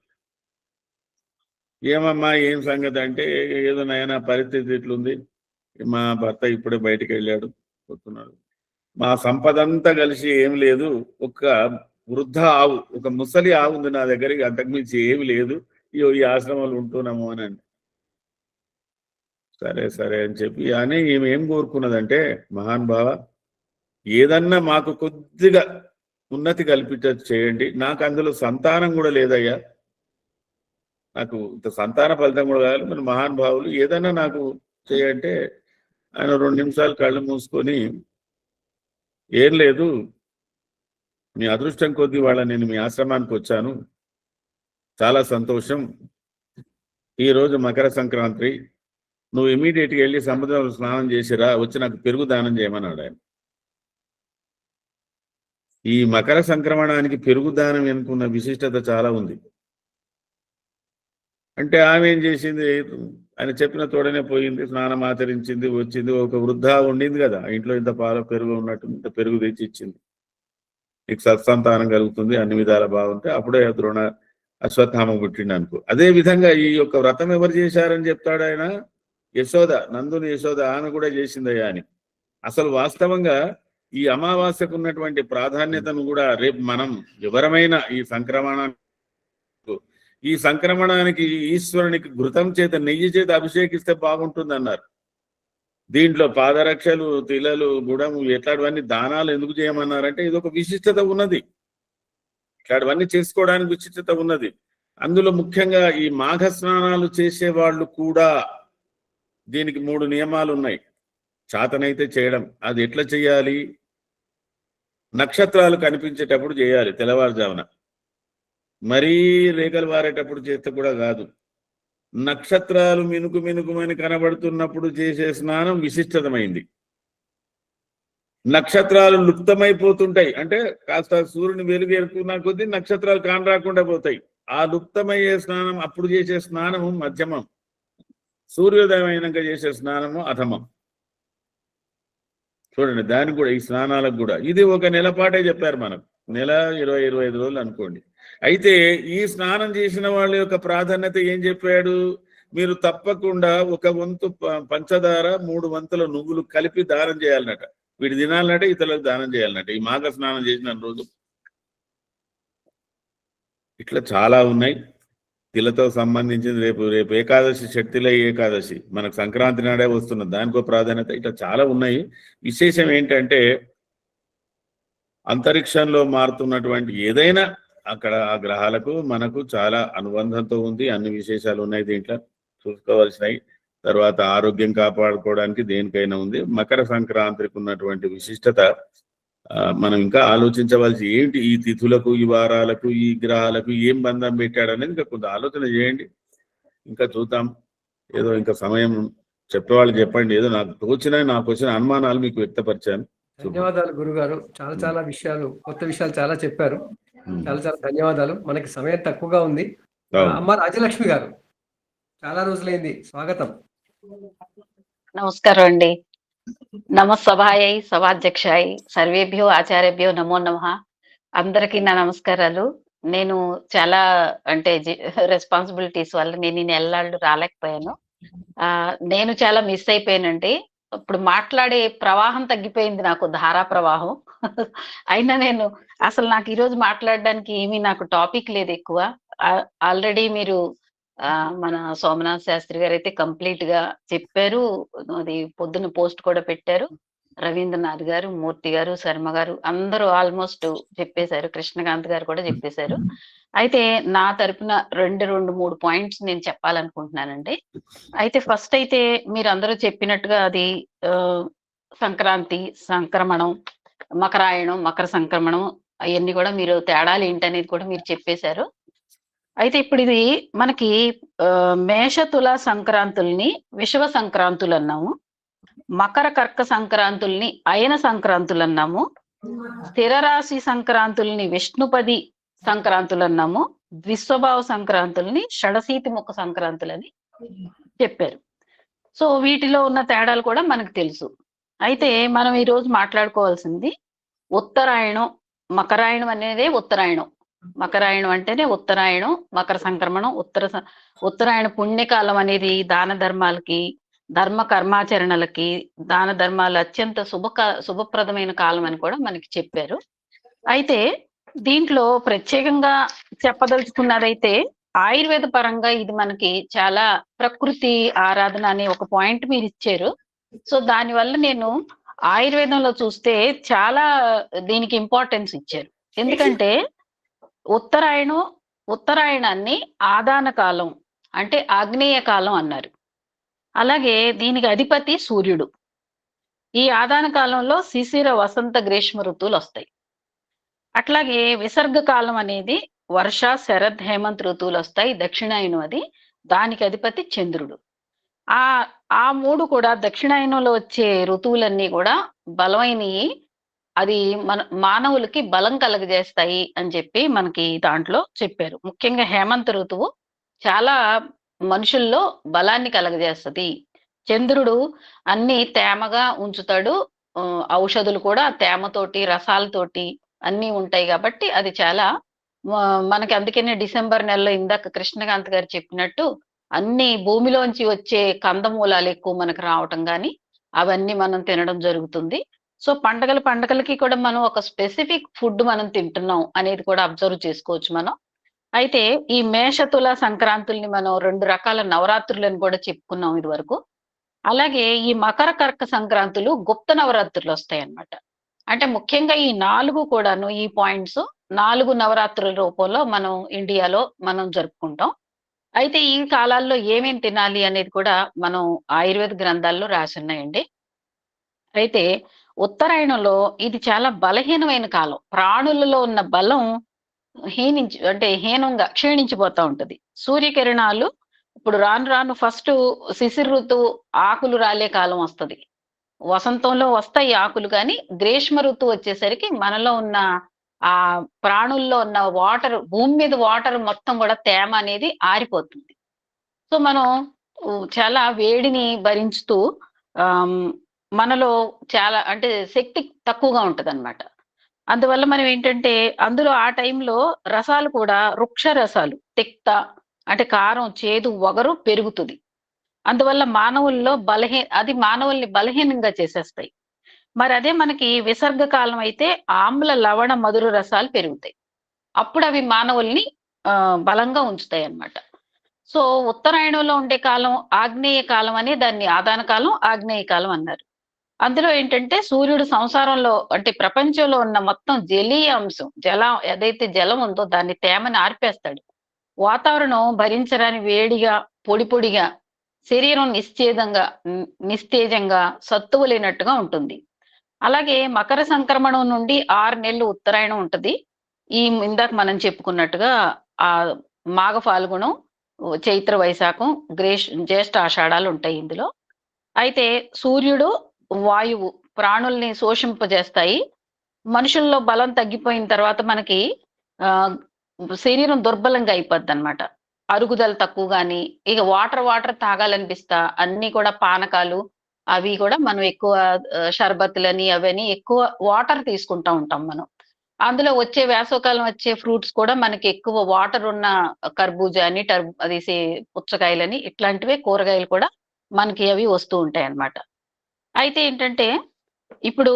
ఏమమ్మా ఏం సంగతి అంటే, ఏదో నాయన పరిస్థితి ఇట్లుంది, మా భర్త ఇప్పుడే బయటికి వెళ్ళాడు, వస్తున్నాడు, మా సంపద అంతా కలిసి ఏం లేదు, ఒక వృద్ధ ఆవు, ఒక ముసలి ఆవు ఉంది నా దగ్గరికి, అంతకుమించి ఏమి లేదు, ఈ ఆశ్రమాలు ఉంటున్నాము అని అండి. సరే సరే అని చెప్పి అని ఈమె ఏం కోరుకున్నదంటే, మహాన్ భావ ఏదన్నా మాకు కొద్దిగా ఉన్నతి కల్పించచ్చు చేయండి, నాకు అందులో సంతానం కూడా లేదయ్యా, నాకు ఇంత సంతాన ఫలితం కూడా కావాలి, మన మహాన్ భావులు ఏదన్నా నాకు చేయంటే ఆయన 2 నిమిషాలు కళ్ళు మూసుకొని, ఏం లేదు మీ అదృష్టం కొద్దీ వాళ్ళ నేను మీ ఆశ్రమానికి వచ్చాను, చాలా సంతోషం, ఈరోజు మకర సంక్రాంతి, నువ్వు ఇమీడియట్గా వెళ్ళి సముద్రంలో స్నానం చేసిరా, వచ్చి నాకు పెరుగు దానం చేయమన్నాడు ఆయన. ఈ మకర సంక్రమణానికి పెరుగుదానం ఎన్నుకున్న విశిష్టత చాలా ఉంది. అంటే ఆమె ఏం చేసింది, ఆయన చెప్పిన తోడనే పోయింది, స్నానం ఆచరించింది, వచ్చింది. ఒక వృద్ధ ఉండింది కదా ఇంట్లో, ఇంత పాల పెరుగు ఉన్నట్టు ఇంత పెరుగు తెచ్చి ఇచ్చింది, నీకు సత్సంతానం కలుగుతుంది, అన్ని విధాల బాగుంటే అప్పుడే ద్రోణ అశ్వత్థామ పుట్టిండు అనుకో. అదే విధంగా ఈ యొక్క వ్రతం ఎవరు చేశారని చెప్తాడు ఆయన, యశోద, నందుని యశోద, ఆమె కూడా చేసిందయ్యా అని. అసలు వాస్తవంగా ఈ అమావాస్యకు ఉన్నటువంటి ప్రాధాన్యతను కూడా రేపు మనం ఎవరమైనా ఈ సంక్రమణానికి ఈశ్వరునికి ఘృతం చేత, నెయ్యి చేత అభిషేకిస్తే బాగుంటుంది అన్నారు. దీంట్లో పాదరక్షలు, తిలలు, గుడము ఎట్లాంటివన్నీ దానాలు ఎందుకు చేయమన్నారంటే ఇది ఒక విశిష్టత ఉన్నది, ఇట్లాంటివన్నీ చేసుకోవడానికి విశిష్టత ఉన్నది. అందులో ముఖ్యంగా ఈ మాఘ స్నానాలు చేసే వాళ్ళు కూడా దీనికి 3 నియమాలు ఉన్నాయి. చాతనైతే చేయడం, అది ఎట్లా చేయాలి, నక్షత్రాలు కనిపించేటప్పుడు చేయాలి తెల్లవారుజామున, మరీ రేఖలు వారేటప్పుడు చేస్తే కూడా కాదు. నక్షత్రాలు మినుకు మినుకుమని కనబడుతున్నప్పుడు చేసే స్నానం విశిష్టతమైంది. నక్షత్రాలు లుప్తమైపోతుంటాయి అంటే కాస్త సూర్యుని వెలుగు ఎరుకున్న కొద్దీ నక్షత్రాలు కానరాకుండా పోతాయి. ఆ లుప్తమయ్యే స్నానం అప్పుడు చేసే స్నానము మధ్యమం, సూర్యోదయం అయినాక చేసే స్నానము అధమం. చూడండి, దానికి కూడా, ఈ స్నానాలకు కూడా ఇది ఒక నెల పాటే చెప్పారు మనకు, నెల 20-25 రోజులు అనుకోండి. అయితే ఈ స్నానం చేసిన వాళ్ళ యొక్క ప్రాధాన్యత ఏం చెప్పాడు, మీరు తప్పకుండా 1 వంతు పంచదార 3 వంతుల నువ్వులు కలిపి దానం చేయాలన్నట. వీడు తినాలన్నట, ఇతరులకు దానం చేయాలన్నట ఈ మాఘ స్నానం చేసిన రోజు. ఇట్లా చాలా ఉన్నాయి. తిలతో సంబంధించింది రేపు ఏకాదశి, శక్తిల ఏకాదశి మనకు సంక్రాంతి నాడే వస్తున్నది, దానికో ప్రాధాన్యత. ఇట్లా చాలా ఉన్నాయి. విశేషం ఏంటంటే అంతరిక్షంలో మారుతున్నటువంటి ఏదైనా అక్కడ ఆ గ్రహాలకు మనకు చాలా అనుబంధంతో ఉంది. అన్ని విశేషాలు ఉన్నాయి దీంట్లో చూసుకోవాల్సినవి. తర్వాత ఆరోగ్యం కాపాడుకోవడానికి దేనికైనా ఉంది. మకర సంక్రాంతికి ఉన్నటువంటి విశిష్టత మనం ఇంకా ఆలోచించవలసి ఏంటి, ఈ తిథులకు, ఈ వారాలకు, ఈ గ్రహాలకు ఏం బంధం పెట్టాడు అనేది ఇంకా కొంత ఆలోచన చేయండి. ఇంకా చూద్దాం. ఏదో ఇంకా సమయం చెప్పేవాళ్ళు చెప్పండి, ఏదో నాకు వచ్చిన అనుమానాలు మీకు వ్యక్తపరిచాను. ధన్యవాదాలు గురుగారు, చాలా విషయాలు, కొత్త విషయాలు చాలా చెప్పారు. చాలా ధన్యవాదాలు. మనకి సమయం తక్కువగా ఉంది. అమ్మ రాజలక్ష్మి గారు, చాలా రోజులైంది, స్వాగతం. నమస్కారం అండి. నమస్సభాయై సభాధ్యక్షాయ్ సర్వేభ్యో ఆచార్యభ్యో నమో నమః. అందరికీ నా నమస్కారాలు. నేను చాలా అంటే రెస్పాన్సిబిలిటీస్ వల్ల నేను ఈ నెలలు రాలేకపోయాను. నేను చాలా మిస్ అయిపోయానండి. ఇప్పుడు మాట్లాడే ప్రవాహం తగ్గిపోయింది, నాకు ధారా ప్రవాహం. అయినా నేను అసలు నాకు ఈరోజు మాట్లాడడానికి ఏమీ నాకు టాపిక్ లేదు ఎక్కువ. ఆల్రెడీ మీరు మన సోమనాథ్ శాస్త్రి గారు అయితే కంప్లీట్ గా చెప్పారు. అది పొద్దున్న పోస్ట్ కూడా పెట్టారు. రవీంద్రనాథ్ గారు, మూర్తి గారు, శర్మ గారు అందరూ ఆల్మోస్ట్ చెప్పేశారు. కృష్ణకాంత్ గారు కూడా చెప్పేశారు. అయితే నా తరపున 2-3 పాయింట్స్ నేను చెప్పాలనుకుంటున్నానండి. అయితే ఫస్ట్ అయితే మీరు అందరూ చెప్పినట్టుగా అది సంక్రాంతి, సంక్రమణం, మకరాయణం, మకర సంక్రమణం అవన్నీ కూడా మీరు తేడాలు ఏంటనేది కూడా మీరు చెప్పేశారు. అయితే ఇప్పుడు ఇది మనకి మేషతుల సంక్రాంతుల్ని విషవ సంక్రాంతులు అన్నాము, మకర కర్క సంక్రాంతుల్ని అయన సంక్రాంతులు అన్నాము, స్థిర రాశి సంక్రాంతుల్ని విష్ణుపది సంక్రాంతులు అన్నాము, ద్విస్వభావ సంక్రాంతుల్ని షడశీతి ముఖ సంక్రాంతులని చెప్పారు. సో వీటిలో ఉన్న తేడాలు కూడా మనకు తెలుసు. అయితే మనం ఈ రోజు మాట్లాడుకోవాల్సింది ఉత్తరాయణం. మకరాయణం అనేదే ఉత్తరాయణం. మకరాయణం అంటేనే ఉత్తరాయణం, మకర సంక్రమణం. ఉత్తరాయణ పుణ్యకాలం అనేది దాన ధర్మాలకి, ధర్మ కర్మాచరణలకి, దాన ధర్మాలు అత్యంత శుభప్రదమైన కాలం అని కూడా మనకి చెప్పారు. అయితే దీంట్లో ప్రత్యేకంగా చెప్పదలుచుకున్నదైతే ఆయుర్వేద పరంగా ఇది మనకి చాలా ప్రకృతి ఆరాధన అనే ఒక పాయింట్ మీరు ఇచ్చారు. సో దానివల్ల నేను ఆయుర్వేదంలో చూస్తే చాలా దీనికి ఇంపార్టెన్స్ ఇచ్చారు. ఎందుకంటే ఉత్తరాయణాన్ని ఆదాన కాలం అంటే ఆగ్నేయ కాలం అన్నారు. అలాగే దీనికి అధిపతి సూర్యుడు. ఈ ఆదాన కాలంలో శిశిర, వసంత, గ్రీష్మ ఋతువులు వస్తాయి. అట్లాగే విసర్గ కాలం అనేది వర్ష, శరద్, హేమంత్ ఋతువులు వస్తాయి. దక్షిణాయనం అది, దానికి అధిపతి చంద్రుడు. ఆ 3 కూడా దక్షిణాయనంలో వచ్చే ఋతువులన్నీ కూడా బలమైనవి. అది మానవులకి బలం కలగజేస్తాయి అని చెప్పి మనకి దాంట్లో చెప్పారు. ముఖ్యంగా హేమంత ఋతువు చాలా మనుషుల్లో బలాన్ని కలగజేస్తది. చంద్రుడు అన్ని తేమగా ఉంచుతాడు. ఔషధులు కూడా తేమతోటి, రసాలతోటి అన్నీ ఉంటాయి కాబట్టి అది చాలా మనకి అందుకనే డిసెంబర్ నెలలో ఇందాక కృష్ణకాంత్ గారు చెప్పినట్టు అన్ని భూమిలోంచి వచ్చే కందమూలాలు ఎక్కువ మనకు రావటం గాని, అవన్నీ మనం తినడం జరుగుతుంది. సో పండగలకి కూడా మనం ఒక స్పెసిఫిక్ ఫుడ్ మనం తింటున్నాం అనేది కూడా అబ్జర్వ్ చేసుకోవచ్చు మనం. అయితే ఈ మేషతుల సంక్రాంతుల్ని మనం 2 రకాల నవరాత్రులని కూడా చెప్పుకున్నాం ఇదివరకు. అలాగే ఈ మకర కర్క సంక్రాంతులు గుప్త నవరాత్రులు వస్తాయన్నమాట. అంటే ముఖ్యంగా ఈ 4 కూడాను ఈ పాయింట్స్ 4 నవరాత్రుల రూపంలో మనం ఇండియాలో మనం జరుపుకుంటాం. అయితే ఈ కాలాల్లో ఏమేం తినాలి అనేది కూడా మనం ఆయుర్వేద గ్రంథాల్లో రాసున్నాయండి. అయితే ఉత్తరాయణంలో ఇది చాలా బలహీనమైన కాలం. ప్రాణులలో ఉన్న బలం హీనంగా క్షీణించిపోతా ఉంటది. సూర్యకిరణాలు ఇప్పుడు రాను రాను ఫస్ట్ శిశిర ఋతువు ఆకులు రాలే కాలం వస్తది. వసంతంలో వస్తాయి ఆకులు గాని, గ్రీష్మ ఋతువు వచ్చేసరికి మనలో ఉన్న ఆ ప్రాణుల్లో ఉన్న వాటర్, భూమి మీద వాటర్ మొత్తం కూడా తేమ అనేది ఆరిపోతుంది. సో మనం చాలా వేడిని భరించుతూ మనలో చాలా అంటే శక్తి తక్కువగా ఉంటదన్నమాట. అందువల్ల మనం ఏంటంటే అందులో ఆ టైంలో రసాలు కూడా వృక్ష రసాలు, తిక్త అంటే కారం, చేదు, వగరు పెరుగుతుంది. అందువల్ల మానవుల్లో అది మానవుల్ని బలహీనంగా చేసేస్తాయి. మరి అదే మనకి విసర్గ కాలం అయితే ఆమ్ల, లవణ, మధుర రసాలు పెరుగుతాయి. అప్పుడు అవి మానవుల్ని బలంగా ఉంచుతాయి అన్నమాట. సో ఉత్తరాయణంలో ఉండే కాలం ఆగ్నేయ కాలం అని, దాన్ని ఆదాన కాలం, ఆగ్నేయ కాలం అన్నారు. అందులో ఏంటంటే సూర్యుడు సంసారంలో అంటే ప్రపంచంలో ఉన్న మొత్తం జలీయ అంశం, ఏదైతే జలం ఉందో దాన్ని తేమని ఆర్పేస్తాడు. వాతావరణం భరించరాని వేడిగా, పొడిగా, శరీరం నిస్తేజంగా, సత్తువు లేనట్టుగా ఉంటుంది. అలాగే మకర సంక్రమణం నుండి 6 నెలలు ఉత్తరాయణం ఉంటది. ఇందాక మనం చెప్పుకున్నట్టుగా ఆ మాఘ ఫాల్గుణం, చైత్ర వైశాఖం, జ్యేష్ఠ ఆషాఢాలు ఉంటాయి ఇందులో. అయితే సూర్యుడు, వాయువు ప్రాణుల్ని శోషింపజేస్తాయి. మనుషుల్లో బలం తగ్గిపోయిన తర్వాత మనకి శరీరం దుర్బలంగా అయిపోద్ది అనమాట. అరుగుదల తక్కువ గాని, ఇక వాటర్ తాగాలనిపిస్తా అన్ని కూడా పానకాలు అవి కూడా మనం ఎక్కువ షర్బత్తులని అవని ఎక్కువ వాటర్ తీసుకుంటా ఉంటాం మనం. అందులో వచ్చే వేసవకాలం వచ్చే ఫ్రూట్స్ కూడా మనకి ఎక్కువ వాటర్ ఉన్న కర్బూజా అని, పుచ్చకాయలని ఇట్లాంటివే కూరగాయలు కూడా మనకి అవి వస్తూ ఉంటాయి అన్నమాట. అయితే ఏంటంటే ఇప్పుడు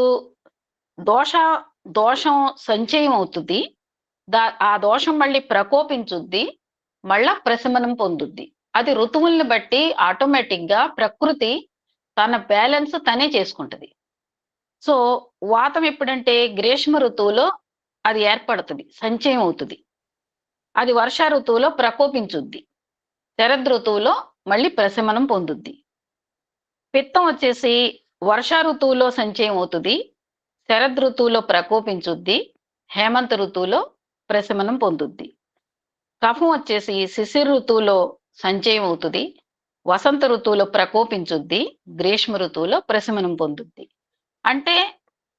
దోషం సంచయం అవుతుంది. ఆ దోషం మళ్ళీ ప్రకోపించుద్ది, మళ్ళా ప్రశమనం పొందుద్ది. అది ఋతువుల్ని బట్టి ఆటోమేటిక్ గా ప్రకృతి తన బ్యాలెన్స్ తనే చేసుకుంటది. సో వాతం ఎప్పుడంటే గ్రీష్మ ఋతువులో అది ఏర్పడుతుంది, సంచయం అవుతుంది. అది వర్ష ఋతువులో ప్రకోపించుద్ది, శరద్ ఋతువులో మళ్ళీ ప్రశమనం పొందుద్ది. పిత్తం వచ్చేసి వర్ష ఋతువులో సంచయం అవుతుంది, శరద్ ఋతువులో ప్రకోపించుద్ది, హేమంత ఋతువులో ప్రశమనం పొందుద్ది. కఫం వచ్చేసి శిశిర ఋతువులో సంచయం అవుతుంది, వసంత ఋతువులో ప్రకోపించుద్ది, గ్రీష్మ ఋతువులో ప్రశమనం పొందుద్ది. అంటే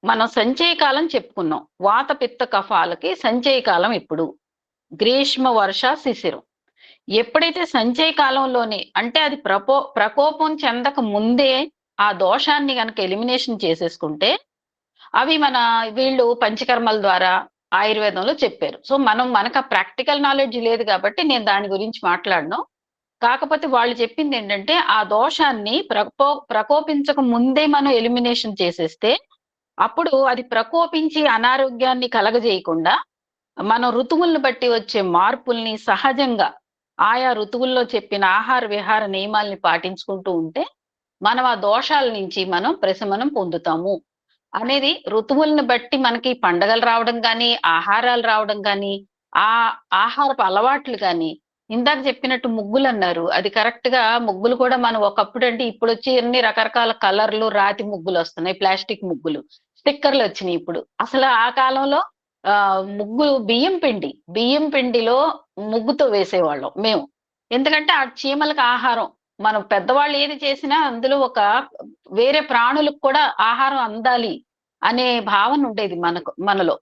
మనం సంచయ కాలం చెప్పుకున్నాం. వాత పిత్త కఫాలకి సంచయ కాలం ఎప్పుడు? గ్రీష్మ, వర్ష, శిశిరం. ఎప్పుడైతే సంచయ కాలంలోనే అంటే అది ప్రకోపం చెందక ముందే ఆ దోషాన్ని గనక ఎలిమినేషన్ చేసేసుకుంటే అవి వీళ్ళు పంచకర్మల ద్వారా ఆయుర్వేదంలో చెప్పారు. సో మనకు ఆ ప్రాక్టికల్ నాలెడ్జ్ లేదు కాబట్టి నేను దాని గురించి మాట్లాడను. కాకపోతే వాళ్ళు చెప్పింది ఏంటంటే ఆ దోషాన్ని ప్రకోపించక ముందే మనం ఎలిమినేషన్ చేసేస్తే అప్పుడు అది ప్రకోపించి అనారోగ్యాన్ని కలగజేయకుండా మనం ఋతువులను బట్టి వచ్చే మార్పుల్ని సహజంగా ఆయా ఋతువుల్లో చెప్పిన ఆహార విహార నియమాల్ని పాటించుకుంటూ ఉంటే మనం ఆ దోషాల నుంచి మనం ప్రశమనం పొందుతాము అనేది ఋతువులను బట్టి మనకి పండగలు రావడం కానీ, ఆహారాలు రావడం కానీ, ఆ ఆహారపు అలవాట్లు కానీ, ఇందాక చెప్పినట్టు ముగ్గులు అన్నారు, అది కరెక్ట్ గా ముగ్గులు కూడా మనం ఒకప్పుడు అంటే ఇప్పుడు వచ్చి ఎన్ని రకరకాల కలర్లు రాతి ముగ్గులు వస్తున్నాయి, ప్లాస్టిక్ ముగ్గులు, స్టిక్కర్లు వచ్చినాయి. ఇప్పుడు అసలు ఆ కాలంలో ముగ్గులు బియ్యం పిండిలో ముగ్గుతో వేసేవాళ్ళం మేము. ఎందుకంటే ఆ చీమలకు ఆహారం, మనం పెద్దవాళ్ళు ఏది చేసినా అందులో ఒక వేరే ప్రాణులకు కూడా ఆహారం అందాలి అనే భావన ఉండేది మనలో.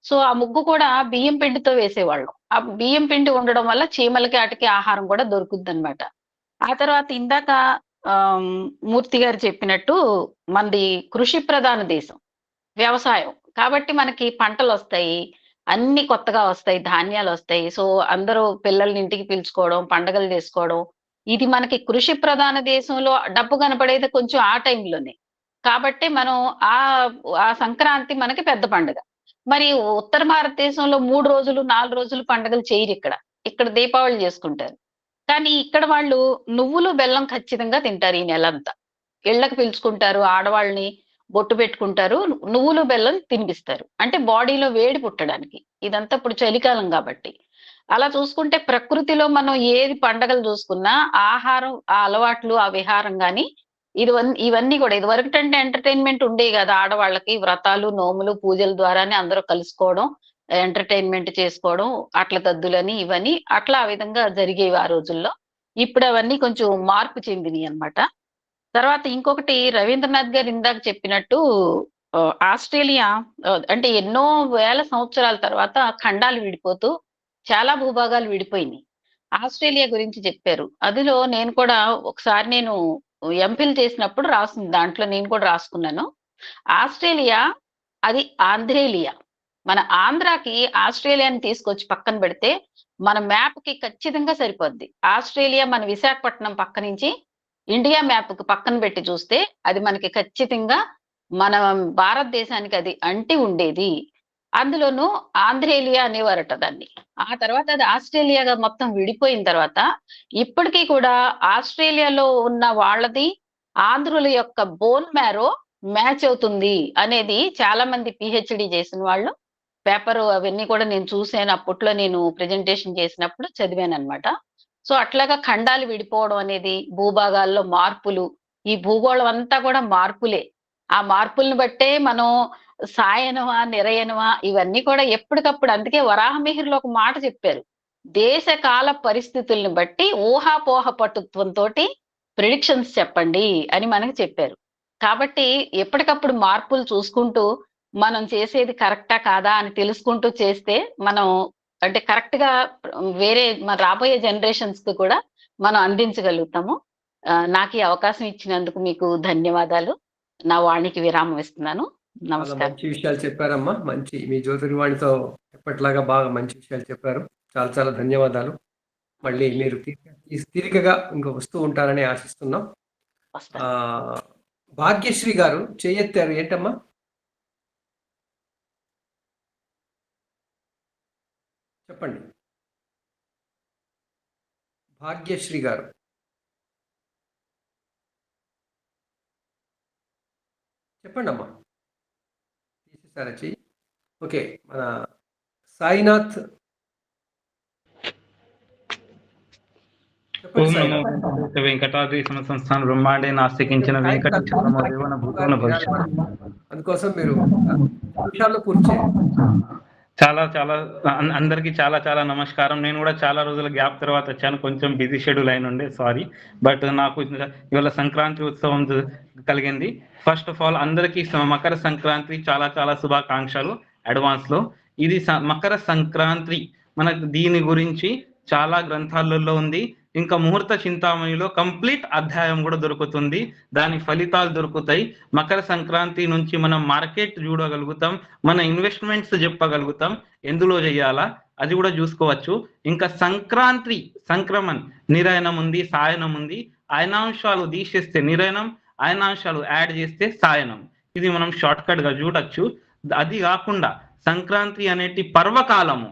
సో ఆ ముగ్గు కూడా బియ్యం పిండితో వేసేవాళ్ళం. ఆ బియ్యం పిండి ఉండడం వల్ల చీమలకి వాటికి ఆహారం కూడా దొరుకుద్దనమాట. ఆ తర్వాత ఇందాక మూర్తి గారు చెప్పినట్టు మనది కృషి ప్రధాన దేశం, వ్యవసాయం. కాబట్టి మనకి పంటలొస్తాయి. అన్ని కొత్తగా వస్తాయి. ధాన్యాలొస్తాయి. సో అందరూ పిల్లల్ని ఇంటికి పిలుచుకోవడం, పండగలు చేసుకోవడం. ఇది మనకి కృషి ప్రధాన దేశంలో డబ్బు కనపడేది కొంచెం ఆ టైంలోనే. కాబట్టి మనం ఆ సంక్రాంతి మనకి పెద్ద పండుగ. మరి ఉత్తర భారతదేశంలో 3 రోజులు, 4 రోజులు పండుగలు చేయరిక్కడ. ఇక్కడ దీపావళి చేసుకుంటారు. కానీ ఇక్కడ వాళ్ళు నువ్వులు, బెల్లం ఖచ్చితంగా తింటారు ఈ నెలంతా. ఇళ్ళకి పిలుచుకుంటారు. ఆడవాళ్ళని బొట్టు పెట్టుకుంటారు. నువ్వులు, బెల్లం తినిపిస్తారు. అంటే బాడీలో వేడి పుట్టడానికి. ఇదంతా ఇప్పుడు చలికాలం గాబట్టి. అలా చూసుకుంటే ప్రకృతిలో మనం ఏది పండగలు చూసుకున్నా ఆహారం, ఆ అలవాట్లు, ఆ విహారం గాని ఇవన్నీ కూడా ఇదివరకటంటే ఎంటర్‌టైన్‌మెంట్ ఉండేవి గదా! ఆడవాళ్ళకి వ్రతాలు, నోములు, పూజల ద్వారానే అందరూ కలుసుకోవడం, ఎంటర్‌టైన్‌మెంట్ చేసుకోవడం, అట్ల తద్దులని ఇవని అట్లా ఆ విధంగా జరిగేవి ఆ రోజుల్లో. ఇప్పుడు అవన్నీ కొంచెం మార్పు చెందినియన్నమాట. తర్వాత ఇంకొకటి రవీంద్రనాథ్ గారు ఇందాక చెప్పినట్టు ఆస్ట్రేలియా అంటే ఎన్నో వేల సంవత్సరాల తర్వాత ఖండాలు విడిపోతూ చాలా భూభాగాలు విడిపోయినాయి. ఆస్ట్రేలియా గురించి చెప్పారు. అందులో నేను కూడా ఒకసారి నేను ఎంఫిల్ చేసినప్పుడు దాంట్లో నేను కూడా రాసుకున్నాను. ఆస్ట్రేలియా అది ఆంధ్రేలియా. మన ఆంధ్రాకి ఆస్ట్రేలియాని తీసుకొచ్చి పక్కన పెడితే మన మ్యాప్‌కి ఖచ్చితంగా సరిపోద్ది. ఆస్ట్రేలియా మన విశాఖపట్నం పక్క నుంచి ఇండియా మ్యాప్‌కి పక్కన పెట్టి చూస్తే అది మనకి ఖచ్చితంగా మన భారతదేశానికి అది అంటి ఉండేది. అందులోనూ ఆంధ్రేలియా అనేవారట దాన్ని. ఆ తర్వాత అది ఆస్ట్రేలియాగా మొత్తం విడిపోయిన తర్వాత ఇప్పటికి కూడా ఆస్ట్రేలియాలో ఉన్న వాళ్ళది ఆంధ్రుల యొక్క బోన్ మ్యారో మ్యాచ్ అవుతుంది అనేది చాలా మంది పీహెచ్‌డీ చేసిన వాళ్ళు పేపరు అవన్నీ కూడా నేను చూసాను. అప్పట్లో నేను ప్రెజెంటేషన్ చేసినప్పుడు చదివానన్నమాట. సో అట్లాగా ఖండాలు విడిపోవడం అనేది, భూభాగాల్లో మార్పులు, ఈ భూగోళం అంతా కూడా మార్పులే. ఆ మార్పులను బట్టే మనం సాయనమా, నిరయనమా ఇవన్నీ కూడా ఎప్పటికప్పుడు అందుకే వరాహమిహిర్‌లో ఒక మాట చెప్పారు. దేశ కాల పరిస్థితుల్ని బట్టి ఊహాపోహ పటుత్వంతోటి ప్రిడిక్షన్స్ చెప్పండి అని మనకు చెప్పారు. కాబట్టి ఎప్పటికప్పుడు మార్పులు చూసుకుంటూ మనం చేసేది కరెక్టా కాదా అని తెలుసుకుంటూ చేస్తే మనం అంటే కరెక్ట్‌గా వేరే మన రాబోయే జనరేషన్స్‌కి కూడా మనం అందించగలుగుతాము. నాకు ఈ అవకాశం ఇచ్చినందుకు మీకు ధన్యవాదాలు. నా వాణికి విరామం ఇస్తున్నాను. చాలా నమస్కారం. మంచి విషయాలు చెప్పారమ్మా. మీ జ్యోతిర్వాణితో ఎప్పటిలాగా బాగా మంచి విషయాలు చెప్పారు. చాలా చాలా ధన్యవాదాలు. మళ్ళీ మీరు తీరికగా ఇంక వస్తూ ఉంటారని ఆశిస్తున్నాం. వస్తాను. భాగ్యశ్రీ గారు చేయెత్తారు ఏంటమ్మా? చెప్పండి. భాగ్యశ్రీ గారు. చెప్పండమ్మా. తీసేసారా చెయ్యి? ఓకే. మన సాయినాథ్ చెప్పండి ఓం నమో సాయినాథ్. వెంకటేశ వెంకటాద్రి సంస్థాన బ్రహ్మాండే నాస్తికించిన వెంకటేశ్వరమ దేవన భూతోన భవిష్యత్. అందుకోసం మీరు నిమిషాల్లో పూర్తి చేయండి. చాలా చాలా అందరికి చాలా చాలా నమస్కారం. నేను కూడా చాలా రోజుల గ్యాప్ తర్వాత వచ్చాను. కొంచెం బిజీ షెడ్యూల్ అయిన ఉండే, సారీ. బట్ నాకు ఇవాళ సంక్రాంతి ఉత్సవం కలిగింది. ఫస్ట్ ఆఫ్ ఆల్ అందరికీ మకర సంక్రాంతి చాలా చాలా శుభాకాంక్షలు అడ్వాన్స్ లో. ఇది మకర సంక్రాంతి మనకు దీని గురించి చాలా గ్రంథాలలో ఉంది. ఇంకా ముహూర్త చింతామణిలో కంప్లీట్ అధ్యాయం కూడా దొరుకుతుంది. దాని ఫలితాలు దొరుకుతాయి. మకర సంక్రాంతి నుంచి మనం మార్కెట్ చూడగలుగుతాం, మన ఇన్వెస్ట్మెంట్స్ చెప్పగలుగుతాం, ఎందులో చేయాలా అది కూడా చూసుకోవచ్చు. ఇంకా సంక్రమణ్ నిరయనం ఉంది, సాయనం ఉంది. ఆయనాంశాలు తీసేస్తే నిరయనం, ఆయనాంశాలు యాడ్ చేస్తే సాయనం. ఇది మనం షార్ట్ కట్ గా చూడొచ్చు. అది కాకుండా సంక్రాంతి అనేటి పర్వకాలము,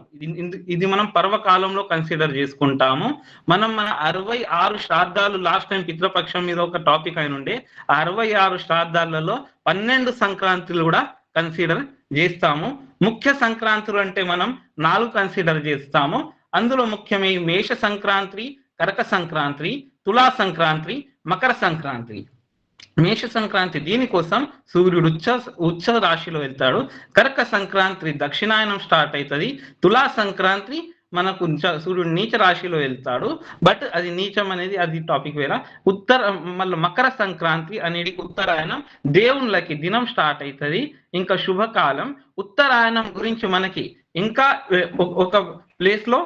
ఇది మనం పర్వకాలంలో కన్సిడర్ చేసుకుంటాము. మన 66 శ్రాద్ధాలు లాస్ట్ టైం పితృపక్షం మీద ఒక టాపిక్ అయిన ఉండే. 66 శ్రాద్ధాలలో 12 సంక్రాంతులు కూడా కన్సిడర్ చేస్తాము. ముఖ్య సంక్రాంతులు అంటే మనం 4 కన్సిడర్ చేస్తాము. అందులో ముఖ్యమైన మేష సంక్రాంతి, కరక సంక్రాంతి, తులా సంక్రాంతి, మకర సంక్రాంతి. మేష సంక్రాంతి దీనికోసం సూర్యుడు ఉచ్చ రాశిలో వెళ్తాడు. కర్క సంక్రాంతి దక్షిణాయనం స్టార్ట్ అవుతుంది. తులా సంక్రాంతి మనకు సూర్యుడు నీచ రాశిలో వెళ్తాడు. బట్ అది నీచం అనేది అది టాపిక్ వేరే. మళ్ళీ మకర సంక్రాంతి అనేది ఉత్తరాయణం దేవుళ్ళకి దినం స్టార్ట్ అవుతుంది. ఇంకా శుభకాలం. ఉత్తరాయణం గురించి మనకి ఇంకా ఒక ప్లేస్ లో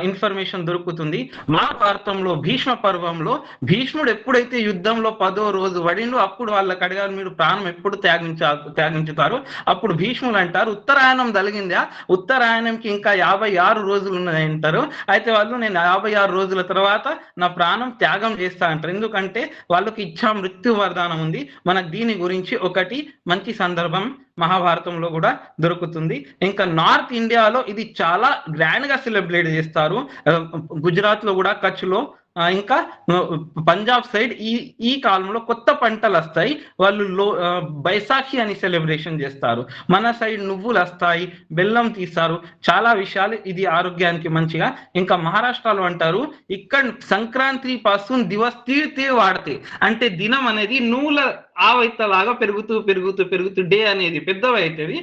ఇన్ఫర్మేషన్ దొరుకుతుంది. మహాభారతంలో భీష్మ పర్వంలో భీష్ముడు ఎప్పుడైతే యుద్ధంలో 10వ రోజు పడిండో అప్పుడు వాళ్ళకి అడిగారు, మీరు ప్రాణం ఎప్పుడు త్యాగించుతారు? అప్పుడు భీష్ముడు అంటారు, ఉత్తరాయణం కలిగిందా, ఉత్తరాయణంకి ఇంకా 56 రోజులు ఉన్నాయి అంటారు. అయితే వాళ్ళు, నేను 56 రోజుల తర్వాత నా ప్రాణం త్యాగం చేస్తా అంటారు. ఎందుకంటే వాళ్ళకి ఇచ్చా మృత్యు వరదానం ఉంది. మనకు దీని గురించి ఒకటి మంచి సందర్భం మహాభారతంలో కూడా దొరుకుతుంది. ఇంకా నార్త్ ఇండియాలో ఇది చాలా గ్రాండ్ గా సెలబ్రేట్ చేస్తారు. గుజరాత్ లో కూడా, కచ్ లో, ఇంకా పంజాబ్ సైడ్ ఈ కాలంలో కొత్త పంటలు వస్తాయి. వాళ్ళు బైసాఖి అని సెలబ్రేషన్ చేస్తారు. మన సైడ్ నువ్వులు వస్తాయి, బెల్లం తీస్తారు, చాలా విషయాలు. ఇది ఆరోగ్యానికి మంచిగా. ఇంకా మహారాష్ట్రలో అంటారు, ఇక్కడ సంక్రాంతి పాసున్ దివస్ తీర్తే వాడితే, అంటే దినం అనేది నువ్వుల ఆవైతలాగా పెరుగుతూ పెరుగుతూ పెరుగుతూ డే అనేది పెద్దవైతుంది,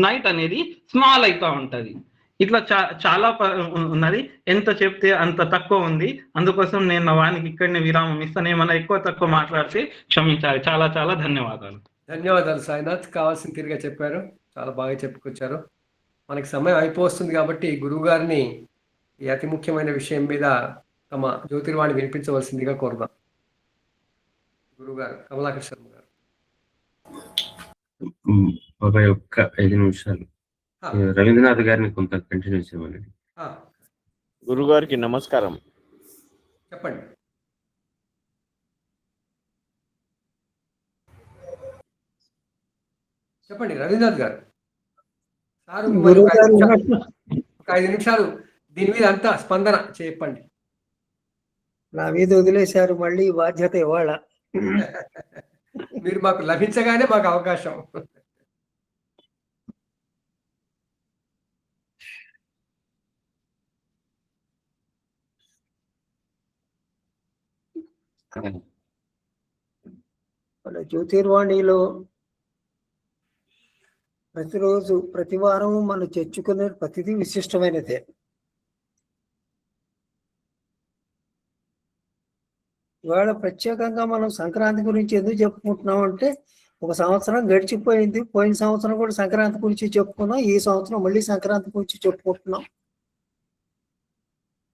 నైట్ అనేది స్మాల్ అవుతా ఉంటది. ఇట్లా చాలా ఉన్నది. ఎంత చెప్తే అంత తక్కువ ఉంది. అందుకోసం నేను వానికి ఇక్కడనే విరామం ఇస్తాను. ఏమన్నా ఎక్కువ తక్కువ మాట్లాడితే క్షమించాలి. చాలా చాలా ధన్యవాదాలు. ధన్యవాదాలు సాయినాథ్. కావాల్సిన తీరుగా చెప్పారు, చాలా బాగా చెప్పుకొచ్చారు. మనకి సమయం అయిపోతుంది కాబట్టి గురువు గారిని ఈ అతి ముఖ్యమైన విషయం మీద తమ జ్యోతిర్వాణి వినిపించవలసిందిగా కోరుదాం. గురువు గారు కమలాకర్ శర్మ గారు. బాబాయ్ ఒక్క 5 నిమిషాలు రవీంద్రనాథ్ గారిని కొంత కంటిన్యూ చేయమని. గురుగారికి నమస్కారం. చెప్పండి. చెప్పండి రవీంద్రనాథ్ గారు. సార్ ఒక 5 నిమిషాలు దీని మీద అంతా స్పందన చెప్పండి. నా మీద వదిలేశారు, మళ్ళీ బాధ్యత ఇవాళ. మీరు మాకు లభించగానే మాకు అవకాశం. మన జ్యోతిర్వాణిలో ప్రతిరోజు ప్రతి వారం మనం చర్చుకునే ప్రతిదీ విశిష్టమైనదే. ఇవాళ ప్రత్యేకంగా మనం సంక్రాంతి గురించి ఎందుకు చెప్పుకుంటున్నాం అంటే, ఒక సంవత్సరం గడిచిపోయింది. పోయిన సంవత్సరం కూడా సంక్రాంతి గురించి చెప్పుకున్నాం, ఈ సంవత్సరం మళ్ళీ సంక్రాంతి గురించి చెప్పుకుంటున్నాం.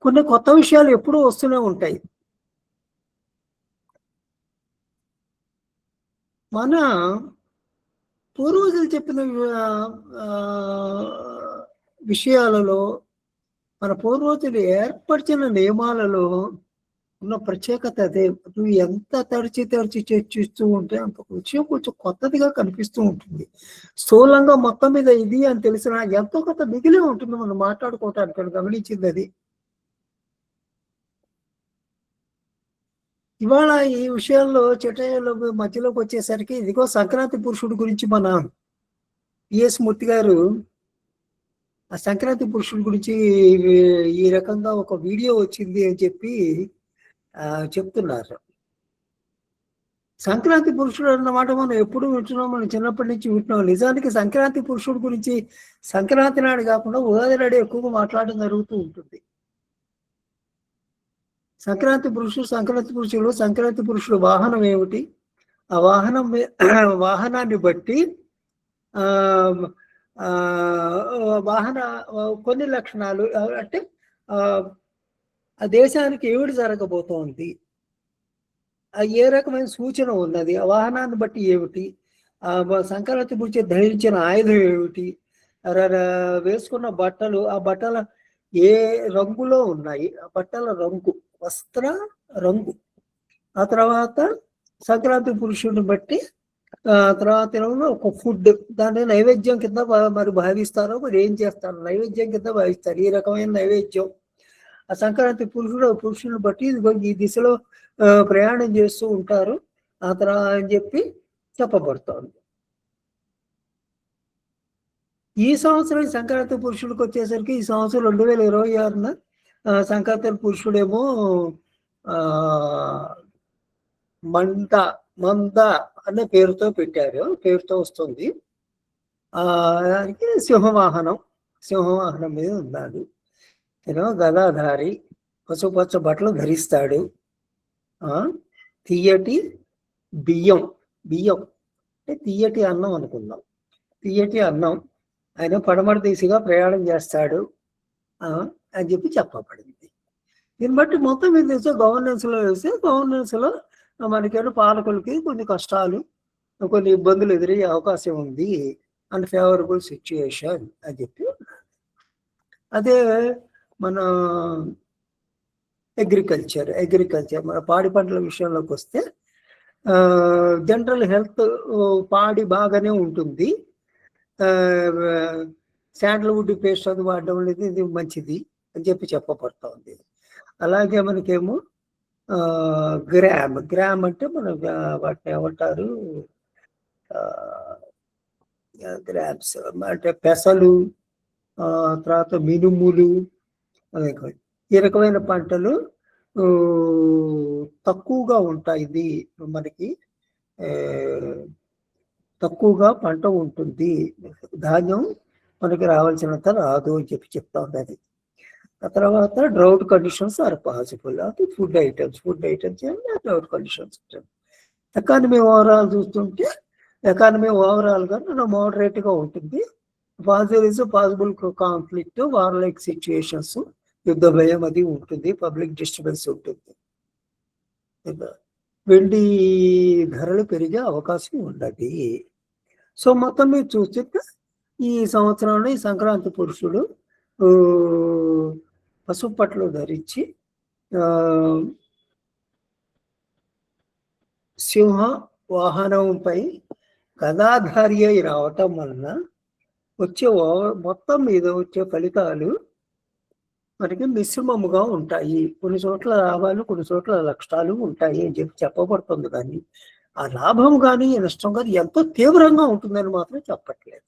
కొన్ని కొత్త విషయాలు ఎప్పుడూ వస్తూనే ఉంటాయి. మన పూర్వజులు చెప్పిన విషయాలలో, మన పూర్వజులు ఏర్పరిచిన నియమాలలో ఉన్న ప్రత్యేకత అదే. నువ్వు ఎంత తడిచి చర్చిస్తూ ఉంటే అంత విషయం కొంచెం కొత్తదిగా కనిపిస్తూ ఉంటుంది. స్థూలంగా మొత్తం మీద ఇది అని తెలిసిన ఎంతో కొంత మిగిలి ఉంటుంది మనం మాట్లాడుకోవటానికి. గమనించింది అది. ఇవాళ ఈ విషయాల్లో చటయాల మధ్యలోకి వచ్చేసరికి, ఇదిగో సంక్రాంతి పురుషుడు గురించి మన పిఎస్ మూర్తి గారు ఆ సంక్రాంతి పురుషుడి గురించి ఈ రకంగా ఒక వీడియో వచ్చింది అని చెప్పి చెప్తున్నారు. సంక్రాంతి పురుషుడు అన్నమాట మనం ఎప్పుడు వింటున్నాం, మనం చిన్నప్పటి నుంచి వింటున్నాం. నిజానికి సంక్రాంతి పురుషుడు గురించి సంక్రాంతి నాడు కాకుండా ఉగాది నాడు ఎక్కువగా మాట్లాడడం జరుగుతూ ఉంటుంది. సంక్రాంతి పురుషుడు వాహనం ఏమిటి, ఆ వాహనాన్ని బట్టి కొన్ని లక్షణాలు, అంటే ఆ దేశానికి ఏమిటి జరగబోతోంది, ఏ రకమైన సూచన ఉన్నది, ఆ వాహనాన్ని బట్టి ఏమిటి, సంక్రాంతి పురుషుడు ధరించిన ఆయుధం ఏమిటి, వేసుకున్న బట్టలు, ఆ బట్టల ఏ రంగులో ఉన్నాయి, ఆ బట్టల రంగు, వస్త్ర రంగు, ఆ తర్వాత సంక్రాంతి పురుషుడిని బట్టి తర్వాత ఒక ఫుడ్, దాన్ని నైవేద్యం కింద మరి భావిస్తారో, మరి ఏం చేస్తారు, నైవేద్యం కింద భావిస్తారు. ఈ రకమైన నైవేద్యం ఆ సంక్రాంతి పురుషుని బట్టి ఈ దిశలో ప్రయాణం చేస్తూ ఉంటారు ఆ తర్వాత అని చెప్పి చెప్పబడుతోంది. ఈ సంవత్సరం సంక్రాంతి పురుషుడికి వచ్చేసరికి, ఈ సంవత్సరం 2026 సంక్రాంతి పురుషుడేమో మంద అనే పేరుతో పెట్టారు, పేరుతో వస్తుంది. దానికి సింహవాహనం మీద ఉన్నాడు. గదాధారి, పసుపచ్చ బట్టలు ధరిస్తాడు. తీయటి బియ్యం అంటే తీయటి అన్నం అనుకుందాం. తీయటి అన్నం ఆయన పడమర దిశగా ప్రయాణం చేస్తాడు అని చెప్పబడింది. దీన్ని బట్టి మొత్తం మీద వేస్తే గవర్నెన్స్ లో మనకేమో పాలకులకి కొన్ని కష్టాలు, కొన్ని ఇబ్బందులు ఎదురయ్యే అవకాశం ఉంది, అన్ఫేవరబుల్ సిచ్యుయేషన్ అని చెప్పి. అదే మన అగ్రికల్చర్ మన పాడి పంటల విషయంలోకి వస్తే జనరల్ హెల్త్ పాడి బాగానే ఉంటుంది. శాండల్వుడ్ పేస్ట్ అది వాడడం అనేది ఇది మంచిది అని చెప్పబడుతూ ఉంది. అలాగే మనకేమో గ్రామ్ అంటే మన వాటిని ఏమంటారు, గ్రామ్స్ అంటే పెసలు, తర్వాత మినుములు, ఈ రకమైన పంటలు తక్కువగా ఉంటాయి. మనకి తక్కువగా పంట ఉంటుంది, ధాన్యం మనకి రావాల్సినంత రాదు అని చెప్తా ఉంది అది. ఆ తర్వాత డ్రౌట్ కండిషన్స్ ఆర్ పాసిబుల్. అది food items drought conditions. Economy overall చూస్తుంటే ఎకానమీ ఓవరాల్ గా మోడరేట్ గా ఉంటుంది. Possible conflict, war like situations, యుద్ధ భయం అది ఉంటుంది, పబ్లిక్ డిస్టర్బెన్స్ ఉంటుంది. వెండి ధరలు పెరిగే అవకాశం ఉన్నది. సో మొత్తం మీరు చూస్తే ఈ సంవత్సరంలో ఈ సంక్రాంతి పురుషుడు పసుపు పట్లు ధరించి సింహ వాహనంపై గదాధారి అయి రావటం వలన మొత్తం మీద వచ్చే ఫలితాలు మనకి మిశ్రమముగా ఉంటాయి. కొన్ని చోట్ల లాభాలు, కొన్ని చోట్ల నష్టాలు ఉంటాయి అని చెప్పబడుతుంది. కానీ ఆ లాభం కానీ నష్టం కానీ ఎంతో తీవ్రంగా ఉంటుందని మాత్రం చెప్పట్లేదు.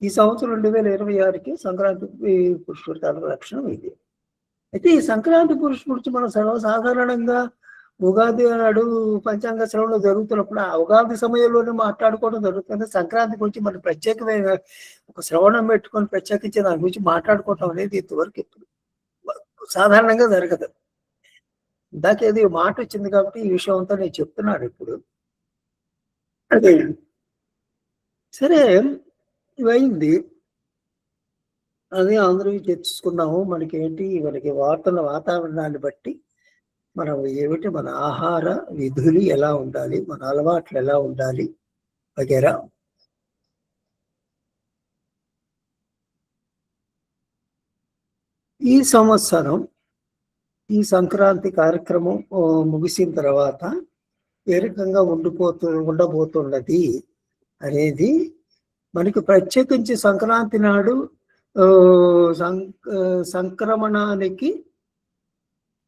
ఈ సంవత్సరం 2026కి సంక్రాంతి పురుషుడి తాలూకు లక్షణం ఇది. అయితే ఈ సంక్రాంతి పురుషుడు గురించి మనం సర్వసాధారణంగా ఉగాది నాడు పంచాంగ శ్రవణం జరుగుతున్నప్పుడు ఆ ఉగాది సమయంలోనే మాట్లాడుకోవడం జరుగుతుంది. సంక్రాంతి గురించి మనం ప్రత్యేకమైన ఒక శ్రవణం పెట్టుకొని ప్రత్యేకించి దాని గురించి మాట్లాడుకోవటం అనేది ఇంతవరకు ఎప్పుడు సాధారణంగా జరగదు. ఇందాకేది మాట వచ్చింది కాబట్టి ఈ విషయం అంతా నేను చెప్తున్నాను ఇప్పుడు. అదే సరే, ఇవైంది, అదే అందరూ తెచ్చుకున్నాము. మనకి వాతావరణాన్ని బట్టి మనం ఏమిటి, మన ఆహార విధులు ఎలా ఉండాలి, మన అలవాట్లు ఎలా ఉండాలి వగేరా. ఈ సంవత్సరం ఈ సంక్రాంతి కార్యక్రమం ముగిసిన తర్వాత ఏ రకంగా ఉండబోతున్నది అనేది మనకి ప్రత్యేకించి సంక్రాంతి నాడు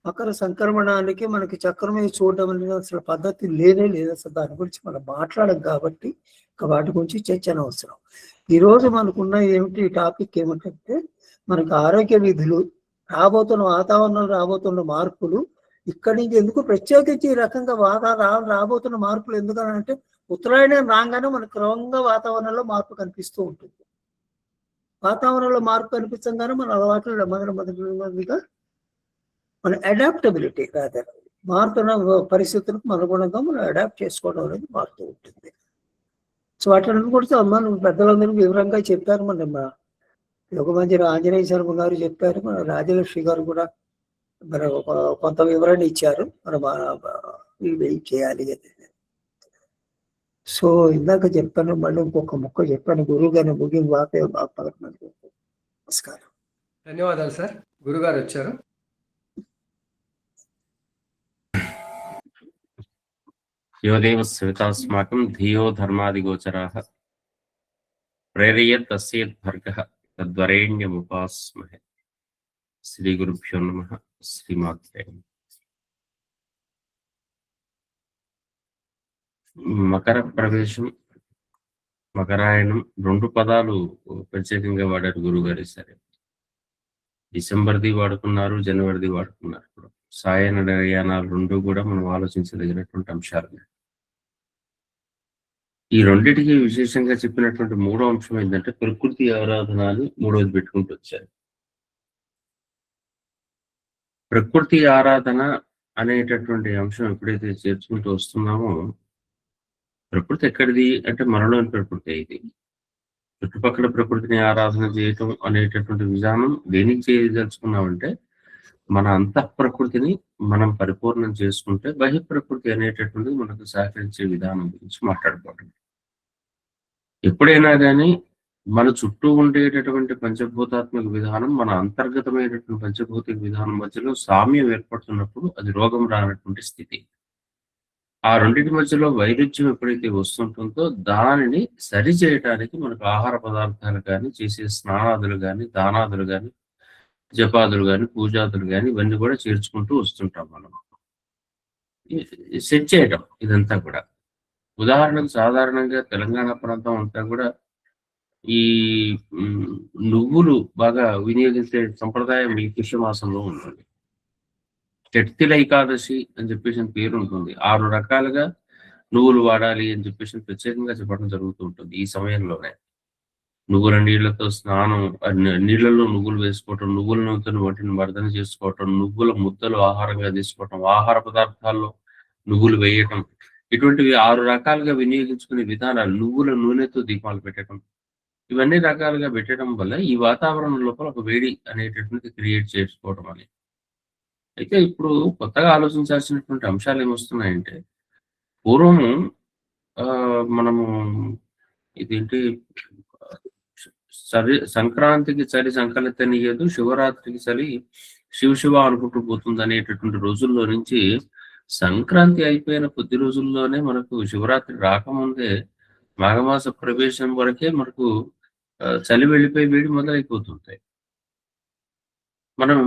మకర సంక్రమణానికి మనకి చక్రం మీద చూడడం అనేది అసలు పద్ధతి లేదు. అసలు దాని గురించి మనం మాట్లాడం కాబట్టి వాటి గురించి చర్చ అవసరం. ఈరోజు మనకున్న ఏమిటి టాపిక్ ఏమిటంటే, మనకు ఆరోగ్య విధులు, వాతావరణంలో రాబోతున్న మార్పులు, ఇక్కడి నుంచి ఎందుకు ప్రత్యేకించి ఈ రకంగా రాబోతున్న మార్పులు ఎందుకనంటే, ఉత్తరాయణం రాగానే మనకు క్రమంగా వాతావరణంలో మార్పు కనిపిస్తూ ఉంటుంది. వాతావరణంలో మార్పు కనిపించగానే మన అలవాట్లు మొదటిగా మన అడాప్టబిలిటీ మారుతున్న పరిస్థితులకు అనుగుణంగా మనం అడాప్ట్ చేసుకోవడం అనేది మారుతూ ఉంటుంది. సో వాటిని కూడా మనం పెద్దలందరూ వివరంగా చెప్పారు. మన యోగమంజరి ఆంజనేయ శర్మ గారు చెప్పారు, మన రాజలక్ష్మి గారు కూడా మన కొంత వివరణ ఇచ్చారు, మనం చేయాలి అని. సో ఇందాక చెప్పాను, మళ్ళీ ఇంకొక ముక్క చెప్పాను, గురువు గారిని ముగింపు నమస్కారం. ధన్యవాదాలు సార్. గురుగారు వచ్చారు. యోదేవ శ్వేతాస్మాకం ధియో ధర్మాదిగోచరాః ప్రేరయేత్ తస్యేత్ భర్గః తద్వరేణ్యముపాస్మహే. శ్రీ గురుభ్యో నమః. శ్రీమాత్రే. మకర ప్రవేశం, మకరాయణం రెండు పదాలు ప్రత్యేకంగా వాడారు గురుగారు. సరే, డిసెంబర్ది వాడుకున్నారు, జనవరిది వాడుకున్నారు. సాయన నయానాలు రెండు కూడా మనం ఆలోచించదగినటువంటి అంశాలు. ఈ రెండింటికి విశేషంగా చెప్పినటువంటి మూడో అంశం ఏంటంటే, ప్రకృతి ఆరాధన అని మూడోది పెట్టుకుంటూ వచ్చారు. ప్రకృతి ఆరాధన అనేటటువంటి అంశం ఎప్పుడైతే చేర్చుకుంటూ వస్తున్నామో, ప్రకృతి ఎక్కడిది అంటే మనలోని ప్రకృతి ఇది. చుట్టుపక్కల ప్రకృతిని ఆరాధన చేయటం అనేటటువంటి విధానం దేనికి చేయదలుచుకున్నామంటే, మన అంతః ప్రకృతిని మనం పరిపూర్ణం చేసుకుంటే బహిః ప్రకృతి అనేటటువంటిది మనకు సహకరించే విధానం గురించి మాట్లాడుకోవడం. ఎప్పుడైనా కానీ మన చుట్టూ ఉండేటటువంటి పంచభూతాత్మక విధానం, మన అంతర్గతమైనటువంటి పంచభౌతిక విధానం మధ్యలో సామ్యం ఏర్పడుతున్నప్పుడు అది రోగం రానటువంటి స్థితి. ఆ రెండింటి మధ్యలో వైరుధ్యం ఎప్పుడైతే వస్తుంటుందో దానిని సరి చేయటానికి మనకు ఆహార పదార్థాలు కానీ, చేసే స్నానాదులు కానీ, దానాదులు కానీ, జపాదులు కానీ, పూజాదులు కానీ ఇవన్నీ కూడా చేర్చుకుంటూ వస్తుంటాం మనం. సెట్ చేయటం ఇదంతా కూడా. ఉదాహరణకు సాధారణంగా తెలంగాణ ప్రాంతం అంతా కూడా ఈ నువ్వులు బాగా వినియోగించే సంప్రదాయం ఈ పుష్యమాసంలో ఉంటుంది. చట్తిల ఏకాదశి అని చెప్పేసి పేరు ఉంటుంది. 6 రకాలుగా నువ్వులు వాడాలి అని చెప్పేసి ప్రత్యేకంగా చెప్పడం జరుగుతూ ఉంటుంది ఈ సమయంలోనే. నువ్వుల నీళ్లతో స్నానం, నీళ్లలో నువ్వులు వేసుకోవటం, నువ్వుల నూతన వాటిని మర్దన చేసుకోవటం, నువ్వుల ముద్దలు ఆహారంగా తీసుకోవటం, ఆహార పదార్థాల్లో నువ్వులు వేయటం, ఇటువంటివి 6 రకాలుగా వినియోగించుకునే విధానాలు. నువ్వుల నూనెతో దీపాలు పెట్టడం, ఇవన్నీ రకాలుగా పెట్టడం వల్ల ఈ వాతావరణం లోపల ఒక వేడి అనేటటువంటిది క్రియేట్ చేసుకోవడం అని. అయితే ఇప్పుడు కొత్తగా ఆలోచించాల్సినటువంటి అంశాలు ఏమొస్తున్నాయంటే, పూర్వము మనము ఇదేంటి సంక్రాంతికి చలి సంకలెత్తనీయదు, శివరాత్రికి చలి శివ అనుకుంటూ పోతుంది అనేటటువంటి రోజుల్లో నుంచి సంక్రాంతి అయిపోయిన కొద్ది రోజుల్లోనే మనకు శివరాత్రి రాకముందే మాఘమాస ప్రవేశం వరకే మనకు చలి వెళ్ళిపోయి వేడి మొదలైపోతుంటాయి. మనం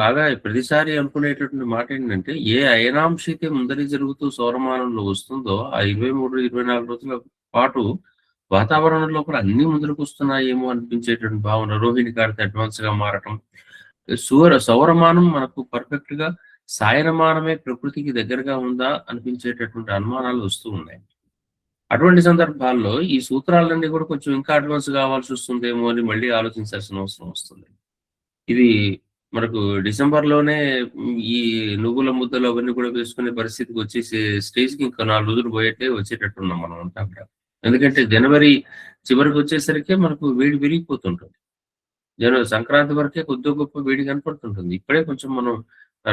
బాగా ప్రతిసారి అనుకునేటటువంటి మాట ఏంటంటే, ఏ అయనాంశ అయితే ముందరి జరుగుతూ సౌరమానంలో వస్తుందో ఆ 23-24 రోజుల పాటు వాతావరణం లోపల అన్ని ముందరకు వస్తున్నాయేమో అనిపించేటువంటి భావన. రోహిణి కార్తె అడ్వాన్స్ గా మారటం, సౌరమానం మనకు పర్ఫెక్ట్ గా సాయనమానమే ప్రకృతికి దగ్గరగా ఉందా అనిపించేటటువంటి అనుమానాలు వస్తూ ఉన్నాయి. అటువంటి సందర్భాల్లో ఈ సూత్రాలన్నీ కూడా కొంచెం ఇంకా అడ్వాన్స్ కావాల్సి వస్తుందేమో అని మళ్ళీ ఆలోచించాల్సిన అవసరం వస్తుంది. ఇది మనకు డిసెంబర్లోనే ఈ నువ్వుల ముద్దలు అవన్నీ కూడా వేసుకునే పరిస్థితికి వచ్చేసి స్టేజ్కి ఇంకా 4 రోజులు పోయేట్టే వచ్చేటట్టున్నాం మనం అంతా కూడా. ఎందుకంటే జనవరి చివరికి వచ్చేసరికి మనకు వేడి పెరిగిపోతుంటుంది. సంక్రాంతి వరకే కొద్ది గొప్ప వేడి కనపడుతుంటుంది. ఇప్పుడే కొంచెం మనం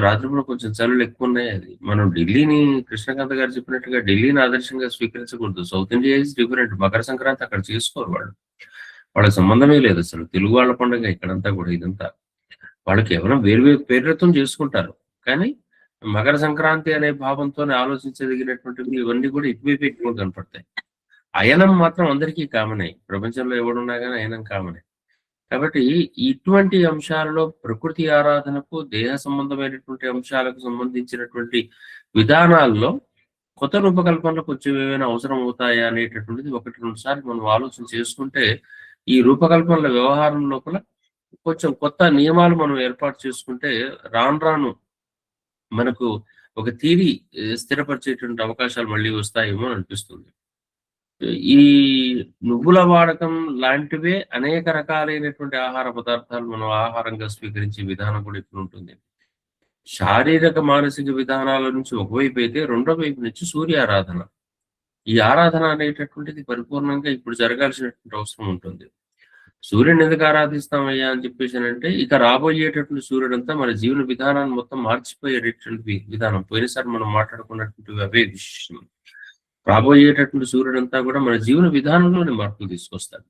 రాత్రిపూట కొంచెం చలులు ఎక్కువ ఉన్నాయి. అది మనం ఢిల్లీని, కృష్ణకాంత్ గారు చెప్పినట్టుగా ఢిల్లీని ఆదర్శంగా స్వీకరించకూడదు. South India is different. Makara Sankranti అక్కడ చేసుకోరు వాళ్ళు, వాళ్ళకి సంబంధమే లేదు అసలు. తెలుగు వాళ్ళ పండుగ ఇక్కడంతా కూడా. ఇదంతా వాళ్ళకి కేవలం వేరు పేర్లతో చేసుకుంటారు, కానీ మకర సంక్రాంతి అనే భావంతోనే ఆలోచించదగినటువంటివి ఇవన్నీ కూడా ఇటువైపు ఎక్కువ కనపడతాయి. అయనం మాత్రం అందరికీ కామనే. ప్రపంచంలో ఎవడున్నా కానీ అయనం కామనే. కాబట్టి ఇటువంటి అంశాలలో ప్రకృతి ఆరాధనకు, దేహ సంబంధమైనటువంటి అంశాలకు సంబంధించినటువంటి విధానాల్లో కొత్త రూపకల్పనలు కొంచెం ఏమైనా అవసరం అవుతాయా అనేటటువంటిది 1-2 సార్లు మనం ఆలోచన చేసుకుంటే ఈ రూపకల్పనల వ్యవహారం లోపల కొంచెం కొత్త నియమాలు మనం ఏర్పాటు చేసుకుంటే రాను మనకు ఒక తీరి స్థిరపరిచేటువంటి అవకాశాలు మళ్ళీ వస్తాయేమో అనిపిస్తుంది. ఈ నువ్వుల వాడకం లాంటివే అనేక రకాలైనటువంటి ఆహార పదార్థాలు మనం ఆహారంగా స్వీకరించే విధానం కూడా ఇప్పుడు ఉంటుంది. శారీరక మానసిక విధానాల నుంచి ఒకవైపు అయితే, రెండో వైపు నుంచి సూర్య ఆరాధన. ఈ ఆరాధన అనేటటువంటిది పరిపూర్ణంగా ఇప్పుడు జరగాల్సినటువంటి అవసరం ఉంటుంది. సూర్యుని ఎందుకు ఆరాధిస్తామయ్యా అని చెప్పేసి అంటే, ఇక రాబోయేటటువంటి సూర్యుడంతా మన జీవన విధానాన్ని మొత్తం మార్చిపోయేటటువంటి విధానం. పోయినసారి మనం మాట్లాడుకున్నటువంటి అవే విషయం. రాబోయేటటువంటి సూర్యుడంతా కూడా మన జీవన విధానంలోనే మార్పులు తీసుకొస్తాడు.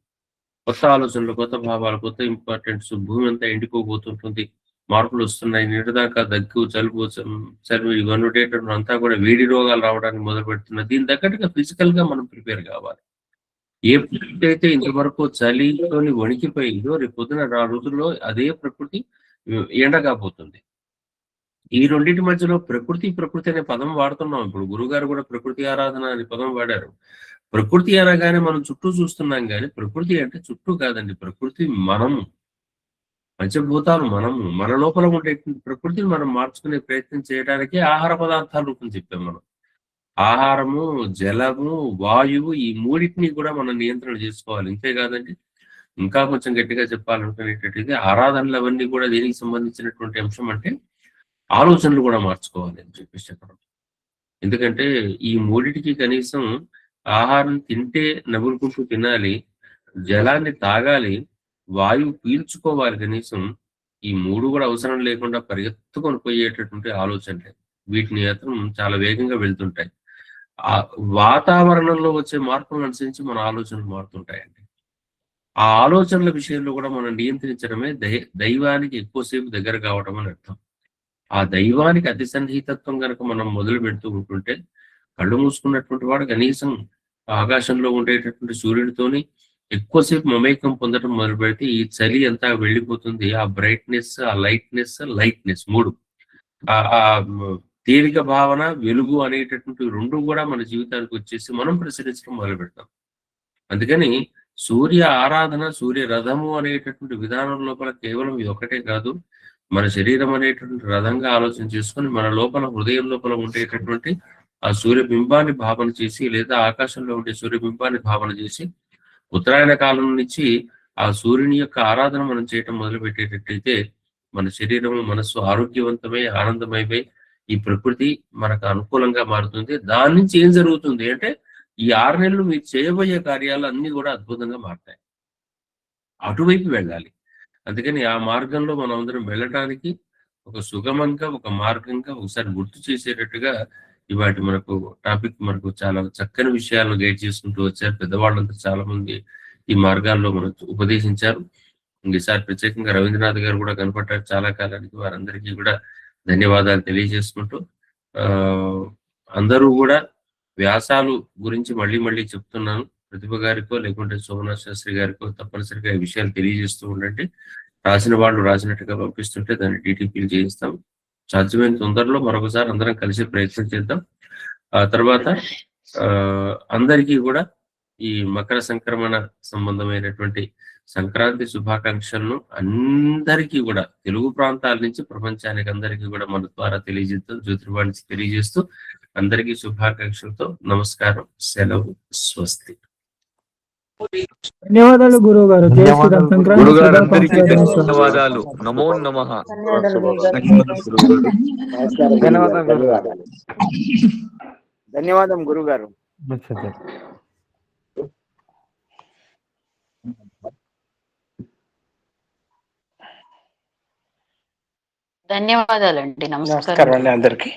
కొత్త ఆలోచనలు, కొత్త భావాలు, కొత్త ఇంపార్టెంట్స్. భూమి అంతా ఎండిపోబోతుంటుంది, మార్పులు వస్తున్నాయి. నిన్నదాకా దగ్గు, చలువు ఇవన్నీ అంతా కూడా వేడి రోగాలు రావడానికి మొదలు పెడుతున్నాయి. దీని తగ్గట్టుగా ఫిజికల్ గా మనం ప్రిపేర్ కావాలి. ఏ ప్రకృతి అయితే ఇంతవరకు చలితోని వణికిపోయిందో, రేపు పొద్దున 4 రోజుల్లో అదే ప్రకృతి ఎండగాపోతుంది. ఈ రెండింటి మధ్యలో ప్రకృతి అనే పదం వాడుతున్నాం. ఇప్పుడు గురుగారు కూడా ప్రకృతి ఆరాధన అనే పదం వాడారు. ప్రకృతి అనగానే మనం చుట్టూ చూస్తున్నాం, కానీ ప్రకృతి అంటే చుట్టూ కాదండి. ప్రకృతి మనము, పంచభూతాలు మనము. మన లోపల ఉండేటువంటి ప్రకృతిని మనం మార్చుకునే ప్రయత్నం చేయడానికే ఆహార పదార్థాల రూపం చెప్పాం మనం. ఆహారము, జలము, వాయువు, ఈ మూడింటిని కూడా మనం నియంత్రణ చేసుకోవాలి. ఇంతే కాదండి, ఇంకా కొంచెం గట్టిగా చెప్పాలనుకునేటట్టుగా ఆరాధనలు అవన్నీ కూడా దేనికి సంబంధించినటువంటి అంశం అంటే, ఆలోచనలు కూడా మార్చుకోవాలి అని చెప్పేసి చెప్పడం. ఎందుకంటే ఈ మూడిటికి కనీసం ఆహారం తింటే నములుకుంటూ తినాలి, జలాన్ని తాగాలి, వాయువు పీల్చుకోవాలి కనీసం. ఈ 3 కూడా అవసరం లేకుండా పరిగెత్తుకొని పోయేటటువంటి ఆలోచనలే. వీటిని అతను చాలా వేగంగా వెళ్తుంటాయి. ఆ వాతావరణంలో వచ్చే మార్పులను అనుసరించి మన ఆలోచనలు మారుతుంటాయండి. ఆ ఆలోచనల విషయంలో కూడా మనం నియంత్రించడమే దైవానికి ఎక్కువసేపు దగ్గర కావడం అని అర్థం. ఆ దైవానికి అతి సన్నిహితత్వం కనుక మనం మొదలు పెడుతూ ఉంటుంటే, కళ్ళు మూసుకున్నటువంటి వాడు కనీసం ఆకాశంలో ఉండేటటువంటి సూర్యుడితోని ఎక్కువసేపు మమేకం పొందడం మొదలు పెడితే ఈ చలి అంతా వెళ్ళిపోతుంది. ఆ బ్రైట్నెస్, ఆ లైట్నెస్ 3 ఆ తేలిక భావన, వెలుగు అనేటటువంటి 2 కూడా మన జీవితానికి వచ్చేసి మనం ప్రసరించడం మొదలు పెడతాం. అందుకని సూర్య ఆరాధన, సూర్య రథము అనేటటువంటి విధానం లోపల కేవలం ఇది ఒకటే కాదు. మన శరీరం అనేటటువంటి రథంగా ఆలోచన చేసుకొని మన లోపల హృదయం లోపల ఉండేటటువంటి ఆ సూర్యబింబాన్ని భావన చేసి, లేదా ఆకాశంలో ఉండే సూర్యబింబాన్ని భావన చేసి, ఉత్తరాయణ కాలం నుంచి ఆ సూర్యుని యొక్క ఆరాధన మనం చేయటం మొదలు పెట్టేటట్టయితే మన శరీరము, మనస్సు ఆరోగ్యవంతమై, ఆనందమయమై ఈ ప్రకృతి మనకు అనుకూలంగా మారుతుంది. దాని నుంచి ఏం జరుగుతుంది అంటే ఈ 6 నెలలు మీరు చేయబోయే కార్యాలు అన్ని కూడా అద్భుతంగా మారుతాయి. అటువైపు వెళ్ళాలి. అందుకని ఆ మార్గంలో మనం అందరం వెళ్ళటానికి ఒక సుగమంగా, ఒక మార్గంగా ఒకసారి గుర్తు చేసేటట్టుగా ఇవాటి మనకు టాపిక్ మనకు చాలా చక్కని విషయాలను గైడ్ చేసుకుంటూ వచ్చారు. పెద్దవాళ్ళంతా చాలా మంది ఈ మార్గాల్లో మనకు ఉపదేశించారు. ఈసారి ప్రత్యేకంగా రవీంద్రనాథ్ గారు కూడా కనపడ్డారు చాలా కాలానికి. వారందరికీ కూడా ధన్యవాదాలు తెలియజేసుకుంటూ అందరూ కూడా వ్యాసాలు గురించి మళ్ళీ మళ్ళీ చెప్తున్నాను. ప్రతిభ గారికో లేకుంటే సోమనాథ్ శాస్త్రి గారికో తప్పనిసరిగా ఈ విషయాలు తెలియజేస్తూ ఉండండి. రాసిన వాళ్ళు రాసినట్టుగా పంపిస్తుంటే దాన్ని టీటీపీలు చేయిస్తాం. సాధ్యమైన తొందరలో మరొకసారి అందరం కలిసి ప్రయత్నం చేద్దాం. ఆ తర్వాత అందరికీ కూడా ఈ మకర సంక్రమణ సంబంధమైనటువంటి సంక్రాంతి శుభాకాంక్షలను అందరికీ కూడా తెలుగు ప్రాంతాల నుంచి ప్రపంచానికి అందరికీ కూడా మన ద్వారా తెలియజేద్దాం. జ్యోతిర్వాణి తెలియజేస్తూ అందరికీ శుభాకాంక్షలతో నమస్కారం, సెలవు, స్వస్తి. ధన్యవాదాలు గురువు గారు. ధన్యవాదాలు. నమో నమః. ధన్యవాదం గురువు గారు. ధన్యవాదాలండి. నమస్కారం అండి అందరికి.